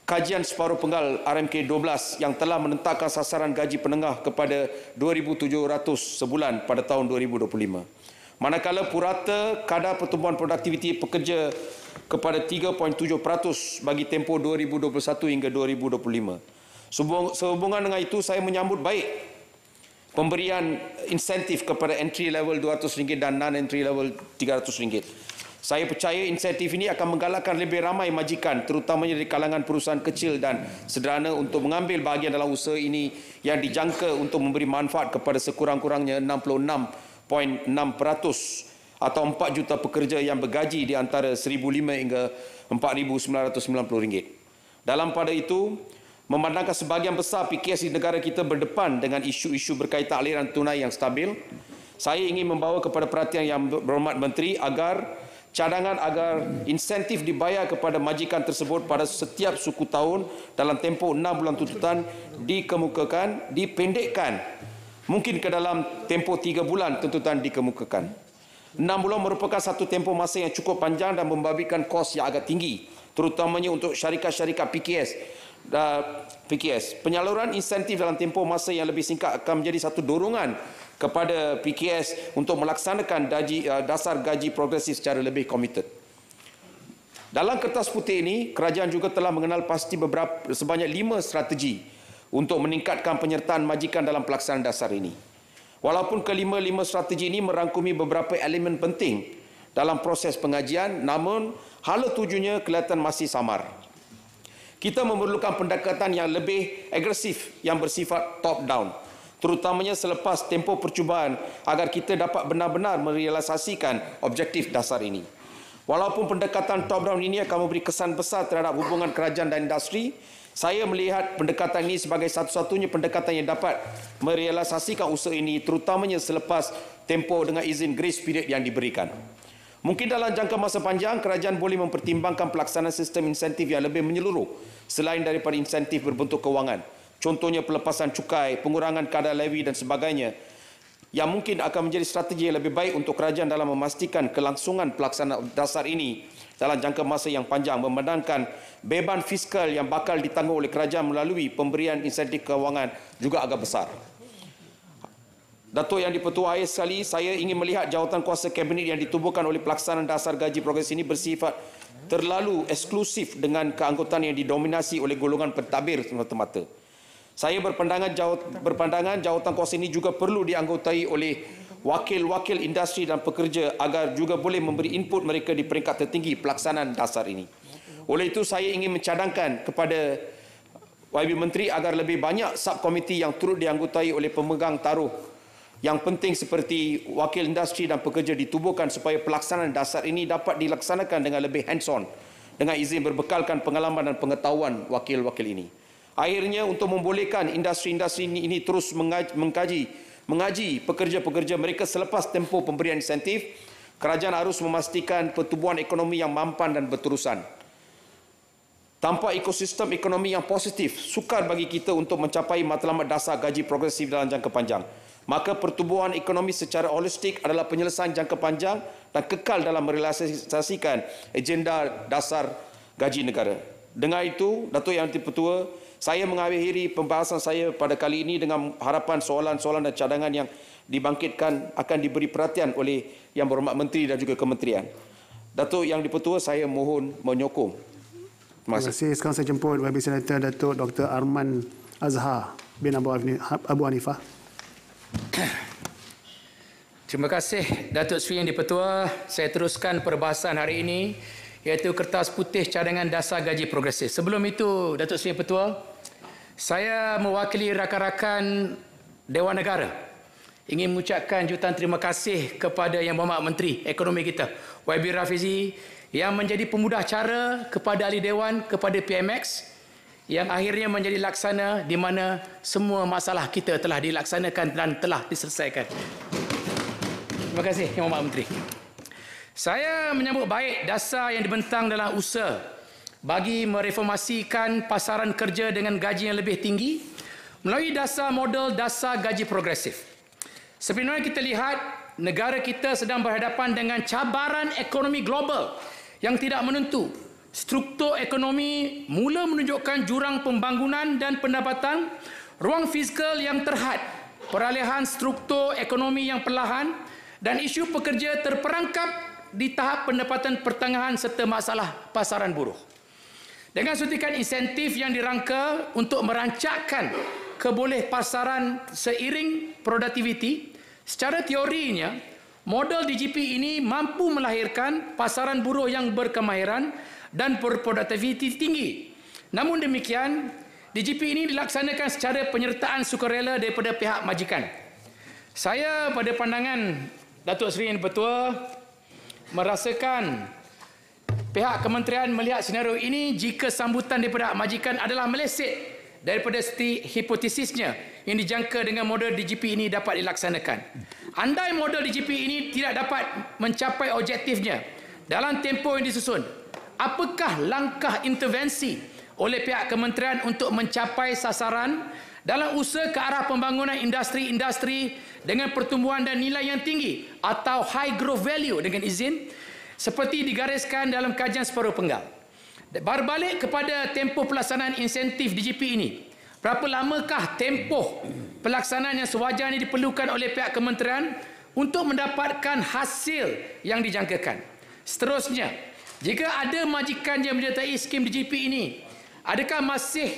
kajian separuh penggal RMK 12 yang telah menetapkan sasaran gaji penengah kepada 2,700 sebulan pada tahun 2025. Manakala purata kadar pertumbuhan produktiviti pekerja kepada 3.7% bagi tempoh 2021 hingga 2025. Sehubungan dengan itu, saya menyambut baik pemberian insentif kepada entry level RM200 dan non-entry level RM300. Saya percaya insentif ini akan menggalakkan lebih ramai majikan, terutamanya dari kalangan perusahaan kecil dan sederhana untuk mengambil bahagian dalam usaha ini yang dijangka untuk memberi manfaat kepada sekurang-kurangnya 66.6% atau 4 juta pekerja yang bergaji di antara RM1,500 hingga RM4,990. Dalam pada itu, memandangkan sebahagian besar PKS di negara kita berdepan dengan isu-isu berkaitan aliran tunai yang stabil, saya ingin membawa kepada perhatian Yang Berhormat Menteri agar insentif dibayar kepada majikan tersebut pada setiap suku tahun dalam tempoh 6 bulan tuntutan dikemukakan, dipendekkan mungkin ke dalam tempoh 3 bulan tuntutan dikemukakan. 6 bulan merupakan satu tempoh masa yang cukup panjang dan membabitkan kos yang agak tinggi, terutamanya untuk syarikat-syarikat PKS. Penyaluran insentif dalam tempoh masa yang lebih singkat akan menjadi satu dorongan kepada PKS untuk melaksanakan dasar gaji progresif secara lebih komited. Dalam kertas putih ini, kerajaan juga telah mengenal pasti sebanyak 5 strategi untuk meningkatkan penyertaan majikan dalam pelaksanaan dasar ini. Walaupun kelima-lima strategi ini merangkumi beberapa elemen penting dalam proses pengajian, namun hala tujuannya kelihatan masih samar. Kita memerlukan pendekatan yang lebih agresif yang bersifat top-down, terutamanya selepas tempoh percubaan agar kita dapat benar-benar merealisasikan objektif dasar ini. Walaupun pendekatan top-down ini akan memberi kesan besar terhadap hubungan kerajaan dan industri, saya melihat pendekatan ini sebagai satu-satunya pendekatan yang dapat merealisasikan usaha ini, terutamanya selepas tempoh dengan izin grace period yang diberikan. Mungkin dalam jangka masa panjang, kerajaan boleh mempertimbangkan pelaksanaan sistem insentif yang lebih menyeluruh selain daripada insentif berbentuk kewangan. Contohnya pelepasan cukai, pengurangan kadar levy dan sebagainya, yang mungkin akan menjadi strategi yang lebih baik untuk kerajaan dalam memastikan kelangsungan pelaksanaan dasar ini dalam jangka masa yang panjang, memandangkan beban fiskal yang bakal ditanggung oleh kerajaan melalui pemberian insentif kewangan juga agak besar. Datuk Yang di-Pertua, akhir sekali, saya ingin melihat jawatan kuasa kabinet yang ditubuhkan oleh pelaksanaan dasar gaji progresif ini bersifat terlalu eksklusif dengan keanggotaan yang didominasi oleh golongan pentadbir semata-mata. Saya berpandangan jawatan kuasa ini juga perlu dianggotai oleh wakil-wakil industri dan pekerja agar juga boleh memberi input mereka di peringkat tertinggi pelaksanaan dasar ini. Oleh itu, saya ingin mencadangkan kepada YB Menteri agar lebih banyak subkomiti yang turut dianggotai oleh pemegang taruh yang penting seperti wakil industri dan pekerja ditubuhkan supaya pelaksanaan dasar ini dapat dilaksanakan dengan lebih hands-on dengan izin berbekalkan pengalaman dan pengetahuan wakil-wakil ini. Akhirnya, untuk membolehkan industri-industri ini terus mengaji pekerja-pekerja mereka selepas tempoh pemberian insentif, kerajaan harus memastikan pertumbuhan ekonomi yang mampan dan berterusan. Tanpa ekosistem ekonomi yang positif, sukar bagi kita untuk mencapai matlamat dasar gaji progresif dalam jangka panjang. Maka pertumbuhan ekonomi secara holistik adalah penyelesaian jangka panjang dan kekal dalam merealisasikan agenda dasar gaji negara. Dengan itu, Datuk Yang di-Pertua, saya mengakhiri pembahasan saya pada kali ini dengan harapan soalan-soalan dan cadangan yang dibangkitkan akan diberi perhatian oleh Yang Berhormat Menteri dan juga Kementerian. Datuk Yang di-Pertua, saya mohon menyokong. Terima kasih. Sekarang saya jemput YB Senator Datuk Dr. Arman Azhar bin Abu Hanifah. Terima kasih Datuk Seri Yang di-Pertua. Saya teruskan perbahasan hari ini, iaitu Kertas Putih Cadangan Dasar Gaji Progresif. Sebelum itu, Datuk Seri Yang di-Pertua, saya mewakili rakan-rakan Dewan Negara ingin mengucapkan jutaan terima kasih kepada Yang Berhormat Menteri Ekonomi kita, YB Rafizi, yang menjadi pemudah cara kepada ahli Dewan, kepada PMX, yang akhirnya menjadi laksana di mana semua masalah kita telah dilaksanakan dan telah diselesaikan. Terima kasih Yang Berhormat Menteri. Saya menyambut baik dasar yang dibentang dalam usaha bagi mereformasikan pasaran kerja dengan gaji yang lebih tinggi melalui model dasar gaji progresif. Seperti mana kita lihat, negara kita sedang berhadapan dengan cabaran ekonomi global yang tidak menentu. Struktur ekonomi mula menunjukkan jurang pembangunan dan pendapatan, ruang fiskal yang terhad, peralihan struktur ekonomi yang perlahan dan isu pekerja terperangkap di tahap pendapatan pertengahan serta masalah pasaran buruh. Dengan suntikan insentif yang dirangka untuk merancakkan keboleh pasaran seiring produktiviti, secara teorinya, model DGP ini mampu melahirkan pasaran buruh yang berkemahiran dan berproduktiviti tinggi. Namun demikian, DGP ini dilaksanakan secara penyertaan sukarela daripada pihak majikan. Saya pada pandangan Datuk Seri Yang Dipertua merasakan pihak kementerian melihat senario ini jika sambutan daripada majikan adalah meleset daripada hipotesisnya yang dijangka dengan model DGP ini dapat dilaksanakan. Andai model DGP ini tidak dapat mencapai objektifnya dalam tempoh yang disusun, apakah langkah intervensi oleh pihak kementerian untuk mencapai sasaran dalam usaha ke arah pembangunan industri-industri dengan pertumbuhan dan nilai yang tinggi atau high growth value dengan izin seperti digariskan dalam kajian separuh penggal. Berbalik kepada tempoh pelaksanaan insentif DGP ini, berapa lamakah tempoh pelaksanaan yang sewajarnya diperlukan oleh pihak kementerian untuk mendapatkan hasil yang dijangkakan? Seterusnya, jika ada majikan yang menyertai skim DGP ini, adakah masih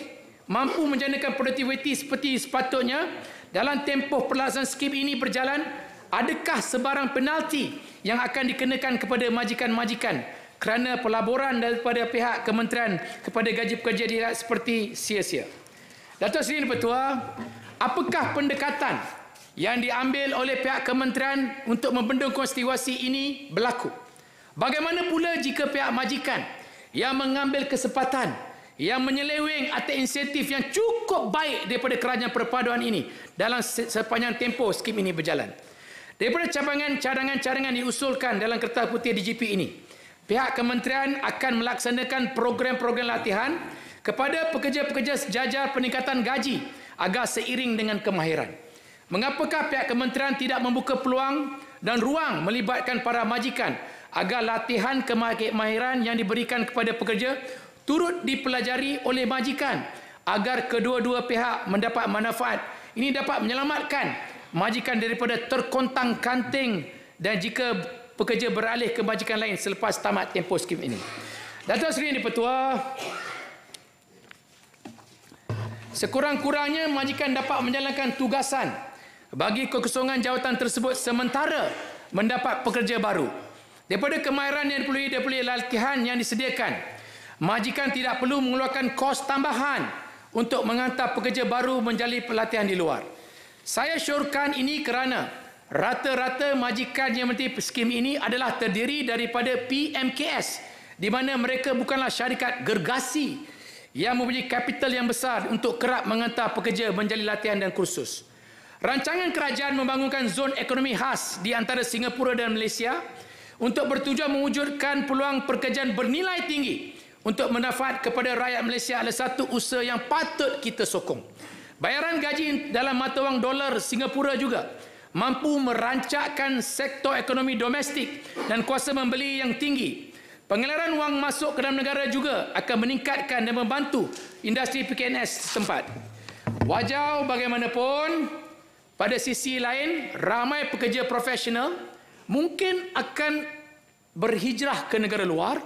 mampu menjanakan produktiviti seperti sepatutnya dalam tempoh pelaksanaan skim ini berjalan? Adakah sebarang penalti yang akan dikenakan kepada majikan-majikan kerana pelaburan daripada pihak kementerian kepada gaji pekerja dilihat seperti sia-sia? Datuk Seri Yang Dipertua, apakah pendekatan yang diambil oleh pihak kementerian untuk membendung konstitusi ini berlaku? Bagaimana pula jika pihak majikan yang mengambil kesempatan yang menyeleweng atas insentif yang cukup baik daripada kerajaan perpaduan ini dalam sepanjang tempoh skim ini berjalan? Daripada cadangan-cadangan diusulkan dalam Kertas Putih DGP ini, pihak kementerian akan melaksanakan program-program latihan kepada pekerja-pekerja sejajar peningkatan gaji agar seiring dengan kemahiran. Mengapakah pihak kementerian tidak membuka peluang dan ruang melibatkan para majikan agar latihan kemahiran yang diberikan kepada pekerja turut dipelajari oleh majikan agar kedua-dua pihak mendapat manfaat? Ini dapat menyelamatkan majikan daripada terkontang-kanting dan jika pekerja beralih ke majikan lain selepas tamat tempoh skim ini. Datuk Seri Yang Dipertua, sekurang-kurangnya majikan dapat menjalankan tugasan bagi kekosongan jawatan tersebut sementara mendapat pekerja baru. Daripada kemahiran yang diperlukan daripada latihan yang disediakan, majikan tidak perlu mengeluarkan kos tambahan untuk menghantar pekerja baru menjalani pelatihan di luar. Saya syorkan ini kerana rata-rata majikan yang menerima skim ini adalah terdiri daripada PMKS, di mana mereka bukanlah syarikat gergasi yang mempunyai kapital yang besar untuk kerap menghantar pekerja menjalani latihan dan kursus. Rancangan kerajaan membangunkan zon ekonomi khas di antara Singapura dan Malaysia untuk bertujuan mewujudkan peluang pekerjaan bernilai tinggi untuk manfaat kepada rakyat Malaysia adalah satu usaha yang patut kita sokong. Bayaran gaji dalam mata wang dolar Singapura juga mampu merancakkan sektor ekonomi domestik dan kuasa membeli yang tinggi. Pengaliran wang masuk ke dalam negara juga akan meningkatkan dan membantu industri PKNS setempat. Wajar bagaimanapun, pada sisi lain, ramai pekerja profesional mungkin akan berhijrah ke negara luar